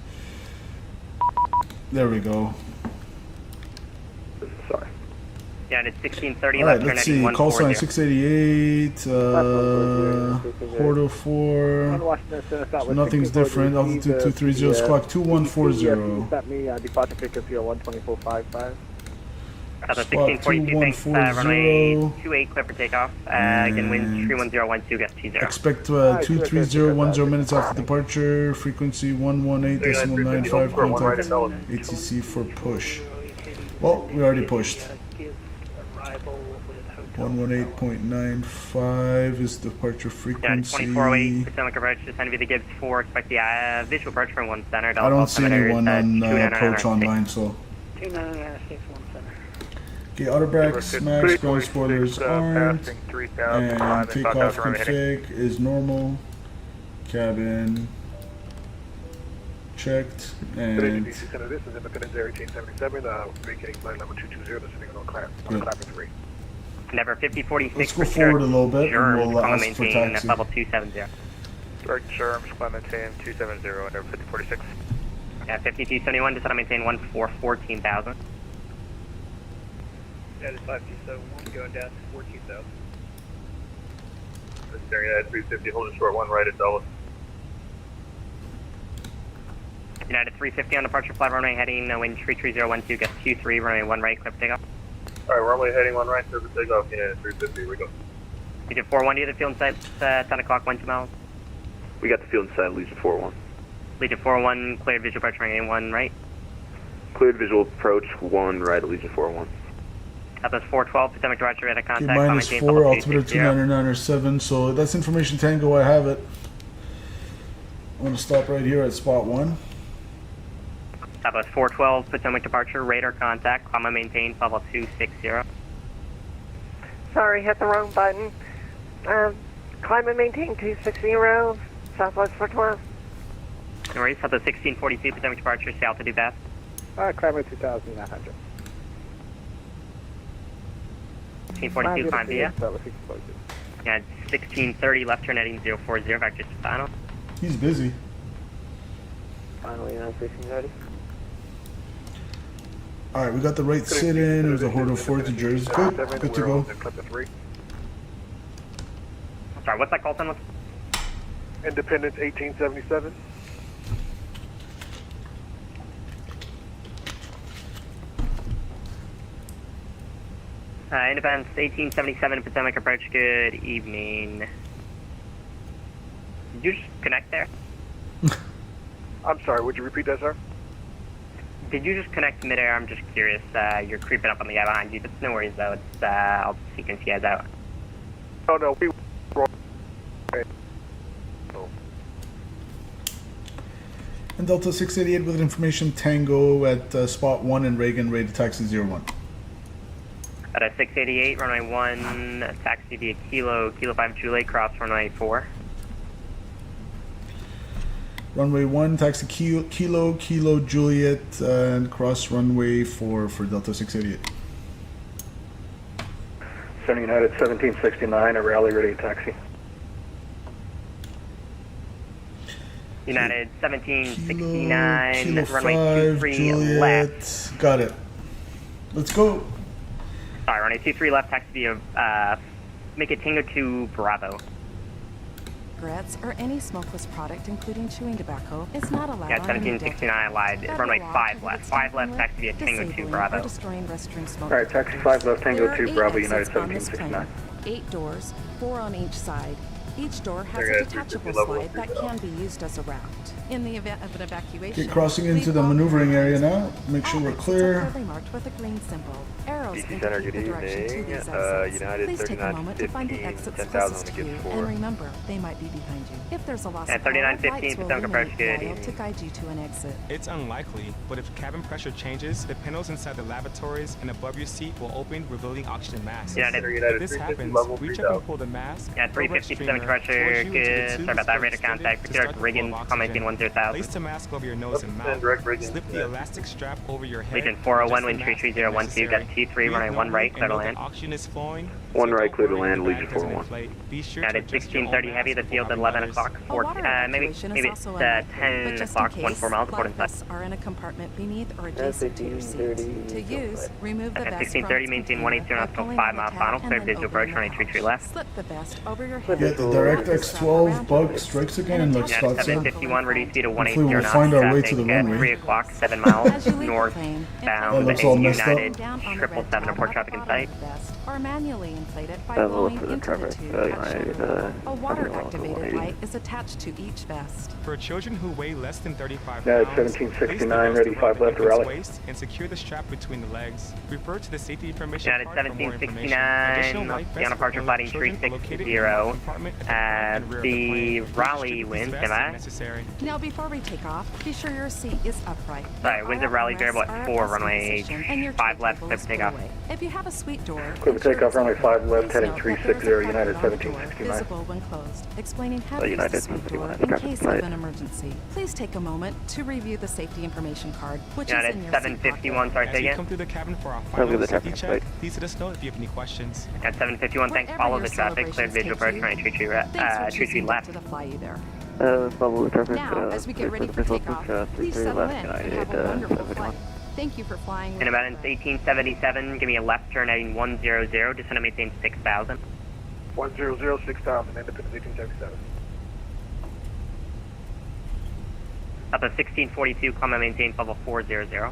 There we go. Sorry. Yeah, it's 1630 All right, left turn let's heading see. Call sign 140. 688, Port 04. So nothing's different. Altitude 230, squawk 2140. Set me departure frequency of 124.55. Spot 1642, runway 2140. 28, clear for takeoff. Again, wind 31012, gust 20. Expect 23010 minutes after departure. Frequency 118.95 contact ATC for push. Well, we already pushed. 118.95 is departure frequency. 2408, Potomac approach, descend via the Gibbs 4, expect the visual approach from 1 center. I don't see anyone on approach online, so. 2996 1 center. Okay, auto brakes, max, ground spoilers aren't, and takeoff config is normal. Cabin checked, and DC Center, this is Independence Air 1877, vacating flight number 220, descending on clapper 3. Never 5046. Let's go forward a little bit, and we'll ask for taxi. Level 270. Direct Sherms, climb maintain 270, never 5046. Yeah, 5271, descend maintain 14,000. That is 5271, going down to 14,000. Staring at 350, holding short 1 right at Dulles. United 350 on departure, flight runway heading, wind 33012, gust 23, runway 1 right, clear for takeoff. Alright, runway heading 1 right, clear for takeoff, United 350, here we go. Legion 41, do you have the field in sight, 10 o'clock, 2 miles? We got the field in sight, Legion 41. Legion 41, cleared visual approach, runway 1 right. Cleared visual approach 1 right at Legion 41. Southwest 412, Potomac departure, radar contact, minus 4, altimeter 299.7, so that's information tango, I have it. I'm going to stop right here at spot 1. Southwest 412, Potomac departure, radar contact, climb and maintain, level 260. Sorry, hit the wrong button. Climb and maintain 260, Southwest 412. No worries, Southwest 1642, Potomac departure, stay altitude fast. Climb at 2,900. 1642, climb via. Yeah, 1630, left turn heading 040, vector to final. He's busy. Finally, 1630. Alright, we got the right sit in. There's a horde of 4 to Jersey. Good, good to go. Sorry, what's that call sign? Independence 1877. Independence 1877, Potomac approach, good evening. Did you just connect there? I'm sorry, would you repeat that, sir? Did you just connect midair? I'm just curious. You're creeping up on the guy behind you, but no worries though. It's, I'll sequence you guys out. Oh no, we And Delta 688 with information tango at spot 1 and Reagan, ready to taxi 01. At a 688, runway 1, taxi via Kilo 5 Juliet, cross runway 4. Runway 1, taxi Kilo Juliet, and cross runway 4 for Delta 688. Center United 1769, a rally ready to taxi. United 1769, Kilo runway 5 23 Juliet. left. Got it. Let's go. Sorry, runway 23 left, taxi via, make it Tango 2 Bravo. Cigarettes or any smokeless product, including chewing tobacco, is not allowed. Yeah, 1769 lied. Runway 5 left. 5 left, taxi via Tango 2 Bravo. Alright, taxi 5 left, Tango 2 Bravo, United 1769. 8 doors, 4 on each side. Each door has a detachable slide that can be used as a raft. In the event of an evacuation, Okay, crossing into the maneuvering area now. Make sure we're clear. clearly marked with a green symbol. Arrows DC Center, indicate good the direction to evening. these exits. United Please take a moment to find the 3915, exits 10,000 closest on to the you, Gibbs 4. and remember, they might be behind you. If there's a loss At of power, 3915, lights will Potomac approach, good illuminate evening. to guide you to an exit. It's unlikely, but if cabin pressure changes, the panels inside the lavatories and above your seat will open, revealing oxygen masks. United. If this happens, reach up and pull the mask. Yeah, 350 Potomac departure, good. Sorry about that, radar contact. Direct Reagan, commenting 10,000. Place the mask over your nose and mouth. Slip the elastic strap over your head. Legion 401, wind 33012, got T3, runway 1 right, clear to land. Oxygen is flowing. 1 right, clear to land, Legion 401. United 1630 heavy, the field at 11 o'clock, maybe it's 10 o'clock, 14 miles, port inside. Vests are in a compartment beneath or adjacent to your seat. To use, remove the At vest 1630, maintain 180 nautical 5 mile final, clear visual approach, runway 33 left. Slip the vest over your head. Get the direct X12 bug strikes again and let's United start 751, reduce speed to Hopefully 180 we'll knots, find our way to traffic the at runway. 3 o'clock, 7 miles, northbound, That looks all messed up. United level 7, report traffic in sight. Vest, or manually inflate it by Level blowing to the into traffic, the tube at shoulder. A traffic water-activated level light is attached to each vest. For children who weigh less than 35 United pounds, 1769, place the ready, vest 5 left to around the rally. waist and secure the strap between the legs. Refer to the safety information United card for more information. 1769, Additional life the vests on departure for flighting children are located in the 360. compartment at the front and rear of The plane. Please Raleigh distribute winds, these vests am I? if necessary. Now, before we take off, be sure your seat is upright. Sorry, winds of Raleigh variable Armrests are at at 4, resting runway position, and your 5 tray left, table clear is for takeoff. put away. If you have a suite door, Clear for takeoff, runway 5 left, please heading note that there is 360, a United placard on the door 1769. visible when closed, explaining how to use United the suite door 1769 in traffic case light. of an emergency. Please take a moment to review the safety information card, which United is in your 751, sorry, As say you again. come through the cabin for our Sounds final good, the safety traffic check, light. please let us know if you have any questions. At 751, thanks. Wherever Follow your the traffic. Cleared celebrations visual take approach, you, runway tree Thanks for tree choosing left. Delta to fly you there. Follow the traffic. Now, as we get ready for takeoff, please settle in and have a wonderful flight. Thank you for flying with In us. abundance 1877, give me a left turn heading 100, descend and maintain 6,000. 100, 6,000, Independence 1877. Up to 1642, climb and maintain level 400.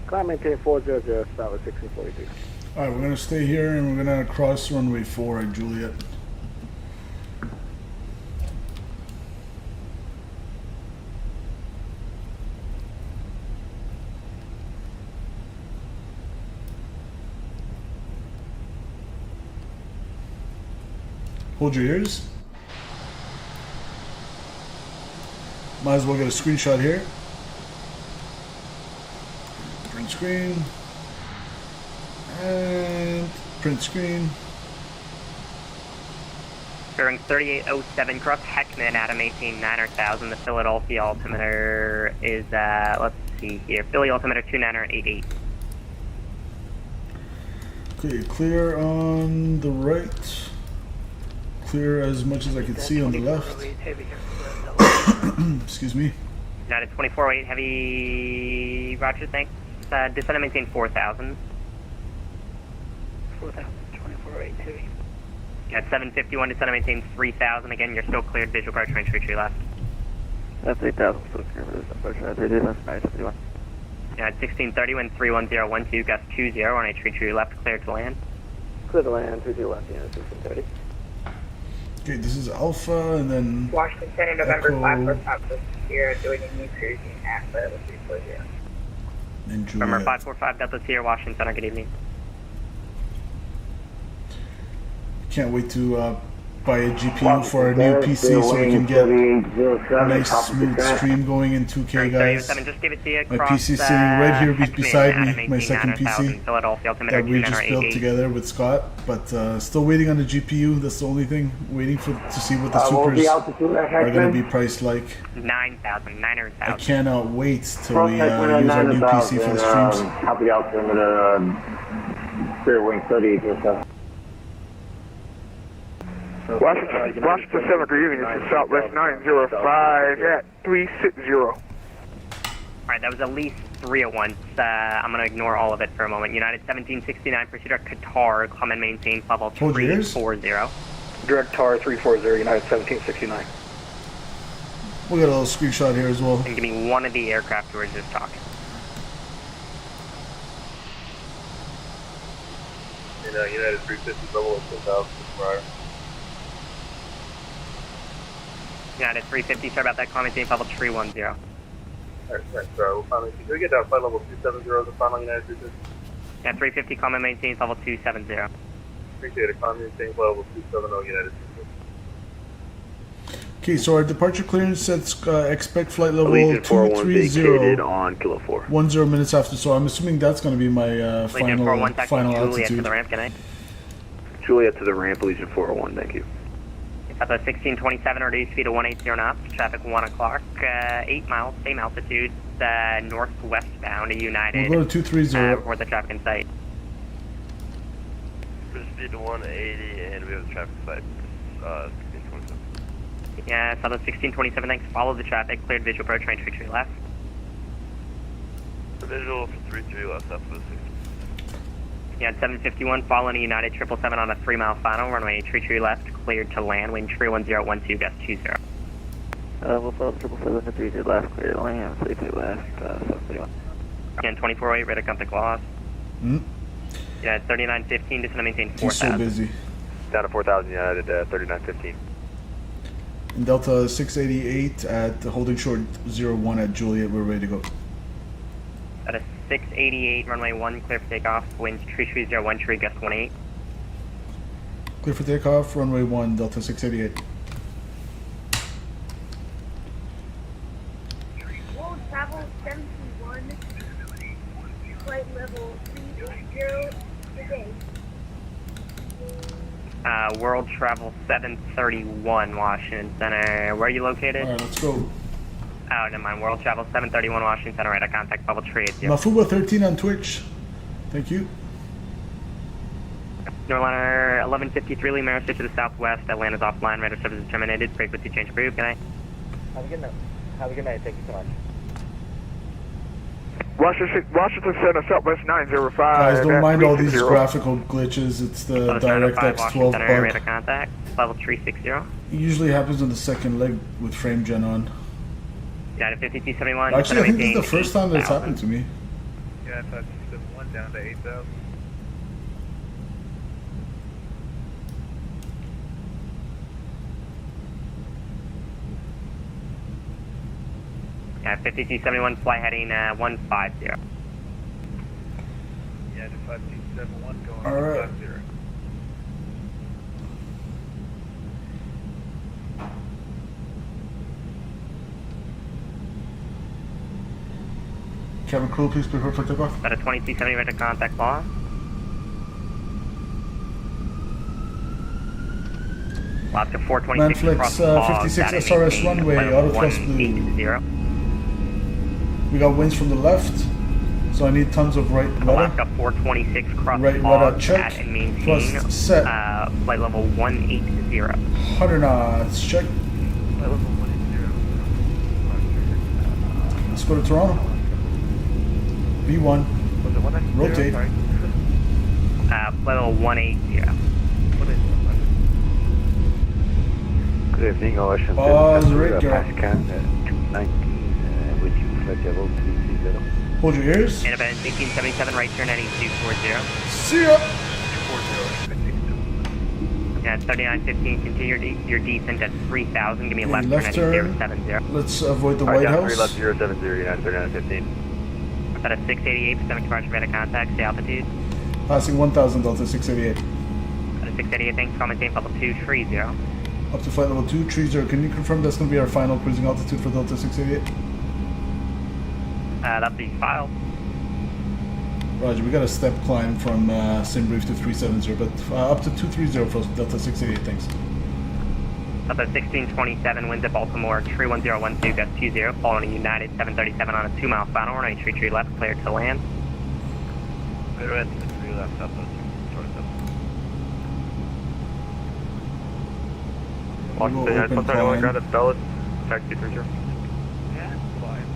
Climb maintain 400, start with 1642. Alright, we're gonna stay here and we're gonna cross runway 4 at Juliet. Hold your ears. Might as well get a screenshot here. Print screen. And print screen. Bearing 3807, cross Heckman at a maintain 9,000. The Philadelphia altimeter is, let's see here, Philly altimeter 2988. Okay, clear on the right. Clear as much as I can see on the left. Excuse me. United 2408, heavy, roger, thanks. Descend and maintain 4,000. 4,000, 2408 heavy. At 751, descend and maintain 3,000. Again, you're still cleared. Visual approach, range tree left. That's 8,000, so clear for this approach. They did last night, 51. At 1630, wind 31012, gust 20 on a tree left, clear to land. Clear to land, 22 left, United 1630. Okay, this is Alpha, and then Washington Center, November Echo 5 for Top Sierra, doing a new cruising Alpha with 340. and Juliet. Remember 545 Delta Sierra, Washington Center, good evening. Can't wait to buy a GPU for our new PC so we can get a nice smooth stream going in 2K, guys. Just give it to you My across, PC sitting right here Heckman beside at me, my 18, second 9,000, PC Philadelphia altimeter that we just built 2988. together with Scott, but still waiting on the GPU. That's the only thing. Waiting to see what the supers are going to be priced like. 9,000, 9,000. I cannot wait till we use our new PC for the streams. Copy altimeter, clear wing 3807. Washington 7, good evening. This is Southwest 905 at 360. Alright, that was at least 301. I'm going to ignore all of it for a moment. United 1769, proceed to Qatar, come and maintain level 340. Direct TAR 340, United 1769. We got a little screenshot here as well. And give me one of the aircraft who are just talking. United 350, level 10,000 prior. United 350, sorry about that, climb maintain level 310. Alright, sorry, we'll finally see. Can we get down flight level 270 as a final United 350? Yeah, 350, climb and maintain level 270. Appreciate it. Climb maintain flight level 270 United 350. Okay, so our departure clearance sets expect flight level Legion 401 vacated 230. on Kilo 4. 10 minutes after, so I'm assuming that's going to be my Legion 401, taxi final Juliet to altitude. the ramp, good night. Juliet to the ramp, Legion 401, thank you. Up to 1627, reduce speed to 180 knots, traffic 1 o'clock, 8 miles, same altitude, northwestbound to United. We'll go to 230. For the traffic in sight. Cruise speed to 180, and we have the traffic sight, 1627. Yeah, it's up to 1627, thanks. Follow the traffic, cleared visual approach, range 33 left. Visual for 33 left, up to 60. Yeah, 751, following United 777 on a 3-mile final, runway 33 left, cleared to land, wind 31012, gust 20. We'll follow 777 to 33 left, clear to land, 32 left, 731. Again, 2408, ready to come to claws. Yeah, 3915, just gonna maintain He's 4000. so busy. Down to 4,000 United, 3915. And Delta 688 at holding short 01 at Juliet. We're ready to go. At a 688, runway 1, clear for takeoff. Winds tree 01, tree gust 18. Clear for takeoff, runway 1, Delta 688. World travel 71, flight level 380 today. World travel 731, Washington Center. Where are you located? Alright, let's go. Oh, never mind. World travel 731, Washington Center. Radar contact level 380. Mafuba 13 on Twitch. Thank you. Norliner 1153, Lee Marrow, to the southwest. Atlanta's offline. Radar service is terminated. Frequency change approved. Good night. Have a good night. Have a good night. Thank you so much. Washington Center, Southwest 905. Guys, don't mind all these 360. graphical glitches. It's the Southwest 905, DirectX 12 Washington Center. Radar bug. contact level 360. It usually happens on the second leg with frame gen on. United 5271. Actually, I think this is the first time that it's happened to me. Yeah, I thought 71 down to 8,000. Yeah, 5271, fly heading 150. Yeah, to 5271 going All right. 50. Cabin crew, please prepare for takeoff. About a 2270 radar contact loss. Alaska 426 Manflex across the fog, 56 data SRS maintained, runway, flight auto level thrust blue. 180. We got winds from the left, so I need tons of right rudder. Alaska 426 cross Right fog, rudder check. at and maintain, Thrust set. flight level 180. 100 knots, check. Flight level 180. Let's go to Toronto. V1. Was it 190? Rotate. Sorry. Flight level 180. Good evening, Ocean. Pause, right, girl. Pascan 219, would you flight level 330? Hold your ears. And about 1877, right turn heading 240. See ya. 240. Yeah, 3915, continue your descent at 3000. Give me a left left turn turn. heading 070. Let's avoid the Alright, White down House. 3 left 070, United 3915. About a 688, Pacific departure radar contact, stay altitude. Passing 1000, Delta 688. About a 688, thanks, call maintain level 230. Up to flight level 2, 30. Can you confirm that's going to be our final cruising altitude for Delta 688? That'll be filed. Roger, we got a step climb from sim brief to 370, but up to 230 for Delta 688, thanks. About 1627, winds at Baltimore, tree 1012, gust 20, following a United 737 on a 2-mile final, running tree left, clear to land. Clear to land, 3 left, southwest. Washington, United 131, ground at Dallas, taxi 30. Yeah, fine.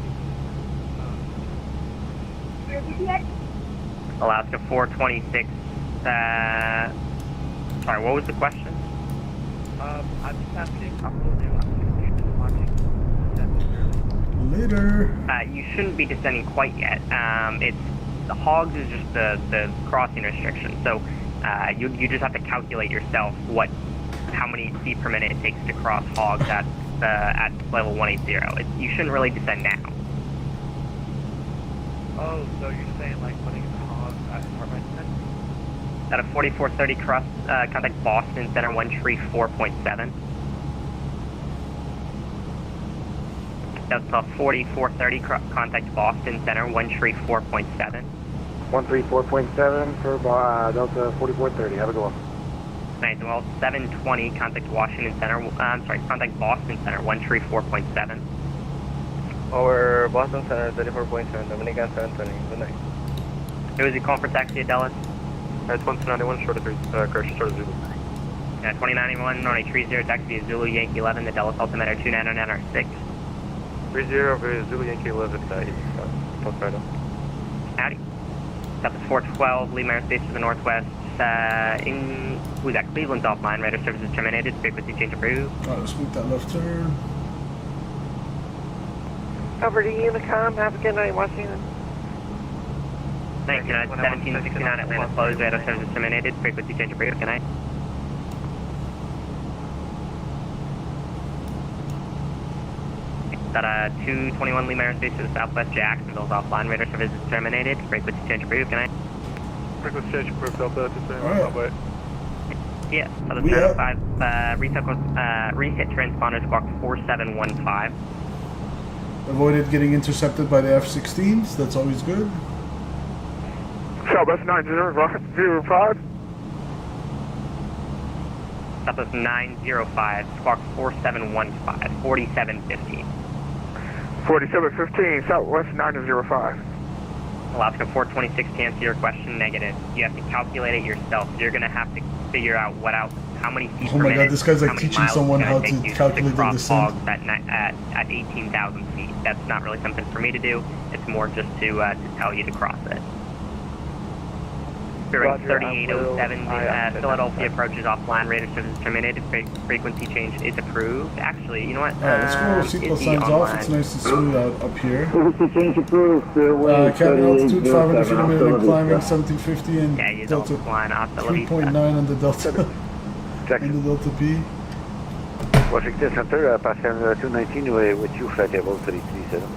Alaska 426, sorry, what was the question? I'm just asking, I'm watching. Later. You shouldn't be descending quite yet. It's the hogs is just the crossing restriction. So you just have to calculate yourself how many feet per minute it takes to cross hogs at level 180. You shouldn't really descend now. Oh, so you're saying like putting the hogs at Hartman? At a 4430 cross, contact Boston Center 134.7. That's a 4430 contact Boston Center 134.7. 134.7 for Delta 4430. Have a good one. Nice. Well, 720 contact Washington Center. Contact Boston Center 134.7. Over Boston Center 34.7, Dominican 720. Good night. Who is he calling for taxi at Dallas? It's 191, short of 3, correction, short of Zulu. Yeah, 2091, runway 30, taxi is Zulu Yankee 11, the Dallas Altimeter 2996. 30 over Zulu Yankee 11, Hokkaido. Howdy. Delta 412, Lee Aerospace to the northwest. Who's that? Cleveland's offline, radar services terminated, frequency change approved. Alright, let's make that left turn. Over to Unicom. Have a good night, Washington. Thank you, 1769 Atlanta closed, radar service terminated, frequency change approved, good night. Got 221 Lima Airspace to the southwest, Jacksonville's offline, radar service is terminated, frequency change approved, good night. Frequency change approved, Delta, just saying, Alright. right. Yeah, for the 705, rehit transponder squawk 4715. Avoided getting intercepted by the F-16s. That's always good. Southwest 905. Southwest 905, squawk 4715, 4715. 4715, Southwest 905. Alaska 426 to answer your question, negative. You have to calculate it yourself. You're going to have to figure out how many feet Oh per my minute, god, this guy's how like many teaching miles someone it's how gonna to take you calculate the cross descent. hogs at 18,000 feet. That's not really something for me to do. It's more just to tell you to cross it. Bearing 3807, Philadelphia approaches offline, radar service terminated, frequency change is approved. Actually, you know what? Alright, let's go seatbelt signs off. It's nice and smooth out here. Frequency change approved. Cabin altitude 500 feet a minute and climbing 1750 and Yeah, he's Delta offline, hasta la 3.9 on the Delta. And the Delta P. Washington Center, passenger 219 with you, flight level 337.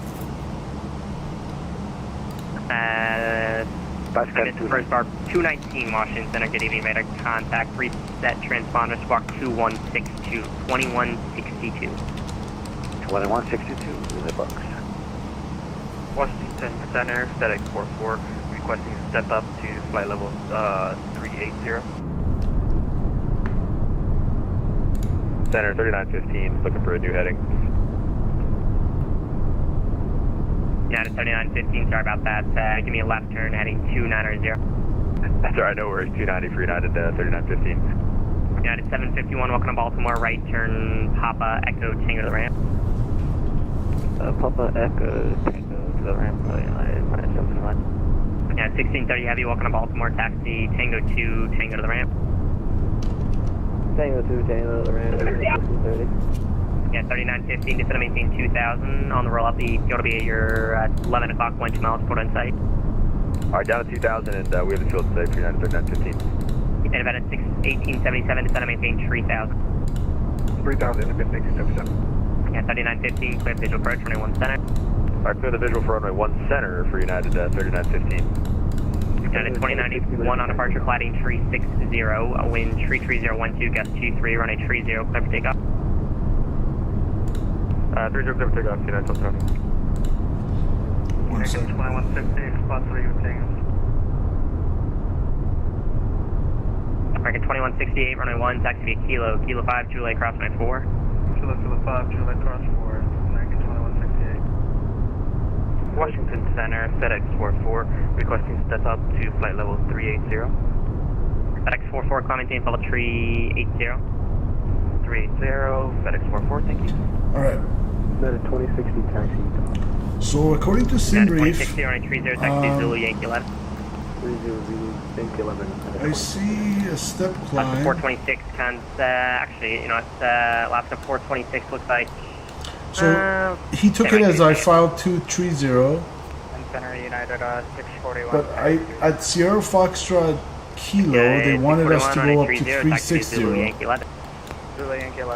Pascal first bar 219 Washington Center, good evening, radar contact, reset transponder squawk 2162, 2162. 2162 in the box. Washington Center, FedEx 44, requesting step up to flight level 380. Center 3915, looking for a new heading. United 3915, sorry about that. Give me a left turn heading 2990. That's alright, no worries. 290 for United 3915. United 751, welcome to Baltimore. Right turn, Papa Echo Tango to the ramp. Papa Echo Tango to the ramp. United minus 751. Yeah, 1630 Heavy, welcome to Baltimore. Taxi Tango 2, Tango to the ramp. Tango 2, Tango to the ramp. 1630. Yeah, 3915, descend to maintain 2000 on the roll up. The field will be at your 11 o'clock, 1 2 miles, port on site. Alright, down to 2000 and we have the field safe for United 3915. And event at 1877, descend to maintain 3000. 3000, event 1877. Yeah, 3915, clear visual approach, runway 1 center. Alright, clear the visual for runway 1 center for United 3915. United 2091 on departure, cladding 360, wind 33012, gust 23, runway 30, clear for takeoff. 30 clear for takeoff, United 27. Reagan 2160, spot 3 with Tango. Reagan 2168, runway 1, taxi via Kilo 5, Juliet cross runway 4. Kilo 5, Juliet cross 4, Reagan 2168. Washington Center, FedEx 44, requesting step up to flight level 380. FedEx 44, climb maintain level 380. 380, FedEx 44, thank you. Alright. United 2060 taxi. So according to SimBrief, 2060, runway 30, taxi Zulu Yankee 11. 30 11. I see a step climb. 426 actually, you know, it's Alaska 426 looks like. So he took it as I filed 230, And Center United 641. but at Sierra Foxtrot Kilo, they wanted us to go up to 360. Zulu Yankee 11.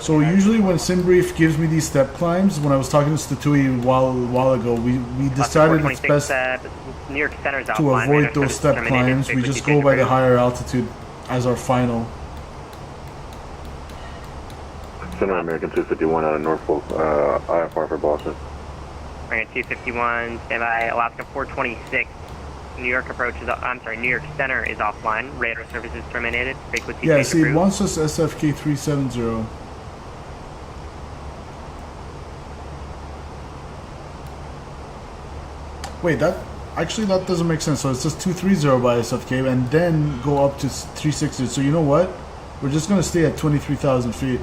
So usually when SimBrief gives me these step climbs, when I was talking to Statui a while ago, we decided it's best New York Center's to avoid those step climbs. We just go by the higher altitude as our final. Center American 251 out of Norfolk, IFR for Boston. Reagan 251, standby, Alaska 426. New York New York Center is offline. Radar services terminated. Frequency Yeah, change see, it approved. wants us SFK 370. Wait, that doesn't make sense. So it's just 230 by SFK and then go up to 360. So you know what? We're just gonna stay at 23,000 feet.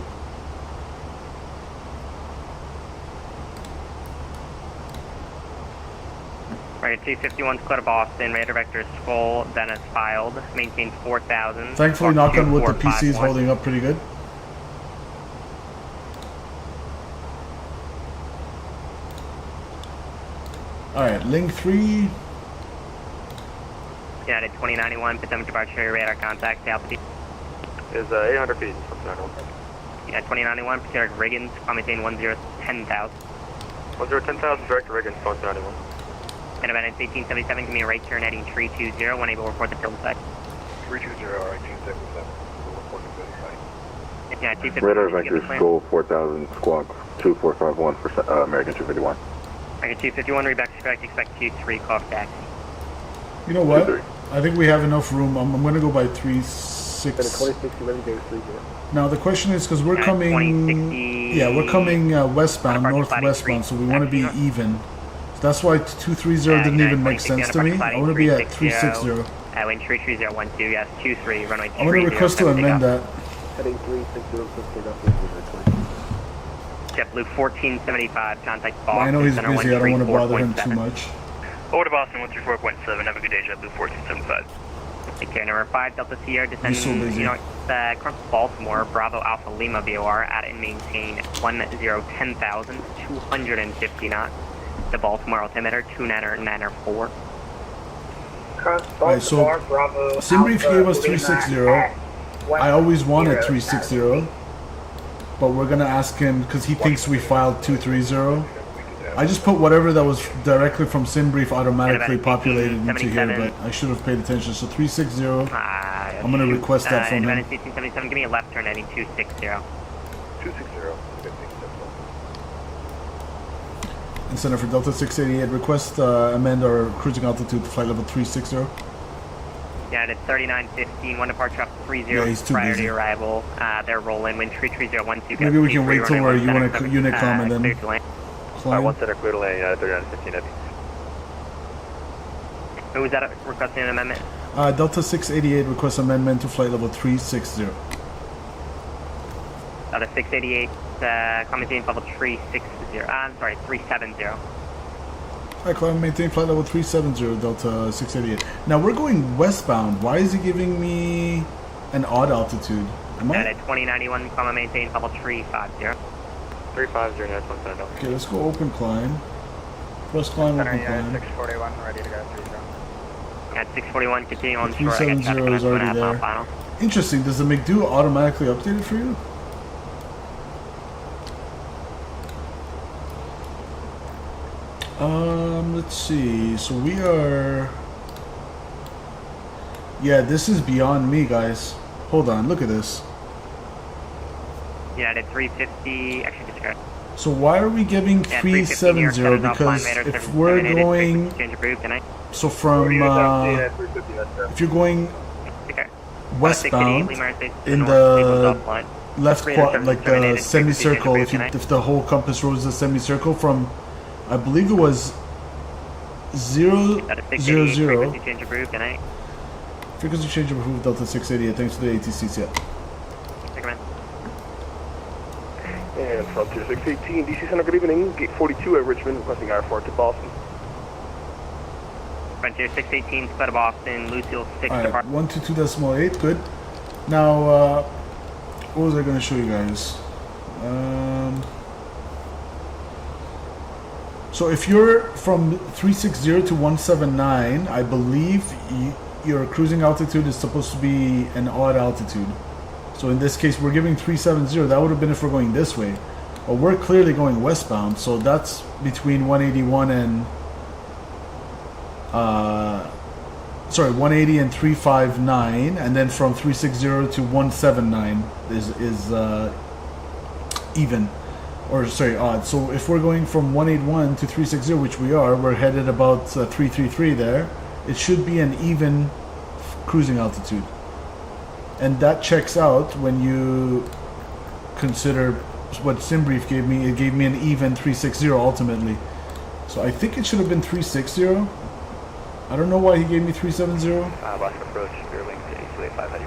Reagan 251, clear to Boston. Radar vector skull, then is filed. Maintain 4,000. Thankfully, knock on wood, the PC is holding up pretty good. Alright, link 3. United 2091, Potomac departure, radar contact, altitude. Is 800 feet from 91. United 2091, Pacific Reagan, climb maintain 1010,000. 1010,000, direct to Reagan, phone 91. And about 1877, give me a right turn heading 320, when able to report the field site. 320, alright, 1877. We'll report the field site. Yeah, Radar vectors, Goal 4000, squawk 2451 for American 251. American 251, read back to correct, expect Q3, call for taxi. You know what? I think we have enough room. I'm going to go by 36. 2060, let me go 30. Now the question is, because we're coming, yeah, we're coming westbound, northwestbound, so we want to be even. So that's why 230 didn't even make sense to me. I want to be at 360. Wind 33012, yes, 23, runway 30. I'm going to request to amend that. Heading 360, JetBlue 1475, contact Boston. I know he's Center busy. I don't want to bother him 134.7. too much. Over to Boston 134.7. Have a good day, JetBlue 1475. Take care, number 5, Delta Sierra, descend so busy. across Baltimore, Bravo Alpha Lima VOR, at and maintain 10,250 knots. The Baltimore altimeter 294. Alright, so Simbrief gave us 360. I always wanted 360, but we're gonna ask him because he thinks we filed 230. I just put whatever that was directly from SimBrief automatically populated into here, but I should have paid attention. So 360. I'm gonna request that from him. 1877, give me a left turn heading 260. 260. And Center for Delta 688, request amend our cruising altitude to flight level 360. Yeah, it's 3915, one departure up 30 Yeah, he's too prior busy. to arrival. They're rolling, wind 33012. Maybe we can wait till our unit com and then climb. One center clear to land, 3915 heavy. Who was that requesting an amendment? Delta 688 requests amendment to flight level 360. The 688, commenting level 360. I'm sorry, 370. Alright, climb maintain flight level 370, Delta 688. Now we're going westbound. Why is he giving me an odd altitude? Am I? At 2091, climb maintain level 350. 350, next one center. Okay, let's go open climb. Press climb, open climb. 641, ready to go 30. At 641, continue on shore. 370 is already there. Interesting, does the McDo automatically update it for you? Let's see. So we are. Yeah, this is beyond me, guys. Hold on, look at this. United 350, actually disregard. So why are we giving 370? Because if we're going. So from. If you're going westbound in the left quad, like the semicircle, if the whole compass road is a semicircle from. I believe it was 000. Frequency change approved, Delta 688. Thanks for the ATCs, yeah. And Frontier 618, DC Center, good evening. Gate 42 at Richmond, requesting IR4 to Boston. Frontier 618, split of Boston, Lucille 6 Alright, departure. 122.8, good. Now, what was I going to show you guys? So if you're from 360 to 179, I believe your cruising altitude is supposed to be an odd altitude. So in this case, we're giving 370. That would have been if we're going this way. But we're clearly going westbound, so that's between 181 and... 180 and 359, and then from 360 to 179 is even. Or sorry, odd. So if we're going from 181 to 360, which we are, we're headed about 333 there. It should be an even cruising altitude, and that checks out when you consider what SimBrief gave me. It gave me an even 360 ultimately. So I think it should have been 360. I don't know why he gave me 370. Boston approach, clear wing to 825 heavy.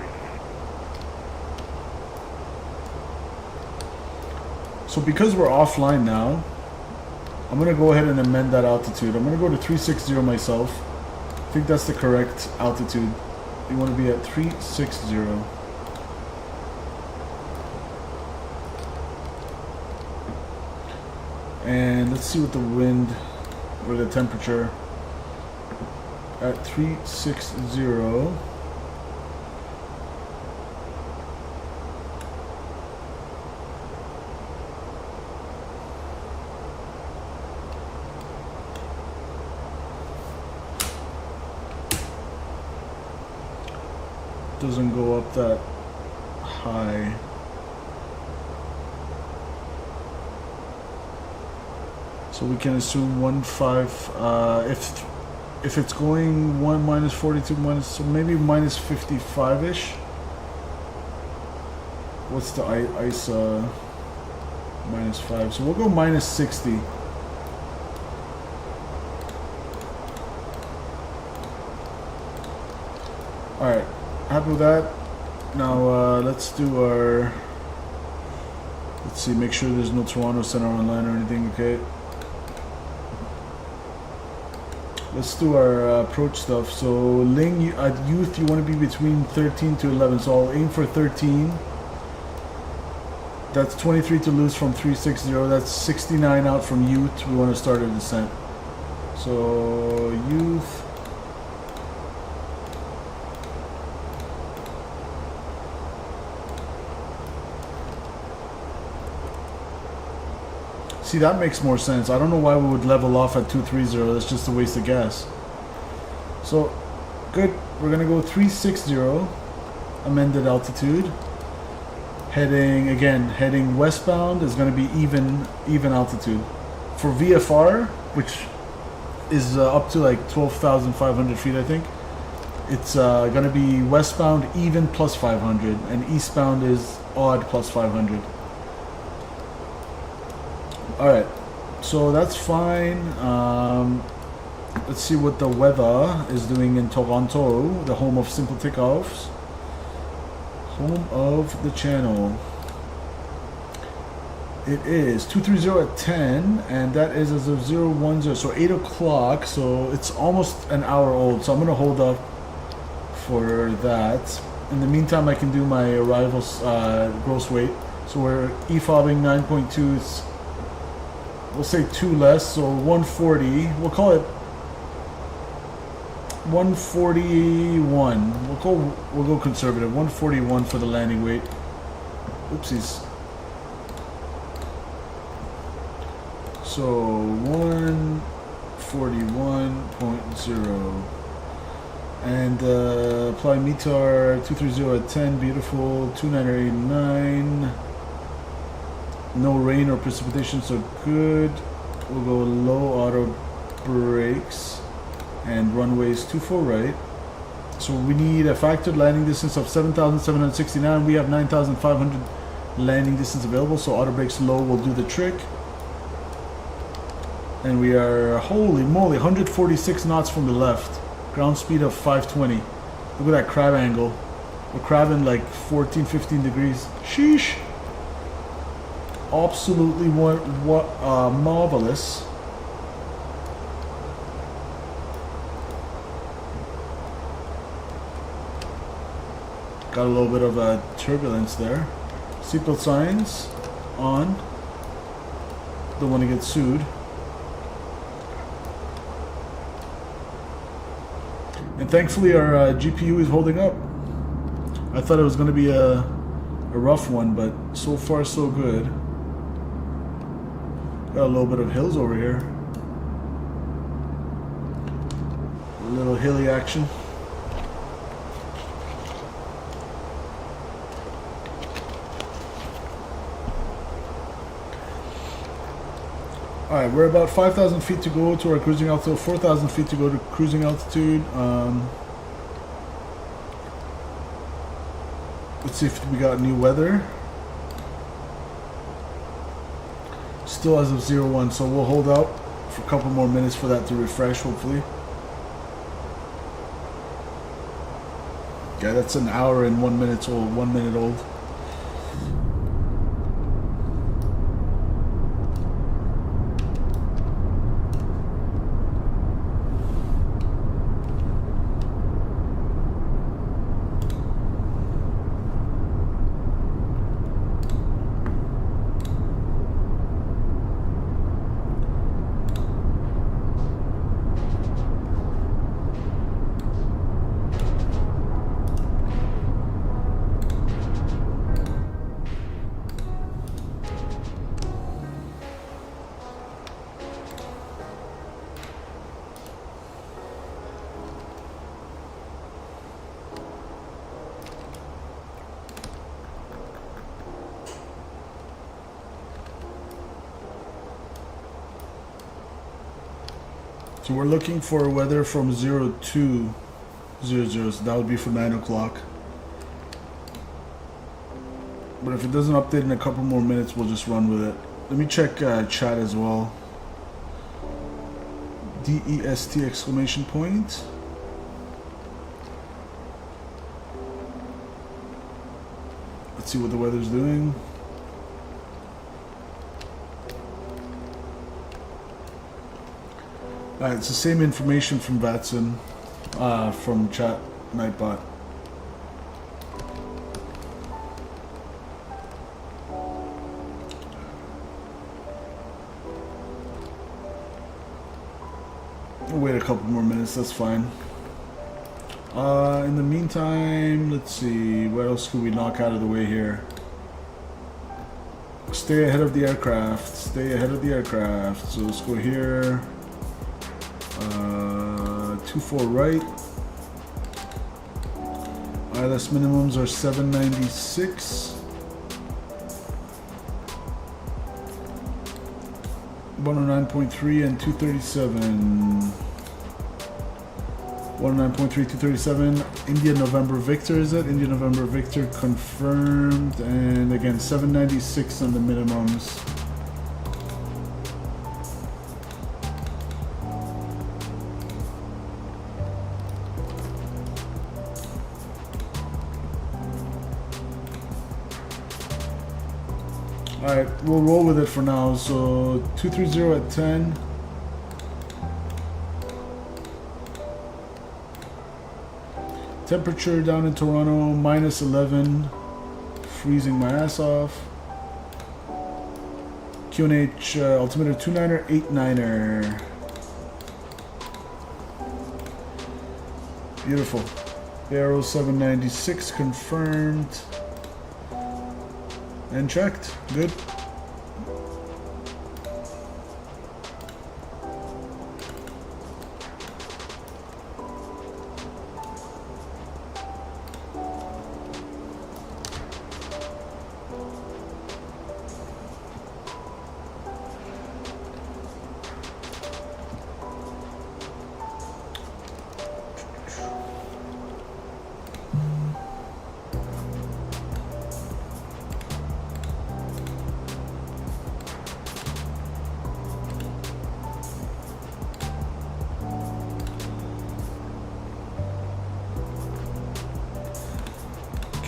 So because we're offline now, I'm going to go ahead and amend that altitude. I'm going to go to 360 myself. I think that's the correct altitude. You want to be at 360. And let's see what the wind or the temperature. at 360. Doesn't go up that high. So we can assume 1.5. If it's going 1 minus 42 minus, so maybe minus 55-ish. What's the ISA? Minus 5. So we'll go minus 60. All right. Happy with that. Now let's do our. Let's see. Make sure there's no Toronto Center online or anything. Okay. Let's do our approach stuff. So Ling at youth, you want to be between 13 to 11. So I'll aim for 13. That's 23 to lose from 360. That's 69 out from youth. We want to start a descent. So youth. See, that makes more sense. I don't know why we would level off at 230. That's just a waste of gas. So, good. We're going to go 360, amended altitude. Heading westbound is going to be even altitude. For VFR, which is up to like 12,500 feet, I think, it's going to be westbound even plus 500, and eastbound is odd plus 500. Alright, so that's fine. Let's see what the weather is doing in Toronto, the home of simple takeoffs. Home of the channel. It is 230 at 10, and that is as of 010, so 8 o'clock, so it's almost an hour old, so I'm going to hold up for that. In the meantime, I can do my arrivals gross weight. So we're EFOBing 9.2, it's we'll say 2 less, so 140. We'll call it 141. We'll go conservative. 141 for the landing weight. Oopsies. So 141.0. And apply METAR 230 at 10. Beautiful. 2989. No rain or precipitation, so good. We'll go low auto brakes and runways 24 right. So we need a factored landing distance of 7,769. We have 9,500 landing distance available, so auto brakes low will do the trick. And we are, holy moly, 146 knots from the left. Ground speed of 520. Look at that crab angle. We're crabbing like 14, 15 degrees. Sheesh. Absolutely marvelous. Got a little bit of a turbulence there. Seatbelt signs on. Don't want to get sued. And thankfully our GPU is holding up. I thought it was going to be a rough one, but so far so good. Got a little bit of hills over here. A little hilly action. Alright, we're about 5,000 feet to go to our cruising altitude, 4,000 feet to go to cruising altitude. Let's see if we got new weather. Still as of 01, so we'll hold out for a couple more minutes for that to refresh, hopefully. Yeah, that's an hour and 1 minute old. 1 minute old. So we're looking for weather from 0200, so that would be for 9 o'clock. But if it doesn't update in a couple more minutes, we'll just run with it. Let me check chat as well. DEST exclamation point. Let's see what the weather's doing. It's the same information from VATSIM, from chat Nightbot. We'll wait a couple more minutes, that's fine. In the meantime, let's see, what else could we knock out of the way here? Stay ahead of the aircraft, stay ahead of the aircraft. So let's go here. 24 right. ILS minimums are 796. 109.3 and 237. 109.3, 237. India November Victor, is it? India November Victor confirmed. And again, 796 on the minimums. Alright, we'll roll with it for now. So 230 at 10. Temperature down in Toronto, minus 11. Freezing my ass off. QNH altimeter 29er, 89er. Beautiful. Aero 796 confirmed. And checked. Good.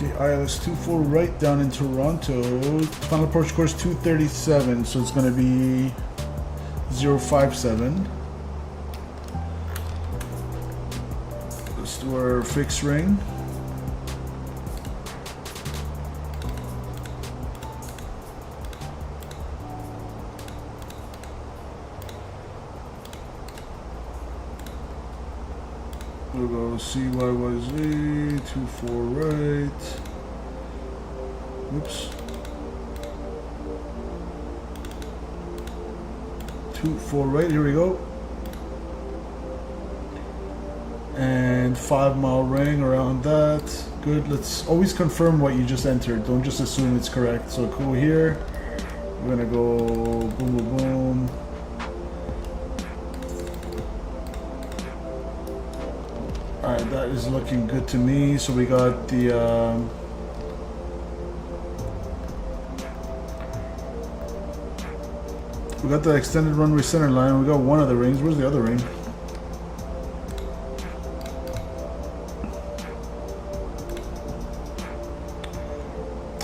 Okay, ILS 24 right down in Toronto. Final approach course 237, so it's going to be 057. Let's do our fixed ring. We'll go CYYZ, 24 right. Oops. 24 right, here we go. And 5 mile ring around that. Good, let's always confirm what you just entered. Don't just assume it's correct. So cool here. We're gonna go boom, boom, boom. Alright, that is looking good to me. So we got the extended runway center line. We got one of the rings. Where's the other ring?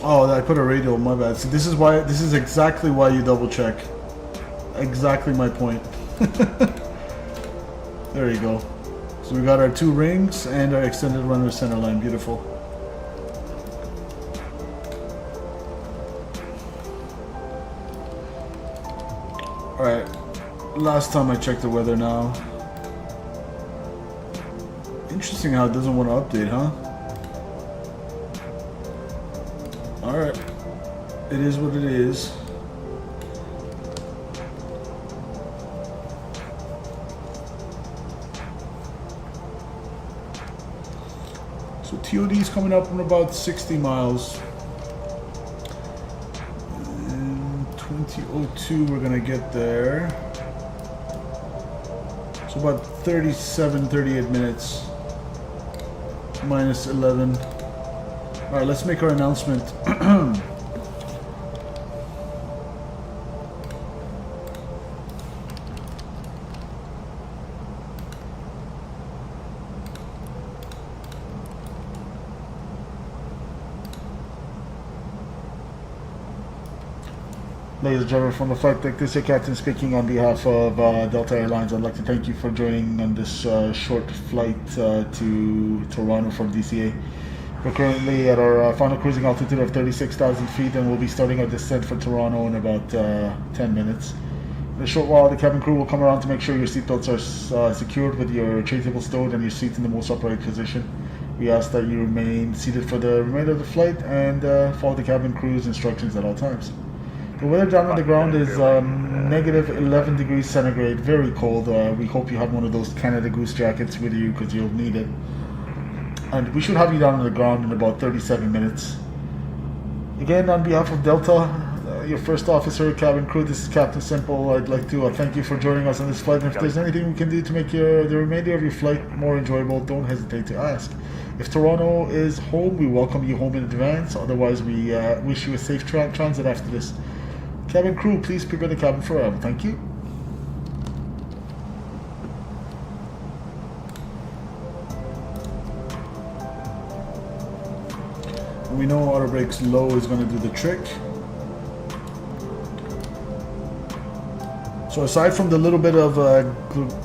Oh, I put a radial, my bad. See, this is exactly why you double check. Exactly my point. There you go. So we got our 2 rings and our extended runway center line. Beautiful. Alright, last time I checked the weather now. Interesting how it doesn't want to update, huh? Alright, it is what it is. So TOD is coming up in about 60 miles. In 2002 we're gonna get there. So about 37, 38 minutes. Minus 11. Alright, let's make our announcement. Ladies and gentlemen, from the flight deck, this is your captain speaking on behalf of Delta Airlines. I'd like to thank you for joining on this short flight to Toronto from DCA. We're currently at our final cruising altitude of 36,000 feet, and we'll be starting our descent for Toronto in about 10 minutes. In a short while, the cabin crew will come around to make sure your seatbelts are secured with your tray table stowed and your seats in the most upright position. We ask that you remain seated for the remainder of the flight and follow the cabin crew's instructions at all times. The weather down on the ground is negative 11 degrees centigrade, very cold. We hope you have one of those Canada Goose jackets with you because you'll need it. And we should have you down on the ground in about 37 minutes. Again, on behalf of Delta, your first officer, cabin crew, this is Captain Simple. I'd like to thank you for joining us on this flight. And if there's anything we can do to make the remainder of your flight more enjoyable, don't hesitate to ask. If Toronto is home, we welcome you home in advance. Otherwise, we wish you a safe transit after this. Cabin crew, please prepare the cabin for arrival. Thank you. We know auto brakes low is going to do the trick. So aside from the little bit of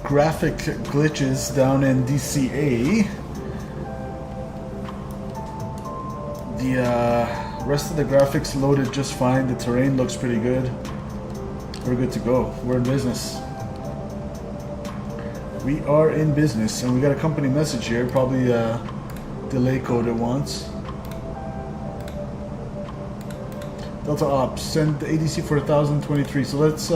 graphic glitches down in DCA, the rest of the graphics loaded just fine. The terrain looks pretty good. We're good to go. We're in business. We are in business, and we got a company message here. Probably delay coded once. Delta Ops, send the ADC for 1023. So let's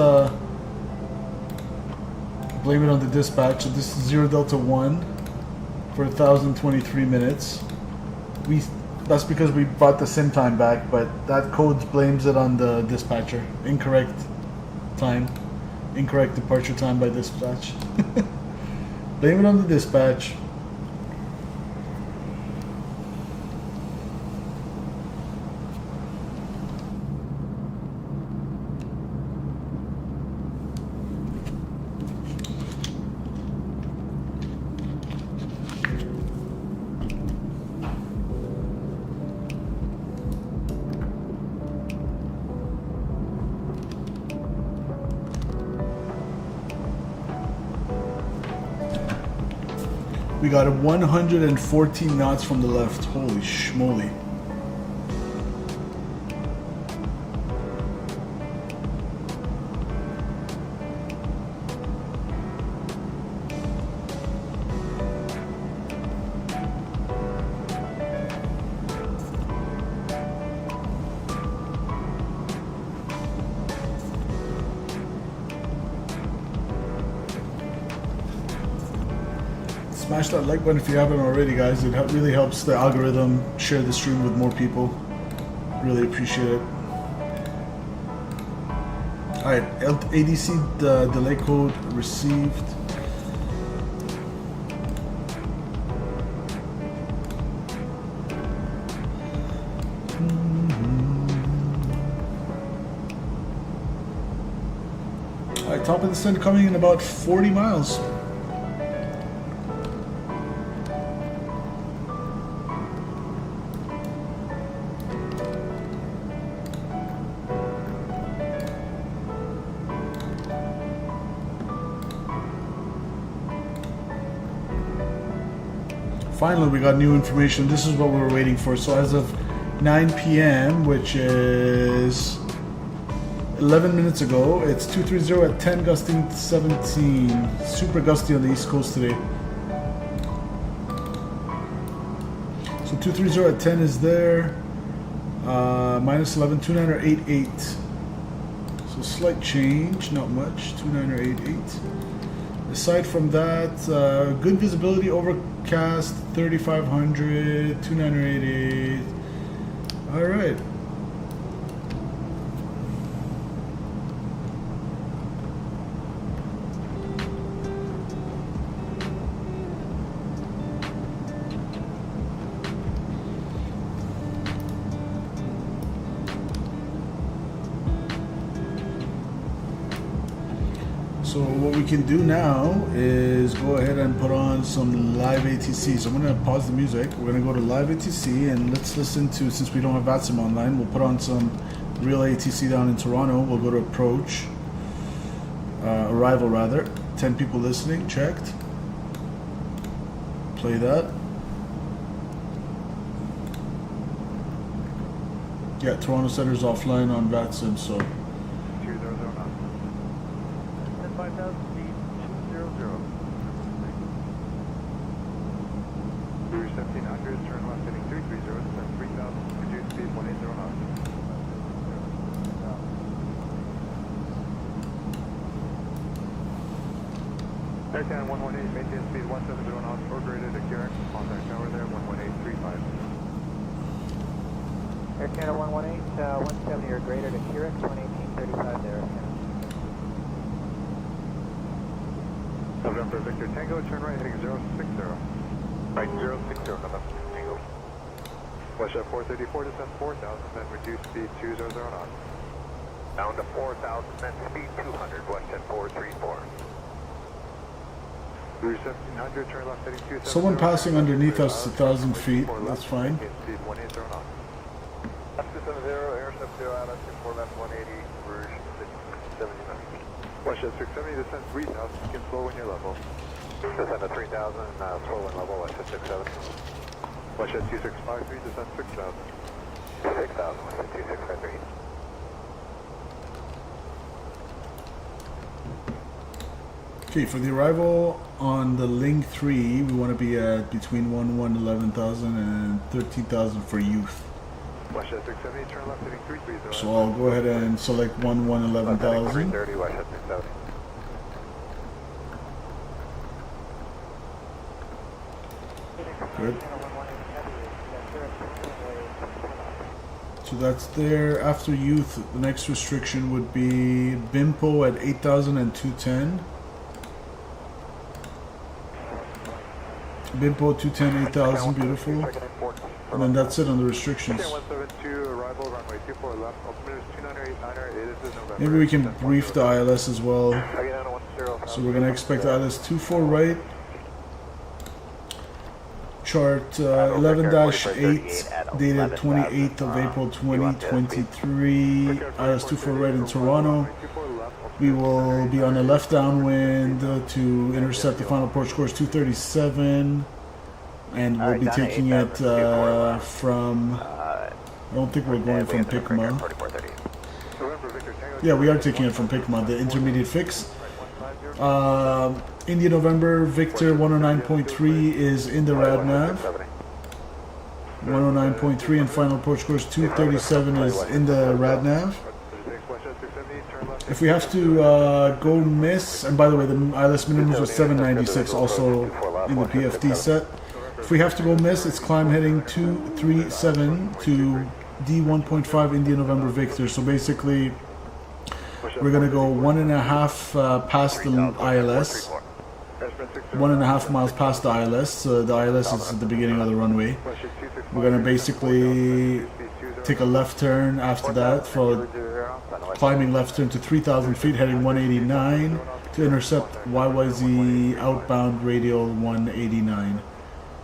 blame it on the dispatch. So this is 0 Delta 1 for 1023 minutes. That's because we brought the sim time back, but that code blames it on the dispatcher. Incorrect time. Incorrect departure time by dispatch. Blame it on the dispatch. We got a 114 knots from the left. Holy schmoly. Smash that like button if you haven't already, guys. It really helps the algorithm share the stream with more people. Really appreciate it. Alright, ADC, the delay code received. Alright, top of the sun coming in about 40 miles. Finally, we got new information. This is what we were waiting for. So as of 9 p.m., which is 11 minutes ago, it's 230 at 10, gusting 17. Super gusty on the East Coast today. So 230 at 10 is there. Minus 11, 2988. So slight change, not much. 2988. Aside from that, good visibility, overcast, 3500, 2988. All right. So what we can do now is go ahead and put on some live ATC. So I'm going to pause the music. We're going to go to live ATC and let's listen to, since we don't have VATSIM online, we'll put on some real ATC down in Toronto. We'll go to approach, arrival rather. 10 people listening, checked. Play that. Yeah, Toronto Center's offline on VATSIM, so. 5,000 feet, 200. Cruise 1700, turn left heading 330, descend 3,000, reduce speed 180 knots. Air Canada 118, maintain speed 170 knots or greater to QRX, contact tower there, 11835. Air Canada 118, 170 or greater to QRX, 11835 there. November Victor Tango, turn right heading 060. Right 060, November Tango. Westjet 434, descend 4,000, then reduce speed 200 knots. Down to 4,000, then speed 200, Westjet 434. Rouge 1700, turn left heading 270. Someone passing underneath us 1,000 feet, that's fine. Speed 180 knots. Left 270, air 70, Atlas 24 left 180, Rouge 679. Westjet 670, descend 3,000, you can slow when you're level. Descend to 3,000, slow when level, Westjet 670. Westjet 2653, descend 6,000. 6,000, Westjet 2653. Okay, for the arrival on the Ling 3, we want to be at between 11,000 and 13,000 for youth. Westjet 670, turn left heading 330. So I'll go ahead and select 11,000. 330, Westjet 670. Good. So that's there. After youth, the next restriction would be BIMPO at 8,000 and 210. BIMPO 210, 8,000, beautiful. And then that's it on the restrictions. Maybe we can brief the ILS as well. So we're going to expect ILS 24 right. Chart 11-8 dated 28th of April 2023. ILS 24 right in Toronto. We will be on a left downwind to intercept the final approach course 237. And we'll be taking it from, I don't think we're going from Picma. Yeah, we are taking it from Picma, the intermediate fix. India November Victor 109.3 is in the RadNav. 109.3 and final approach course 237 is in the RadNav. If we have to go miss, and by the way, the ILS minimums was 796 also in the PFD set. If we have to go miss, it's climb heading 237 to D1.5 India November Victor. So basically, we're going to go 1.5 past the ILS. 1.5 miles past the ILS. The ILS is at the beginning of the runway. We're going to basically take a left turn after that for climbing left turn to 3,000 feet, heading 189 to intercept YYZ outbound radial 189.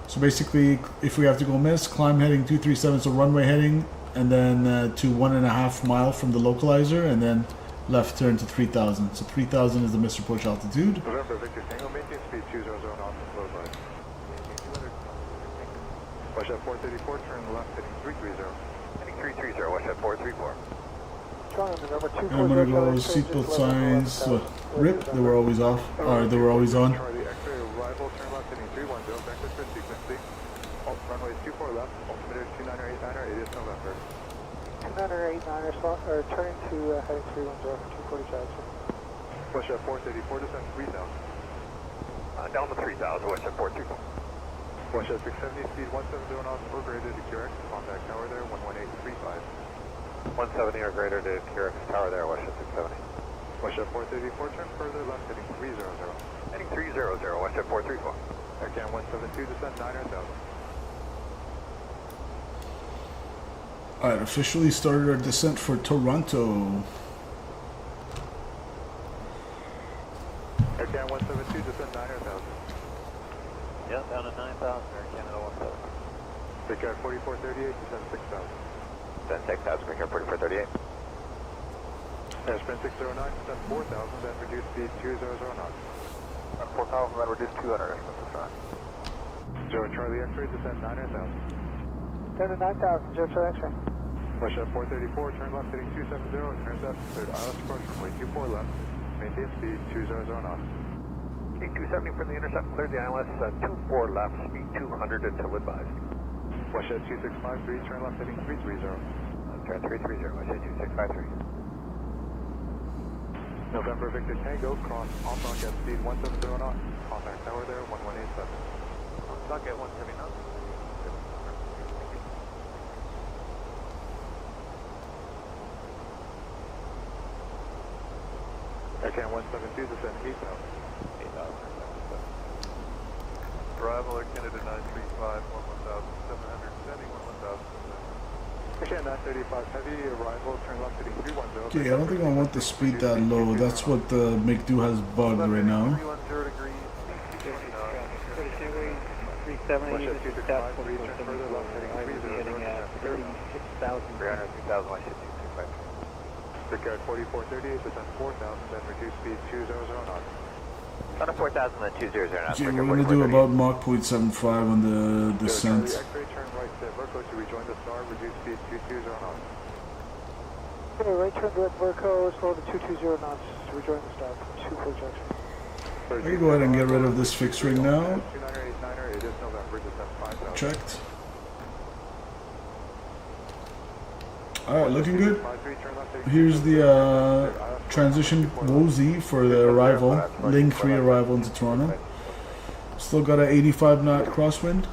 So basically, if we have to go miss, climb heading 237, so runway heading, and then to 1.5 mile from the localizer, and then left turn to 3,000. So 3,000 is the missed approach altitude. November Victor Tango, maintain speed 200 knots and slow by. Westjet 434, turn left heading 330. Heading 330, Westjet 434. And I'm gonna go seatbelt signs. Rip, they were always off. Or they were always on. Arrival, turn left heading 310, vector for sequencing. Runway 24 left, altimeter 298.9er, it is November. 298.9er, or turning to heading 310 for 240 Westjet 434, descend 3,000. Down to 3,000, Westjet 434. Westjet 670, speed 170 knots or greater to QRX, contact tower there, 11835. 170 or greater to QRX tower there, Westjet 670. Westjet 434, turn further left, heading 300. Heading 300, Westjet 434. Aircan 172, descend 9,000. Alright, officially started our descent for Toronto. 4438, descend 6,000. Then 6,000, quick air 4438. Sprint 609, descend 4,000, then reduce speed 200 knots. 4,000, then reduce 200. Joe Charlie X-ray, descend 9,000. Down to 9,000, Joe Charlie X-ray. Russia 434, turn left heading 270, intercept, cleared ILS approach runway 24 left, maintain speed 200 knots. 270 for the intercept, cleared the ILS, 24 left, speed 200 until advised. Russia 2653, turn left heading 330. Turn 330, Russia 2653. November Victor Tango, cross Hong at speed 170 knots, contact tower there 1187. Stock at 170 knots. Aircan 172, descend 8,000. 8,000. Arrival at Canada 935, 11,700, descending 11,000. Aircan 935, heavy arrival, turn left heading 310. Okay, I don't think I want the speed that low. That's what the McDo has bugged right now. 310 degrees. 370, this is South 44, further left heading getting at 36,000. 302,000, I should do 653. Brickyard 4438, descend 4,000, then reduce speed 200 knots. On a 4,000, then 200 knots. Okay, we're going to do about Mach 0.75 on the descent. X-ray, turn right to Verco to rejoin the star, reduce speed 220 knots. Okay, right turn to Verco, slow to 220 knots to rejoin the star from 24 Jackson. I can go ahead and get rid of this fixed ring now. 2989er, it is November, descend 5,000. Checked. Alright, looking good. Here's the transition WOZ for the arrival, link 3 arrival into Toronto. Still got an 85 knot crosswind.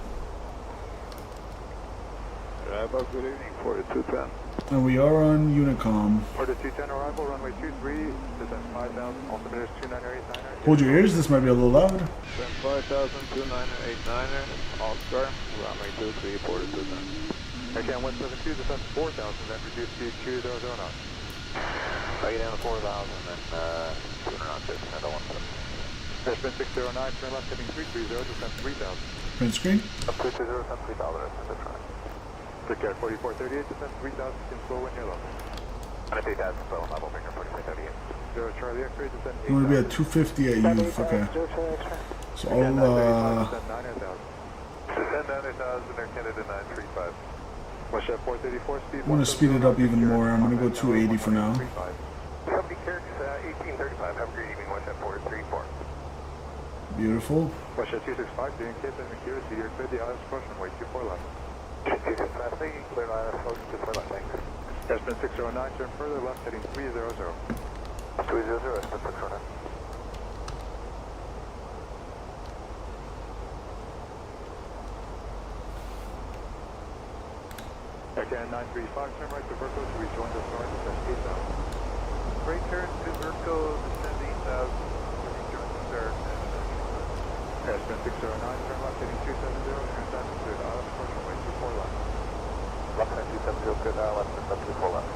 Good evening, 4210. And we are on Unicom. 4210 arrival, runway 23, descend 5,000, altimeter 29899. Hold your ears, this might be a little loud. Descend 5,000, 2989er, all star, runway 23, 4210. Aircan 172, descend 4,000, then reduce speed 200 knots. I'll get down to 4,000, then 200 knots, descend to 170. Sprint 609, turn left heading 330, descend 3,000. Print screen. Up 320, descend 3,000, that's right. Brickyard 4438, descend 3,000, can slow when you're level. On a 3,000, slow and level, Brickyard 4438. Zero Charlie X-ray, descend 8,000. You want to be at 250 at youth, okay. So I'll Descend 9,000. Descend 9,000, Air Canada 935. Russia 434, speed. I want to speed it up even more. I'm going to go 280 for now. 70 Carrick, 1835, have a great evening, Russia 434. Beautiful. Russia 265, doing case and accuracy, you're clear the ILS approach runway 24 left. 265, thank you, clear ILS approach 24 left, thanks. Sprint 609, turn further left heading 300. 300, Sprint 609. Aircan 935, turn right to Verco to rejoin the star, descend 8,000. Right turn to Verco, descend 8,000, rejoin the star. Sprint 609, turn left heading 270, intercept, cleared ILS approach runway 24 left. Left hand 270, cleared ILS, descend 24 left.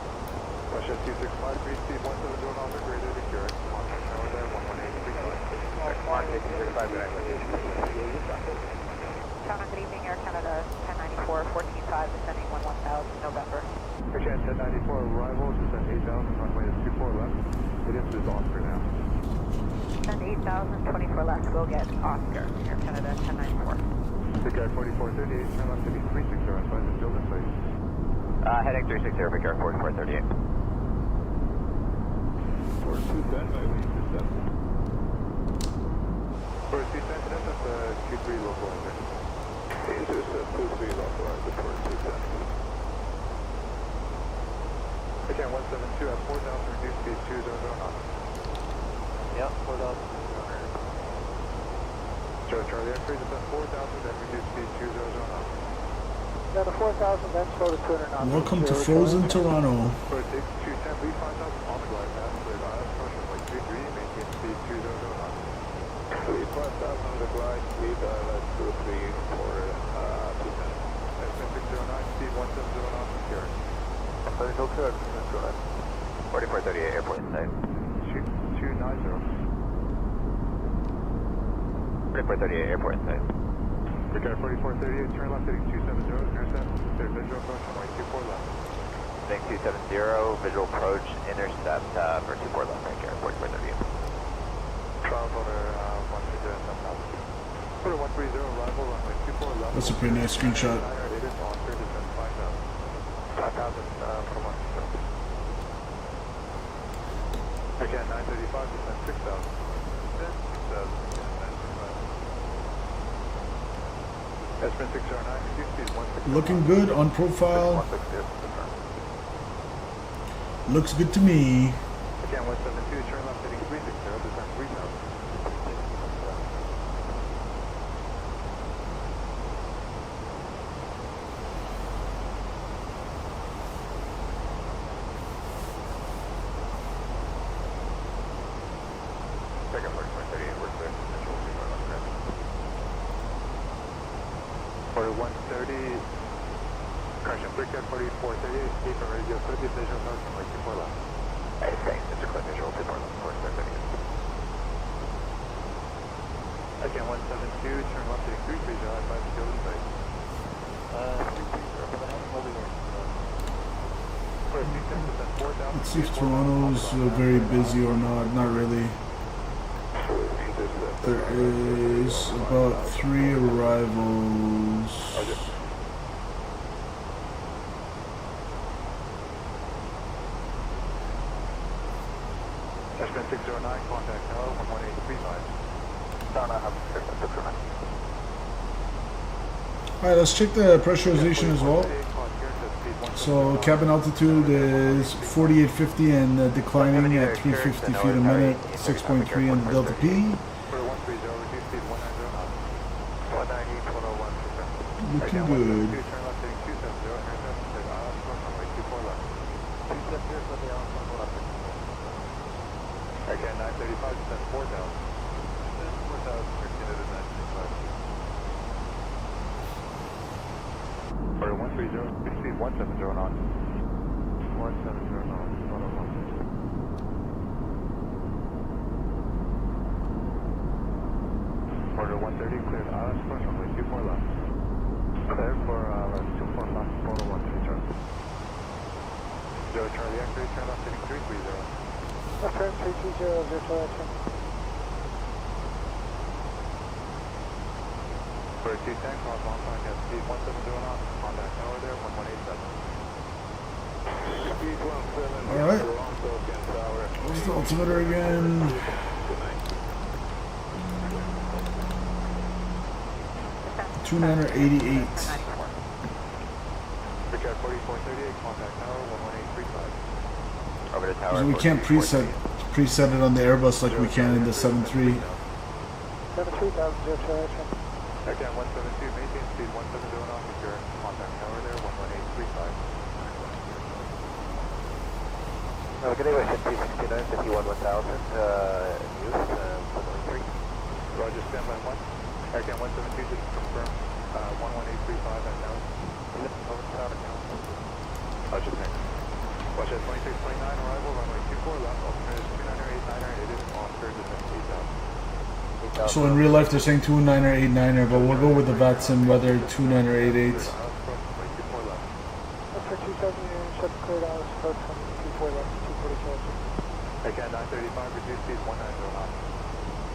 Russia 265, speed 170 knots, graded to Carrick, contact tower there 11835. Mark 1835, good night. Toronto, good evening, Air Canada 1094, 14.5, descending 11,000, November. Aircan 1094, arrival, descend 8,000, runway is 24 left. It is dissolved for now. Descend 8,000, 24 left, go get Oscar, Air Canada 1094. Brickyard 4438, turn left heading 360, advise the field in place. Heading 360, Brickyard 4438. 4210, by way intercept. 4210, intercept the 23 local engine. Intercept 23 local engine, 4210. Aircan 172 at 4,000, reduce speed 200 knots. Yep, 4,000. Joe Charlie X-ray, descend 4,000, then reduce speed 200 knots. Down to 4,000, then slow to 200 knots. Welcome to frozen Toronto. For it takes 210, lead 5,000 on the glide path, cleared ILS approach runway 23, maintain speed 200 knots. Lead 5,000 on the glide, lead ILS 23 for 210. Sprint 609, speed 170 knots from Carrick. Let's go clear, let's go ahead. 4438, airport inside. 290. 4438, airport inside. Brickyard 4438, turn left heading 270, intercept, clear visual approach, runway 24 left. Thing 270, visual approach, intercept for 24 left, Brickyard 4438. Trials order 130, 7000. Order 130, arrival, runway 24 left. That's a pretty nice screenshot. 5,000 for 1. Again, 935, descend 6,000. Descend 6,000. Estimate 609, reduce speed 160. Looking good on profile. Looks good to me. Again, 172, turn left heading 360, descend 3,000. Order 130, correction, Brickyard 4438, escape and radio, put the visual approach from like 24 left. Hey, thanks, it's a clear visual, 24 left, 4438. Again, 172, turn left heading 330, advise to go to site. 330, holding in. Order 210, 4,000. Let's see if Toronto's very busy or not. Not really. There is about 3 arrivals. Estimate 609, contact tower 11835. Alright, let's check the pressurization as well. So cabin altitude is 4850 and declining at 350 feet a minute, 6.3 on the Delta P. Looking good. Again, 935, descend 4,000. Descend 4,000, proceed at 935. Order 130, proceed 170 knots. 170 knots, 101. Order 130, cleared ILS approach, runway 24 left. Clear for 24 left, photo 1 Charlie. Charlie X-ray, turn left heading 330. Left turn 320, Charlie X-ray. For 210, cross on contact speed 170 knots, contact tower there, 1187. Speed 17. Alright. Where's the altimeter again? $2,988. Brickyard 4438, contact tower 11835. Over to tower. So we can't preset it on the Airbus like we can in the 73. 73,000, again 172, maintain speed 170 knots, secure contact tower there 11835. Good day, West 269, 51 1000, use, 113. Roger, standby 1. Again 172, just confirm 11835 and now. Roger, thanks. Watch at 2629, arrival, runway 24 left, alternate 29er, 89er, it is Oscar, descend 8,000. So in real life they're saying 29er, 89er, but we'll go with the VATSIM whether 29er, 88. That's for 270, ship cleared out, approach from 24 left, 240 Again, 935, reduce speed 190 knots.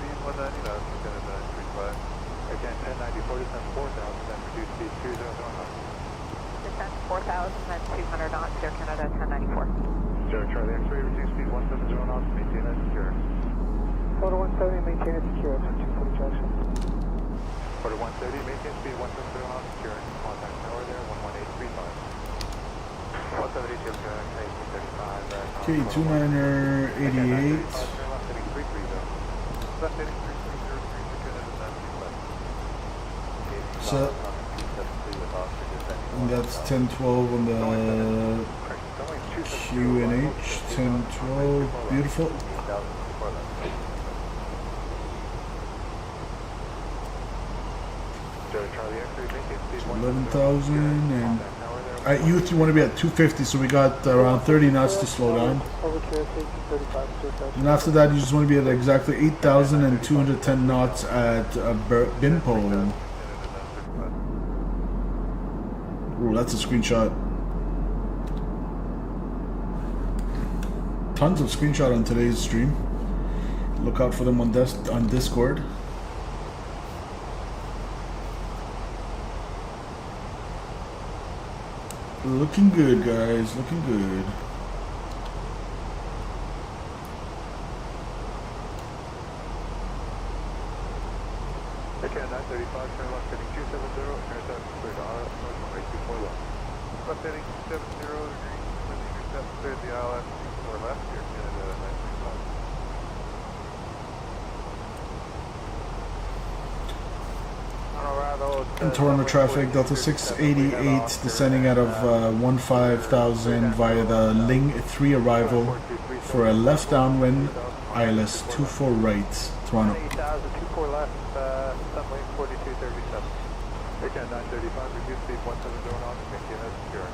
Speed 190 knots, Lieutenant 935. Again, 1094, descend 4,000, then reduce speed 200 knots. Descend 4,000, then 200 knots, Air Canada 1094. Charlie X-ray, reduce speed 170 knots, maintain as secure. Photo 170, maintain it secure, it's 240 Jackson. Photo 130, maintain speed 170 knots, secure. Contact tower there, 11835. 172, correct, 1835. Okay, 29er, 88. Left heading 330. Left heading 330, So, and that's 1012 on the QNH, 1012, beautiful. 11,000 and at youth you want to be at 250, so we got around 30 knots to slow down. And after that you just want to be at exactly 8,000 and 210 knots at BIMPO. that's a screenshot. Tons of screenshot on today's stream. Look out for them on Discord. Looking good, guys. Looking good. Okay, 935, turn left heading 270, intercept clear to ILS, runway 24 left. Left heading 270, green, intercept clear to the ILS, 24 left, Air Canada 935. In Toronto traffic, Delta 688 descending out of 15,000 via the Ling 3 arrival for a left downwind, ILS 24 right, Toronto. 24 left, sunway 4237. Aircan 935, reduce speed 170 knots, maintain as secure.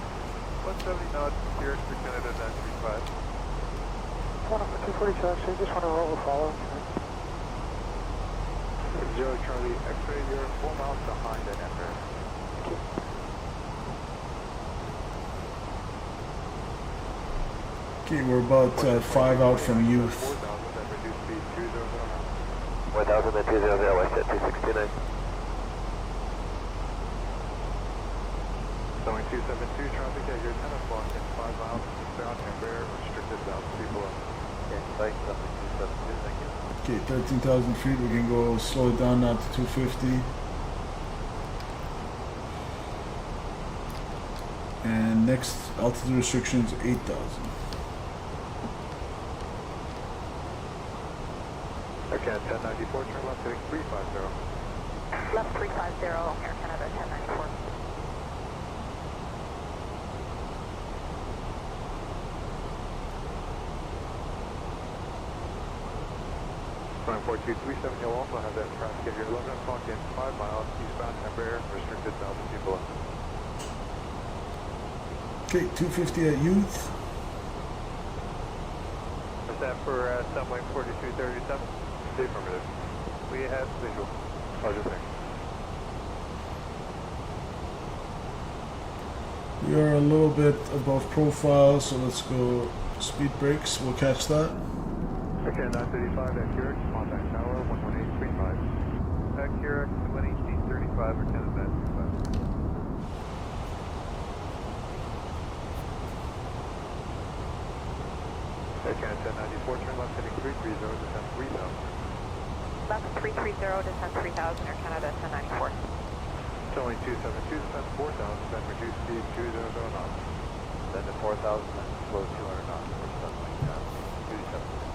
170 knots, secure for Canada 935. 240 actually, just want to roll or follow. Zero Charlie, X-ray, you're 4 miles behind at enter. Okay, we're about 5 out from Youth. 1000 at 200, I set 269. Going 272, traffic at your 10 o'clock in 5 miles, south Canberra, restricted south, people up. Okay, site, 272, thank you. Okay, 13,000 feet, we can go slow it down now to 250. And next altitude restrictions 8,000. Okay, 1094, turn left heading 350. Left 350, Air Canada 1094. Flying 4237, you'll also have that traffic at your 11 o'clock in 5 miles, eastbound Canberra, restricted south of people. Okay, 250 at Youth. Is that for Sunway 4237? The affirmative. We have visual. Roger, thanks. We are a little bit above profile, so let's go speed brakes. We'll catch that. Okay, 935 at Curix, contact tower 11835. At Curix, 11835 or 10 minutes. Okay, 1094, turn left heading 330, descend 3000. Left 330, descend 3000, Air Canada 1094. Showing 272, descend 4000, then reduce speed 200 knots. Then to 4000, then slow 200 knots for sunlight 270.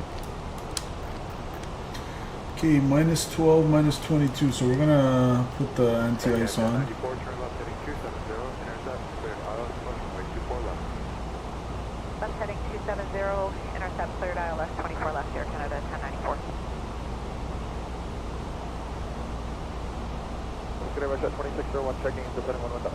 Okay, minus 12, minus 22, so we're gonna put the anti-ice on. 94, turn left heading 270, intercept, cleared ILS, runway 24 left. Left heading 270, intercept cleared ILS 24 left, Air Canada 1094. Okay, Russia 2601, checking in, descending 11000.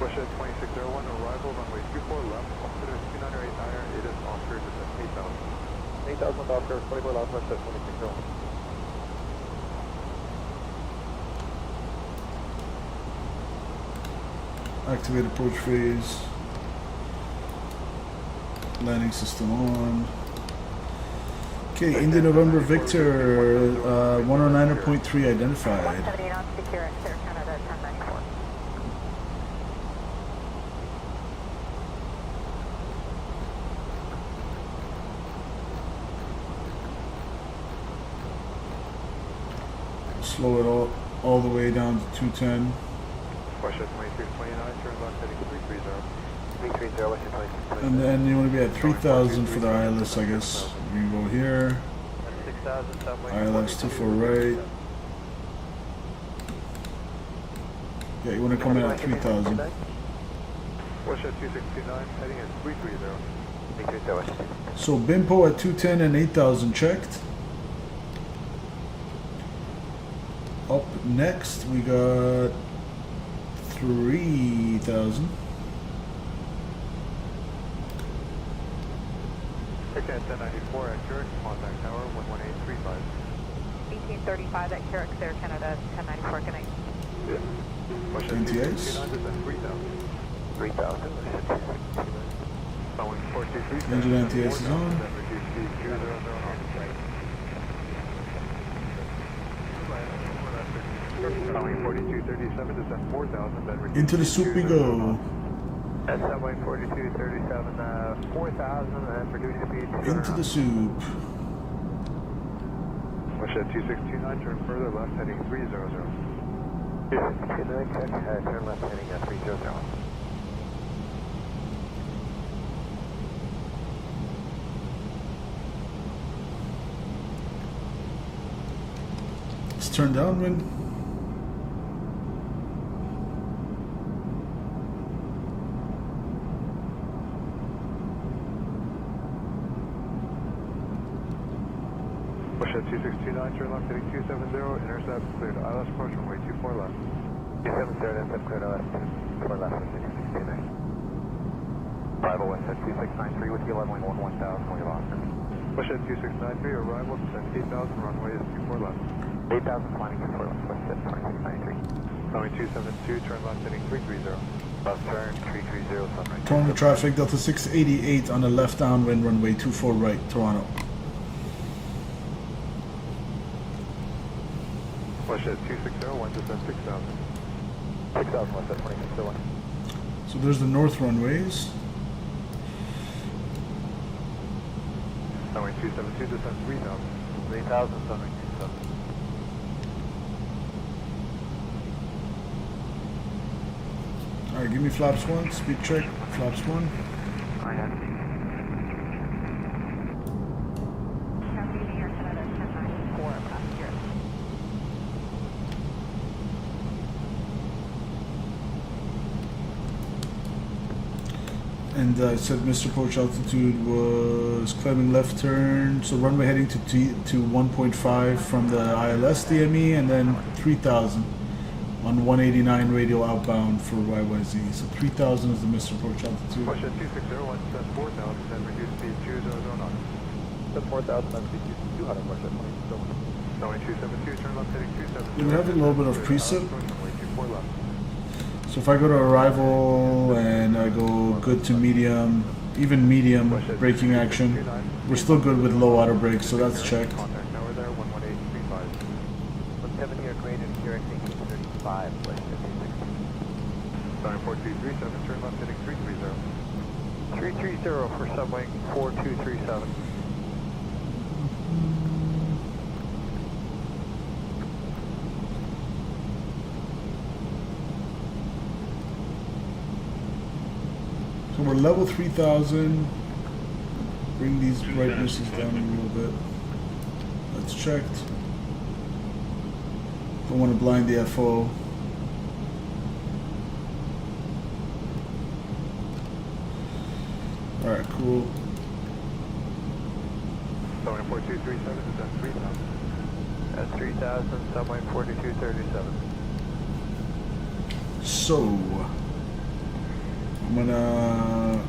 Russia 2601, arrival, runway 24 left, altimeter 2989, it is Oscar, descend 8000. 8000 Oscar, 24 left, Russia 2601. Activate approach phase. Landing system on. Okay, India November Victor, 109.3 identified. 170 knots, secure, Air Canada 1094. Slow it all the way down to 210. Russia 2629, turn left heading 330. 330, Russia 2629. And then you want to be at 3,000 for the ILS, I guess. You can go here. 6000, subway. ILS 24 right. Yeah, you want to come in at 3,000. Russia 2629, heading at 330. 330. So BIMPO at 210 and 8,000 checked. Up next, we got 3,000. Okay, 1094 at Curix, contact tower 11835. 1835 at Curix, Air Canada 1094, good night. Russia NTAs. 2629, descend 3000. 3000. Engine anti-ice is on. Into the soup we go. Subway 4237, 4000, and reduce speed. Into the soup. Watershed 2629, turn further left heading 300. 2629, check, turn left heading 300. Let's turn downwind. Watershed 2629, turn left heading 270, intercept cleared ILS approach runway 24 left. 270, intercept cleared ILS 24 left, 2629. Arrival Watershed 2693 with the 11 wing 1000, we lost. Watershed 2693, arrival descent 8000, runway is 24 left. 8000, climbing 24 left, Watershed 2693. Runway 272, turn left heading 330. Left turn 330, sunrise. Toronto traffic, Delta 688 on the left downwind, runway 24 right, Toronto. Watershed 260, one descent 6000. 6000, Watershed 2601. So there's the north runways. Runway 272, descent 3000. 3000, sunway 27. Alright, give me flaps 1, speed check, flaps 1. I have. And it said missed approach altitude was climbing left turn, so runway heading to 1.5 from the ILS DME, and then 3000 on 189 radial outbound for YYZ. So 3000 is the missed approach altitude. Watershed 260, one descent 4000, then reduce speed 2009. Descent 4000, then speed 200, Watershed 2601. Runway 272, turn left heading 270. We have a little bit of precip. So if I go to arrival and I go good to medium, even medium braking action, we're still good with low auto brakes, so that's checked. Contact tower there, 11835. 17 here, grade and QX 1835, Watershed 260. Sign 4237, turn left heading 330. 330 for subwing 4237. So we're level 3000. Bring these brightnesses down a little bit. That's checked. Don't want to blind the FO. Alright, cool. Subway 4237 is at 3000. At 3000, subway 4237. So I'm gonna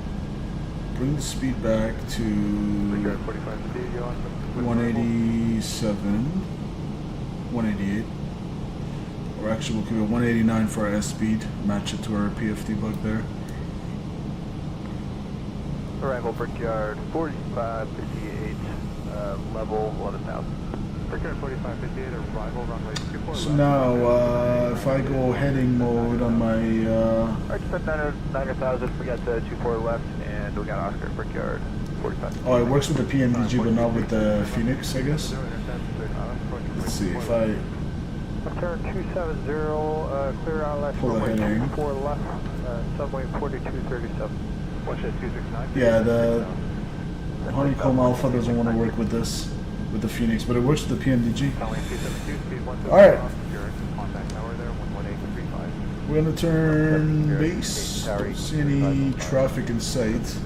bring the speed back to 187, 188, or actually we'll keep it 189 for our S speed, match it to our PFD bug there. Arrival Brickyard 4558, level 11,000. Brickyard 4558, arrival runway 24. So now, if I go heading mode on my... Alright, just at 9,000, we got 24 left, and we got Oscar Brickyard 45. Oh, it works with the PMDG, but not with the Fenix, I guess. Let's see, if I Turn 270, clear out left, pull runway heading. 24 left, subway 4237. Watershed 269. Yeah, the Honeycomb Alpha doesn't want to work with this, with the Fenix, but it works with the PMDG. Alright. We're going to turn base. Don't see any traffic in sight.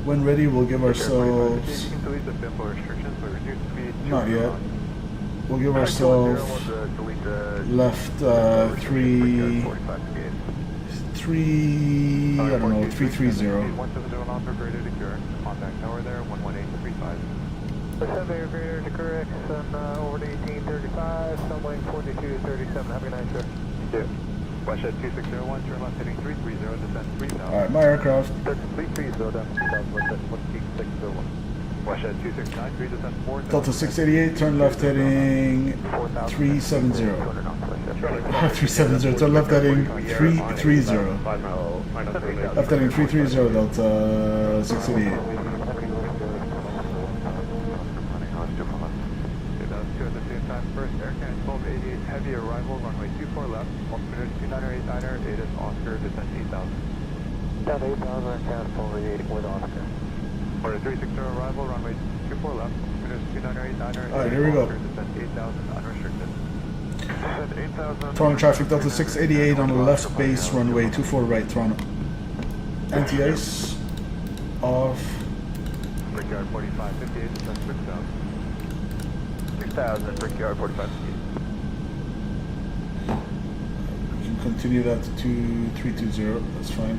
When ready, we'll give ourselves... Not yet. We'll give ourselves left 330. 35. The 7 greater to correct, and over to 1835, sunwing 4237. Have a good night, sir. You too. Westhead 2601, turn left heading 330, descend 3000. Alright, my aircraft. 330, down 3000, Westhead 18601. Westhead 2693, descend 4000. Delta 688, turn left heading 370. 370, turn left heading 330. Left heading 330, Delta 688. First Air Canada 1288, heavy arrival, runway 24 left, altimeter 298 diner, 8 is Oscar, descent 8000. Down 8000, Air Canada 1288 with Oscar. Order 360 arrival, runway 24 left, altimeter 298 diner, Alright, here we go. descent 8000, unrestricted. Descent 8000. Toronto traffic, Delta 688 on the left base, runway 24 right, Toronto. Anti-ice, off. Brickyard 4558, descent 6000. 6000, Brickyard 4558. You can continue that to 2320, that's fine.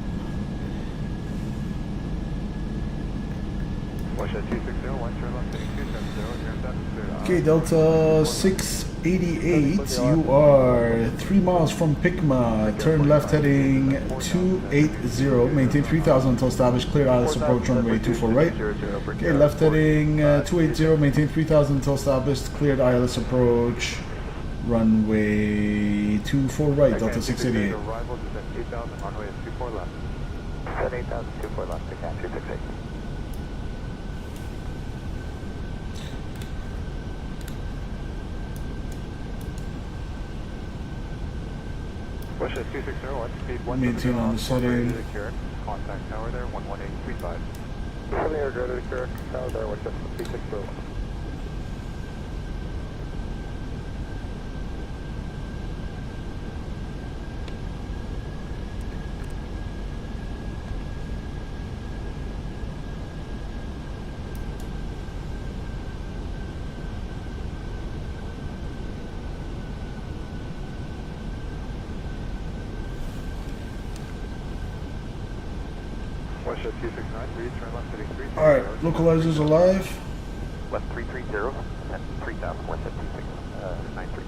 Westhead 260, one turn left heading 270, Okay, Delta 688, you are 3 miles from Picma, turn left heading 280, maintain 3000 until established, clear ILS approach runway 24 right. Okay, left heading 280, maintain 3000 until established, cleared ILS approach runway 24 right, Delta 688. Arrival, descent 8000, runway 24 left. Descent 8000, 24 left, to catch 268. Westhead 2601, speed 1. Maintain on the setting. Contact tower there, 11835. 7 air go to the Carrick, tower there, Westhead 3601. Westhead 269, turn left heading 330. Alright, localizers alive. Left 330, and 3000, Westhead 2693.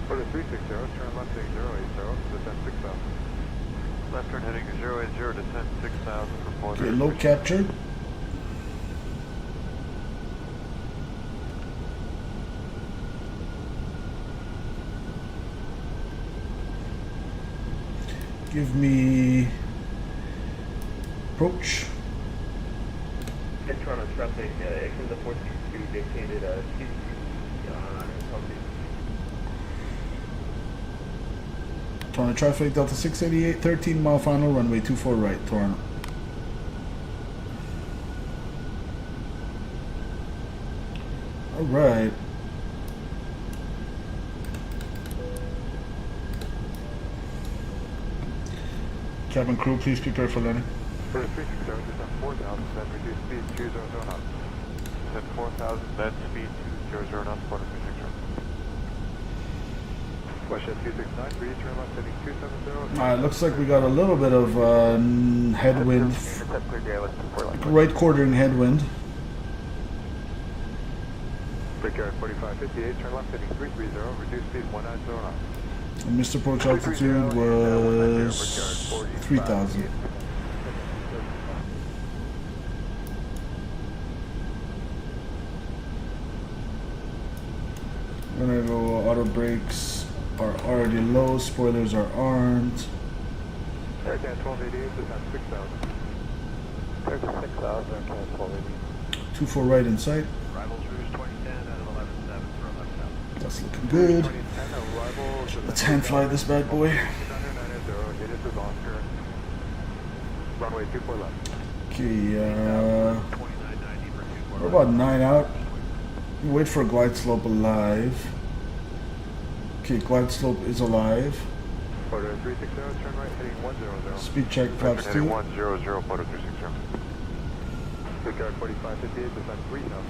For the 360, turn left heading 080, descend 6000. Left turn heading 080, descend 6000 for Okay, low captured. Give me approach. Toronto traffic, exit the 462 dictated Toronto traffic, Delta 688, 13 mile final, runway 24 right, Toronto. Alright. Cabin crew, please prepare for landing. For the 360, descend 4000, then reduce speed 20 knots. Descend 4000, then speed 20 knots, for the 360. Westhead 2693, turn left heading 270. Alright, looks like we got a little bit of headwind. Right quartering headwind. Brickyard 4558, turn left heading 330, reduce speed 190 knots. And missed approach altitude was 3000. I'm gonna go auto brakes are already low, spoilers are armed. Aircan 1288, descend 6000. There's a 6000, Aircan 1288. 24 right in sight. Arrivals Rouge 2010 at 117 for 11,000. That's looking good. Let's hand fly this bad boy. Runway 24 left. Okay, we're about 9 out. Wait for glide slope alive. Okay, glide slope is alive. Photo 360, turn right heading 100. Speed check, flaps 2. 100, photo 360. Brickyard 4558, descend 3000.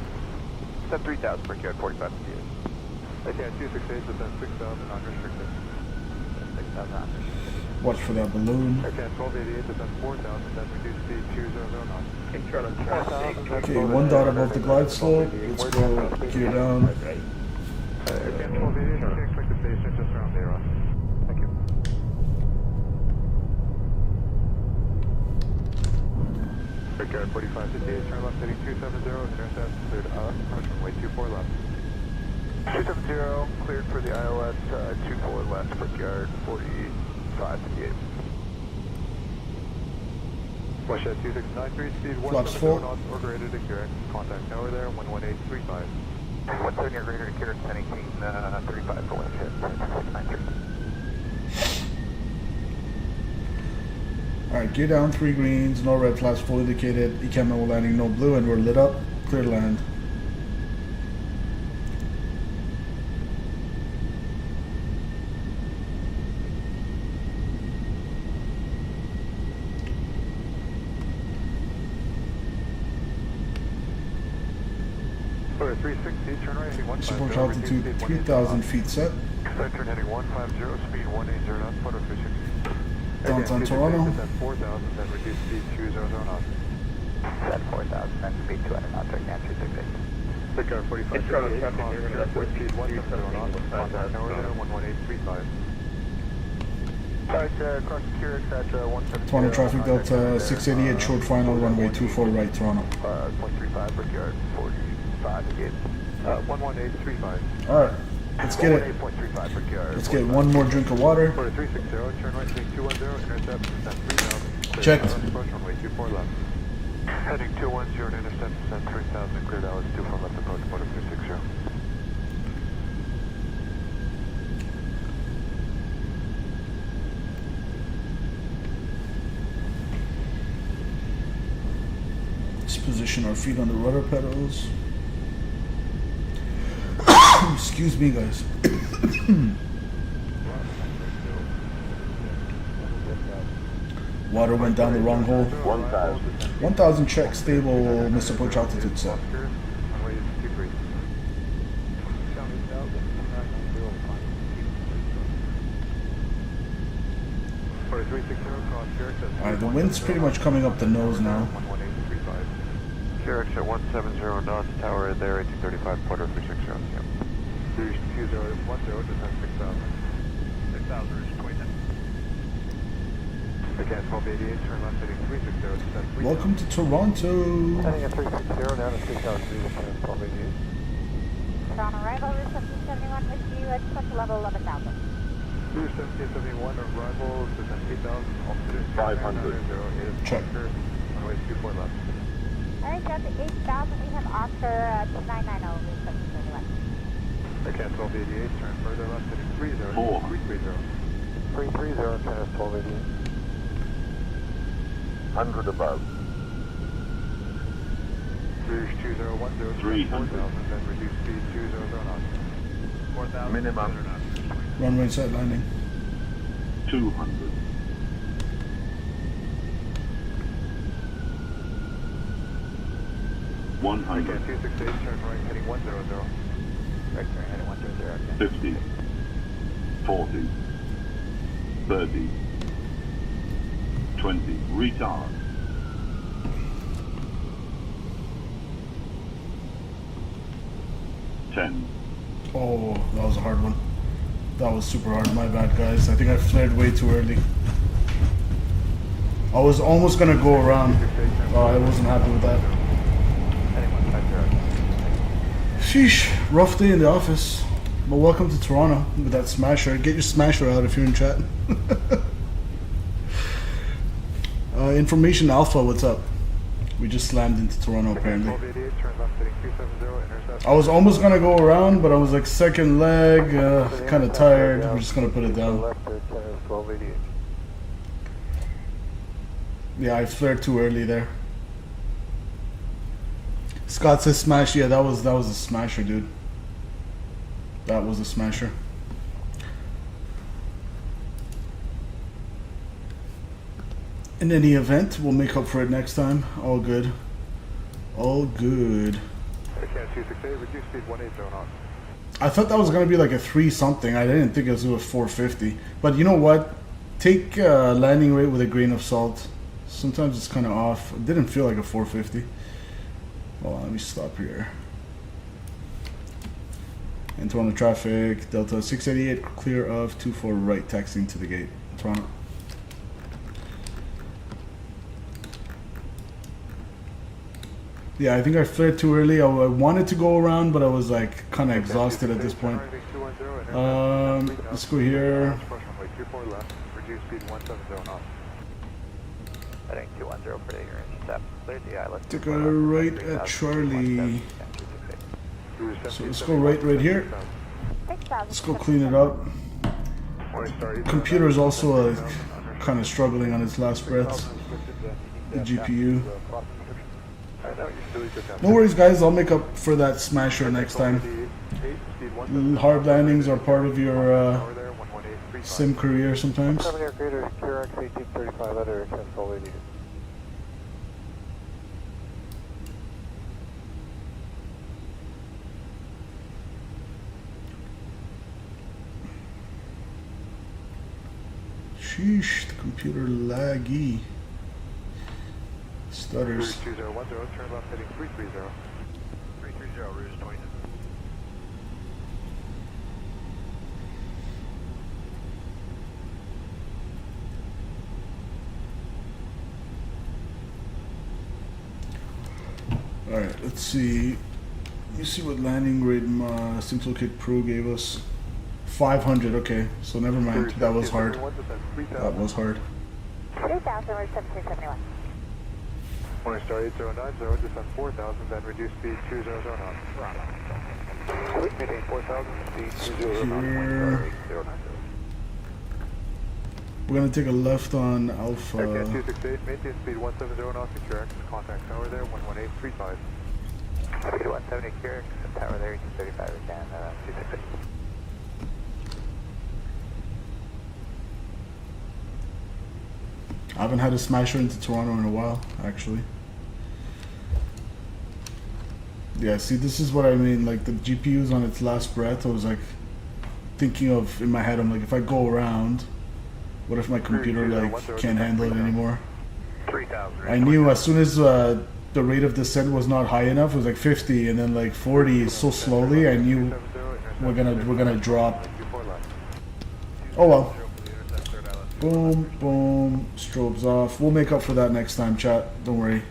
Descend 3,000 per yard, 45 feet. Okay, 268, descend 6,000 unrestricted. 6,000 unrestricted. Watch for that balloon. Okay, 1288, descend 4,000, then reduce speed 200 knots. Okay, 1 dot above the glide slope. Let's go gear down. Okay, 1288, you can expect the station just around there, Ross. Thank you. Okay, 4558, turn left heading 270, intercept, cleared up, approach runway 24 left. 270, cleared for the ILS, 24 left, per yard, 4558. Watershed 2693, speed 170 knots or greater to Current. Contact tower there, 11835. 170 or greater to Current, sending 35 for watershed 2693. Alright, gear down, 3 greens, no red flags, fully indicated, ECAM level landing, no blue, and we're lit up, clear to land. For 360, turn right heading 150. Support altitude 3,000 feet set. Side turn heading 150, speed 180 knots, photo 360. Downtown Toronto. Descend 4,000, then reduce speed 200 knots. Descend 4,000, then speed 200 knots, right now 268. Pick 45, speed 170 knots, contact tower there, 11835. Alright, cross Curix at 170. Toronto traffic Delta 688, short final, runway 24 right, Toronto. 0.35 per yard, 45 again. 11835. Alright, let's get it. 118.35 per yard. Let's get one more drink of water. For 360, turn right heading 210, intercept, descend 3,000. Checked. Approach runway 24 left. Heading 210, intercept, descend 3,000, cleared Alice 24 left, approach motor 360. Let's position our feet on the rudder pedals. Excuse me, guys. Water went down the wrong hole. 1,000. 1,000 check, stable, Mr. Approach altitude set. Alright, the wind's pretty much coming up the nose now. Curix at 170 knots, tower there, 1835, quarter 360. Yep. 2010, descend 6,000. 6,000 is 20. Again, 1288, turn left heading 360, descend 3,000. Welcome to Toronto. Heading at 360, now to 3,000, descend 1288. Toronto arrival, route 1771 with you, expect level 11,000. Route 1771, arrival, descend 8,000, altitude 500. Check. Runway 24 left. Alright, down to 8,000, we have Oscar 2990, route 1771. Again, 1288, turn further left heading 30, 4. 330. 330, turn 1288. 100 above. Rouge 2010, 300. 4,000, then reduce speed 200 knots. 4,000. Minimum. Runway set landing. 200. 100. Again, 268, turn right heading 100. Right turn heading 100. 50. 40. 30. 20. Retard. 10. Oh, that was a hard one. That was super hard. My bad, guys. I think I flared way too early. I was almost gonna go around. I wasn't happy with that. Sheesh, rough day in the office. But welcome to Toronto with that smasher. Get your smasher out if you're in chat. Information Alpha, what's up? We just slammed into Toronto apparently. I was almost gonna go around, but I was like second leg, kind of tired. I'm just gonna put it down. Yeah, I flared too early there. Scott says smash. Yeah, that was a smasher, dude. That was a smasher. In any event, we'll make up for it next time. All good. All good. Aircan 268, reduce speed 180 knots. I thought that was going to be like a 3 something. I didn't think it was 450. But you know what? Take landing rate with a grain of salt. Sometimes it's kind of off. It didn't feel like a 450. Hold on, let me stop here. And Toronto traffic, Delta 688, clear of 24 right, taxiing to the gate. Toronto. Yeah, I think I flared too early. I wanted to go around, but I was like kind of exhausted at this point. Let's go here. Reduce speed 170 knots. Heading 210 for your intercept. Clear the islet. Take a right at Charlie. So let's go right here. Let's go clean it up. Computer is also kind of struggling on its last breaths. The GPU. No worries, guys. I'll make up for that smasher next time. Hard landings are part of your sim career sometimes. Sheesh, the computer laggy. Stutters. 2010, turn left heading 330. 330, route is 20. Alright, let's see. You see what landing rate SimSlowKit Pro gave us? 500, okay. So never mind. That was hard. That was hard. 3000 or 7371. Morning Star 8090, descend 4000, then reduce speed 200 knots. Maintain 4000, speed 200 knots. We're gonna take a left on Alpha. Aircan 268, maintain speed 170 knots, secure X, contact tower there, 11835. Copy 170, secure X, tower there, 235 again, 268. I haven't had a smasher into Toronto in a while, actually. Yeah, see, this is what I mean. Like, the GPU's on its last breath. I was like thinking of, in my head, I'm like, if I go around, what if my computer like can't handle it anymore? I knew as soon as the rate of descent was not high enough, it was like 50, and then like 40 so slowly. I knew we're gonna drop. Oh well. Boom, boom, strobes off. We'll make up for that next time, chat. Don't worry.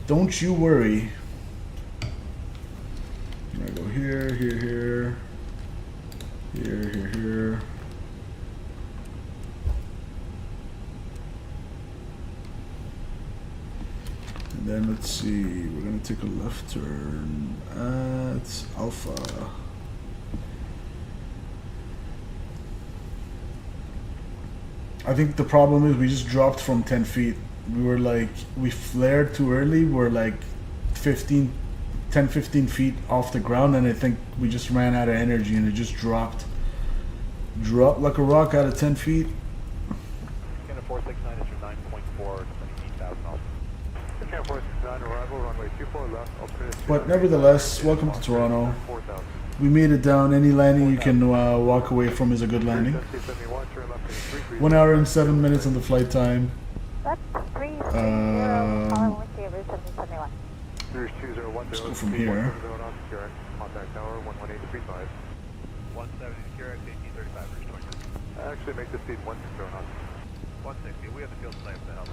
Don't you worry. I'm gonna go here, here, here. And then let's see, we're gonna take a left turn at Alpha. I think the problem is we just dropped from 10 feet. We flared too early. We're like 10, 15 feet off the ground, and I think we just ran out of energy and it just dropped. Dropped like a rock out of 10 feet. Canada 469 is your 9.4, 28,000 knots. Canada 469, arrival, runway 24 left, alternate. But nevertheless, welcome to Toronto. We made it down. Any landing you can walk away from is a good landing. 1 hour and 7 minutes on the flight time. That's 330, Let's go from here. Contact tower 11835. 170 secure X 1835, Rouge 20. Actually make the speed 160 knots. 160, we have the field tonight for the help.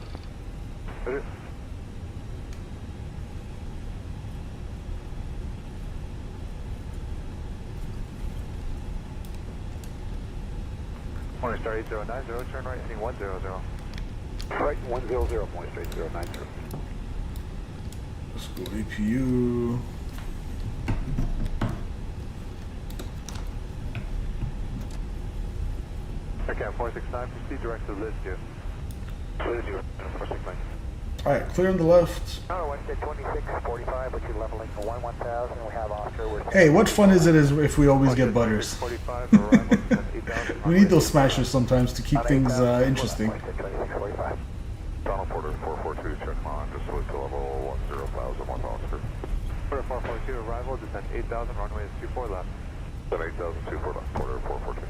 Morning Star 8090, turn right heading 100. Right 100, Morning Star 8090. Let's go APU. Okay, 469, proceed direct to Liz 2. Liz 2, 469. Alright, clear on the left. Wednesday 2645, which is leveling to 11000. We have Oscar. Hey, what fun is it if we always get butters? We need those smashers sometimes to keep things interesting. Donald Porter 442, check on, just to level 10,000, 1 Oscar. Porter 442, arrival, descend 8,000, runway is 24 left. Descend 8,000, 24 left, Porter 442.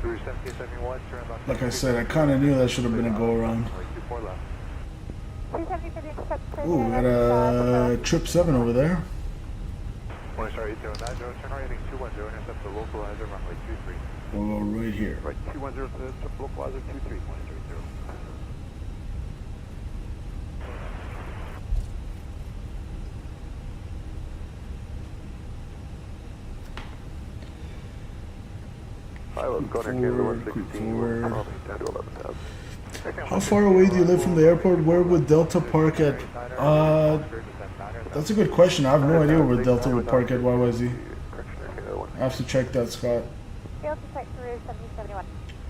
Through 1771, turn left. Like I said, I kind of knew that should have been a go around. 24 left. 270 for the accept. Ooh, we got a 777 over there. Morning Star 809, turn right heading 210, intercept the localizer, runway 23. We'll go right here. Right, 210 to localizer 23, 130. How far away do you live from the airport? Where would Delta park at? That's a good question. I have no idea where Delta would park at YYZ. I have to check that, Scott. Delta Tech through 7071.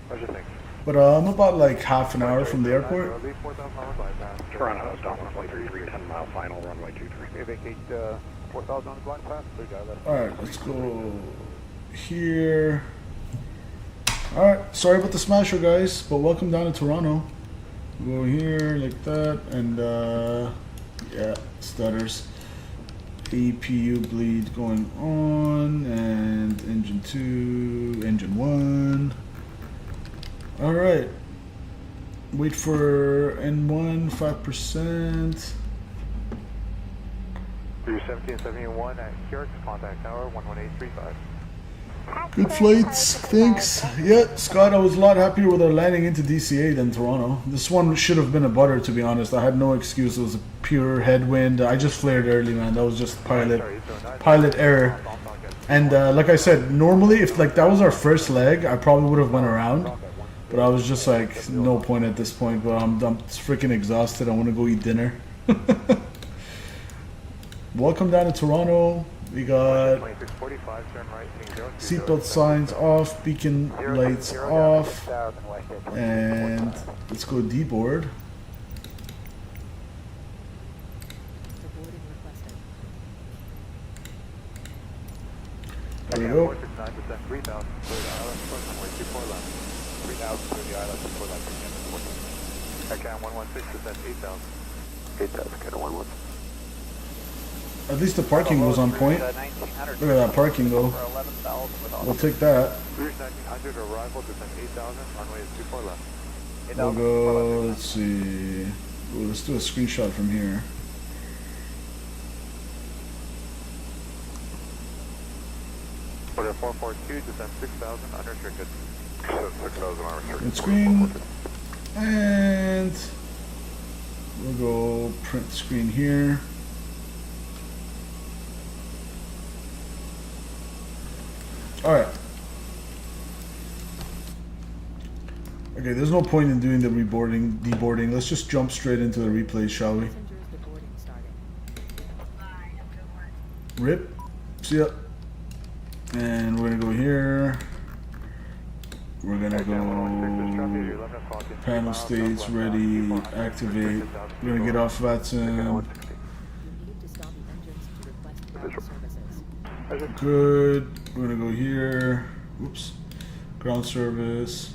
What's your thing? But I'm about like half an hour from the airport. Toronto, Donald Flight 33, 10 mile final, runway 23. Vacate 4,000 on the blind path. Alright, let's go here. Alright, sorry about the smasher, guys, but welcome down to Toronto. Go here like that, and yeah, stutters. APU bleed going on, and engine 2, engine 1. Alright, wait for N1, 5%. Through 1771 at Keurig, contact tower 11835. Good flights, thanks. Yeah, Scott, I was a lot happier with our landing into DCA than Toronto. This one should have been a butter, to be honest. I had no excuse. It was a pure headwind. I just flared early, man. That was just pilot error. And like I said, normally if like that was our first leg, I probably would have went around. But I was just like, no point at this point. But I'm freaking exhausted. I want to go eat dinner. Welcome down to Toronto. We got seatbelt signs off, beacon lights off, and let's go D-board. There we go. At least the parking was on point. Look at that parking though. We'll take that. We'll go, let's see. Ooh, let's do a screenshot from here. Order 442, descend 6,000, unrestricted. 6,000 unrestricted. Print screen. And we'll go print screen here. Alright. Okay, there's no point in doing the deboarding. Let's just jump straight into the replays, shall we? Rip. See ya. And we're gonna go here. We're gonna go panel states, ready, activate. We're gonna get off VATSIM. Good. We're gonna go here. Oops. Ground service.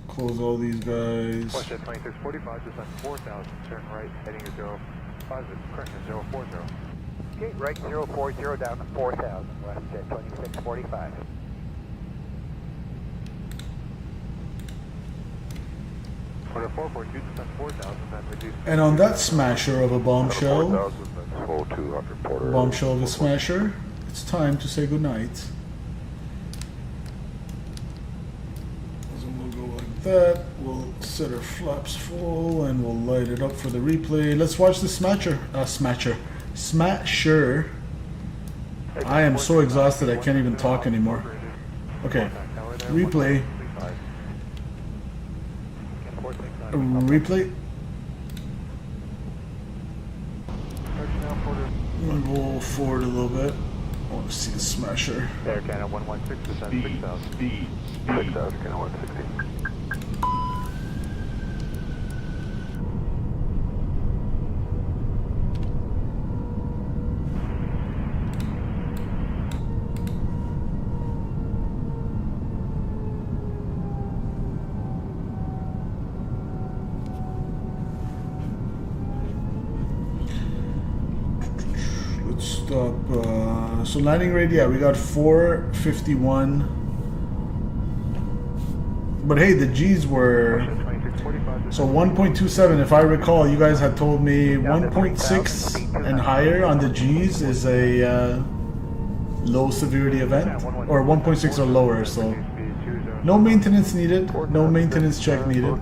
Close all these guys. WestJet 2645, just on 4,000, turn right, heading to 050, correction, 040. Okay, right 040 down to 4,000, WestJet 2645. Order 442, just on 4,000, then reduce. And on that smasher of a bombshell, bombshell of a smasher, it's time to say goodnight. So we'll go like that, we'll set our flaps full, and we'll light it up for the replay. Let's watch the smasher. Smasher. I am so exhausted I can't even talk anymore. Okay, replay. Replay. I'm gonna go forward a little bit. I want to see the smasher. Air Canada 116, descend 6,000. 6,000, Canada 160. So landing rate, yeah, we got 451. But hey, the G's were... So 1.27, if I recall, you guys had told me 1.6 and higher on the G's is a low severity event, or 1.6 or lower, so no maintenance needed, no maintenance check needed.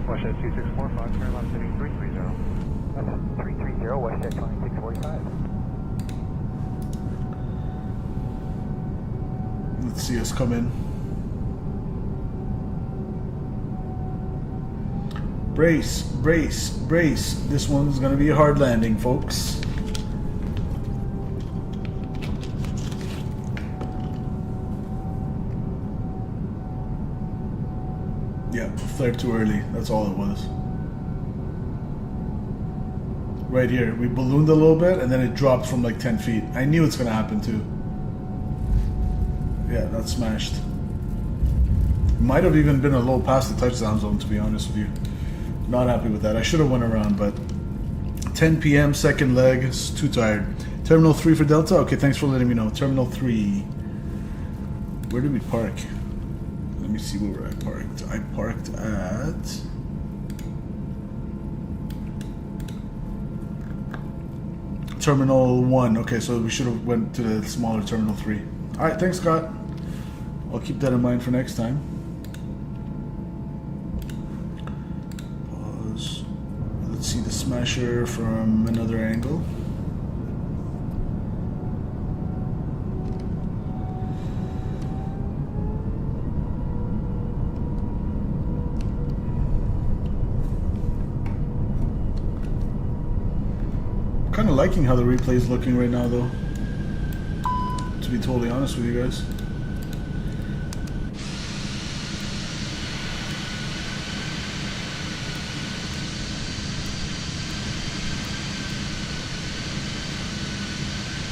Westjet 2645, Paramount City 330. 330, Westjet 2645. Let's see us come in. Brace, brace, brace. This one's gonna be a hard landing, folks. Yeah, flared too early. That's all it was. Right here, we ballooned a little bit and then it dropped from like 10 feet. I knew it's gonna happen too. Yeah, that smashed. Might have even been a low past the touchdown zone, to be honest with you. Not happy with that. I should have went around, but 10 p.m. second leg. It's too tired. Terminal 3 for Delta. Okay, thanks for letting me know. Terminal 3. Where did we park? Let me see where I parked. I parked at... Terminal 1. Okay, so we should have went to the smaller Terminal 3. Alright, thanks, Scott. I'll keep that in mind for next time. Pause. Let's see the smasher from another angle. Kind of liking how the replay is looking right now, though. To be totally honest with you guys.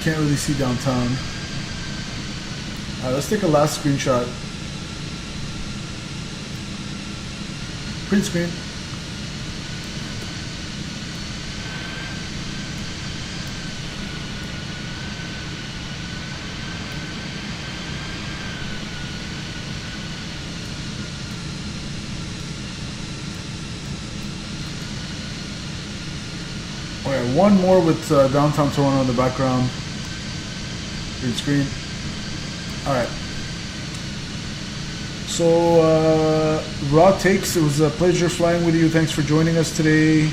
Can't really see downtown. Alright, let's take a last screenshot. Print screen. Alright, one more with downtown Toronto in the background. Green screen. Alright. So, Raw Takes, it was a pleasure flying with you. Thanks for joining us today.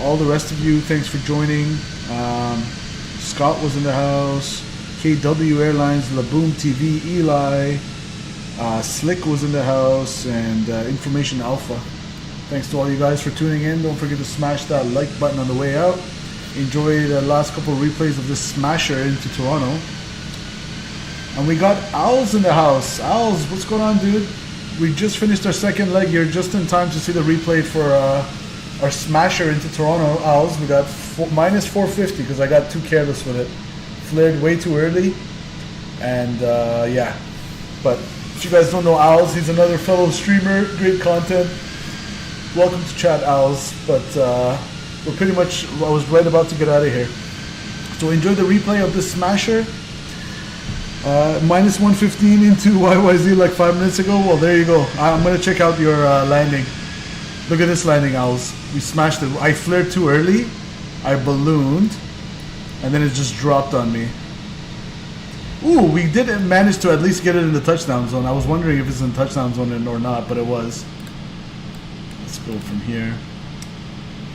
All the rest of you, thanks for joining. Scott was in the house. KW Airlines, Laboom TV, Eli. Slick was in the house. And Information Alpha. Thanks to all you guys for tuning in. Don't forget to smash that like button on the way out. Enjoy the last couple of replays of this smasher into Toronto. And we got Owls in the house. Owls, what's going on, dude? We just finished our second leg here, just in time to see the replay for our smasher into Toronto. Owls, we got minus 450 because I got too careless with it. Flared way too early. And yeah. But if you guys don't know Owls, he's another fellow streamer. Great content. Welcome to chat, Owls. But we're pretty much, I was right about to get out of here. So enjoy the replay of this smasher. Minus 115 into YYZ like 5 minutes ago. Well, there you go. I'm going to check out your landing. Look at this landing, Owls. We smashed it. I flared too early. I ballooned. And then it just dropped on me. Ooh, we did manage to at least get it in the touchdown zone. I was wondering if it's in touchdown zone or not, but it was. Let's go from here.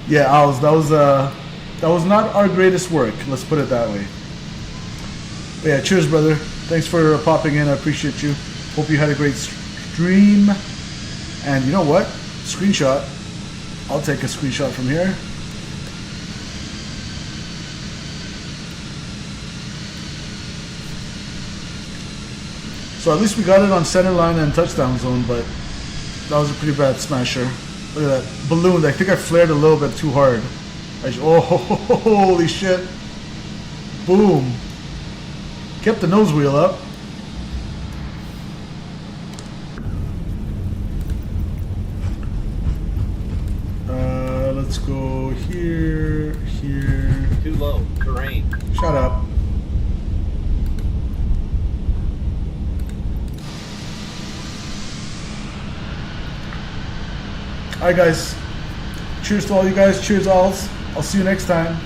Yeah, Owls, that was not our greatest work. Let's put it that way. But yeah, cheers, brother. Thanks for popping in. I appreciate you. Hope you had a great stream. And you know what? Screenshot. I'll take a screenshot from here. So at least we got it on center line and touchdown zone, but that was a pretty bad smasher. Look at that. Ballooned. I think I flared a little bit too hard. Oh, holy shit. Boom. Kept the nose wheel up. let's go here, here. Too low. Terrain. Shut up. Alright guys, cheers to all you guys, cheers alls. I'll see you next time.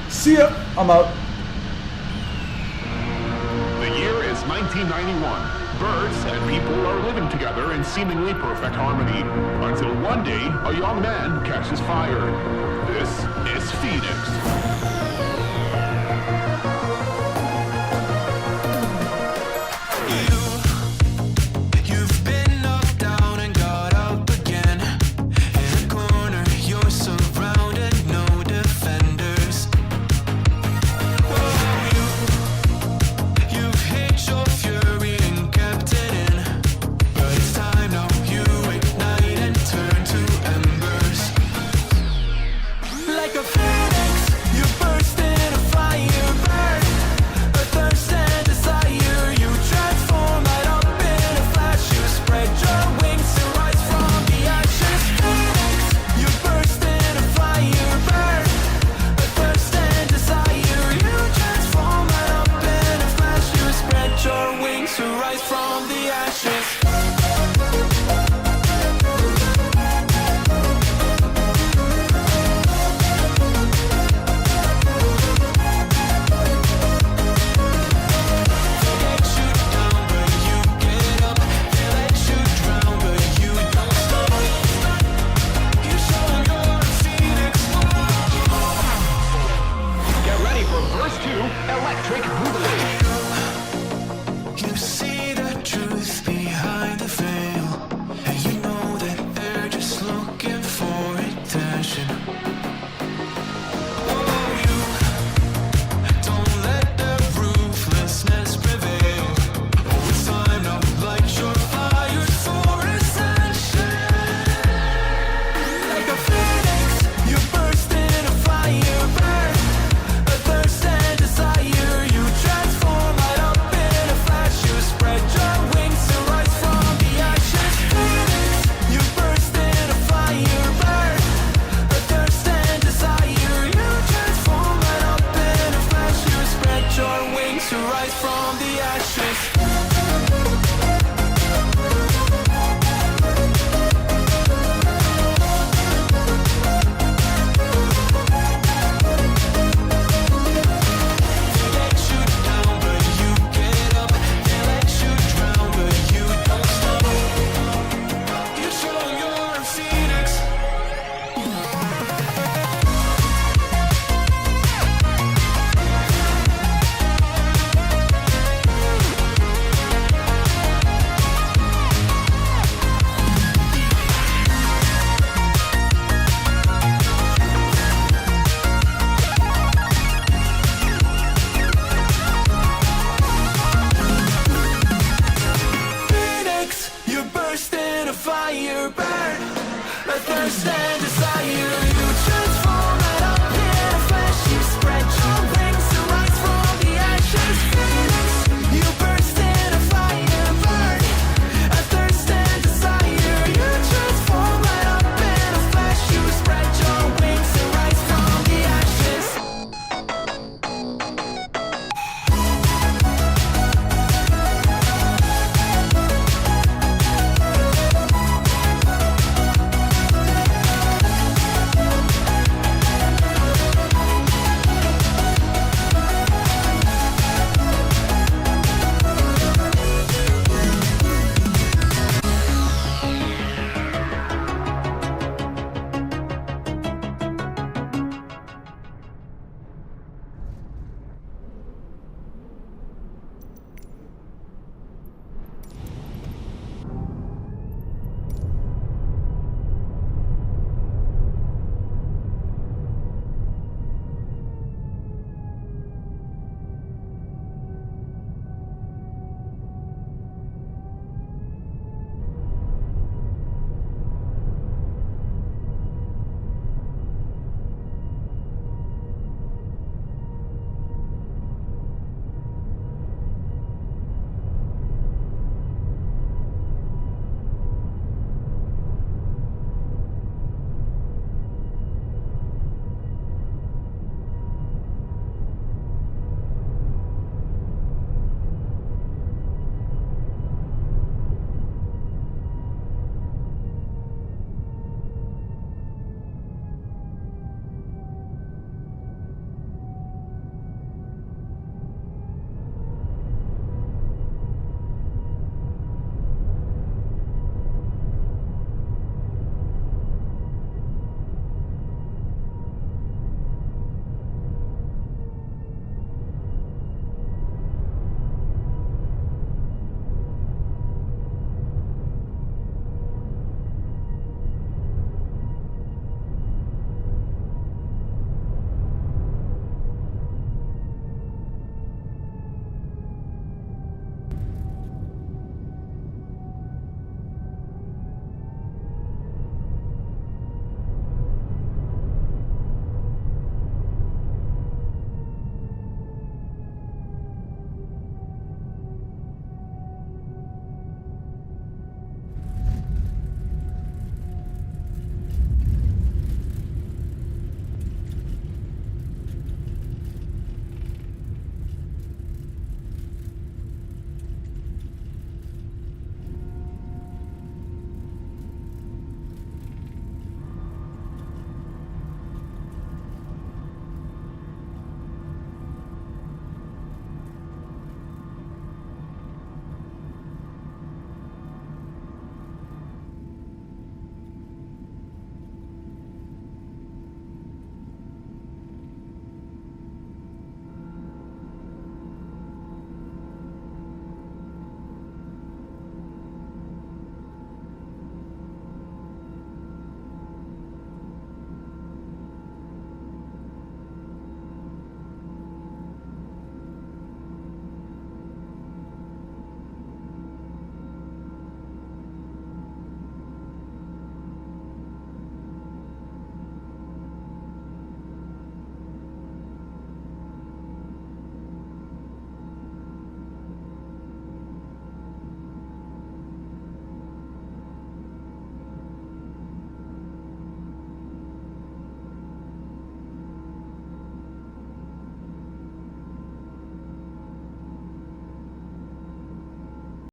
See ya, I'm out. The year is 1991. Birds and people are living together in seemingly perfect harmony, until one day a young man catches fire. This is Phoenix. Fire burn, a thirst and desire.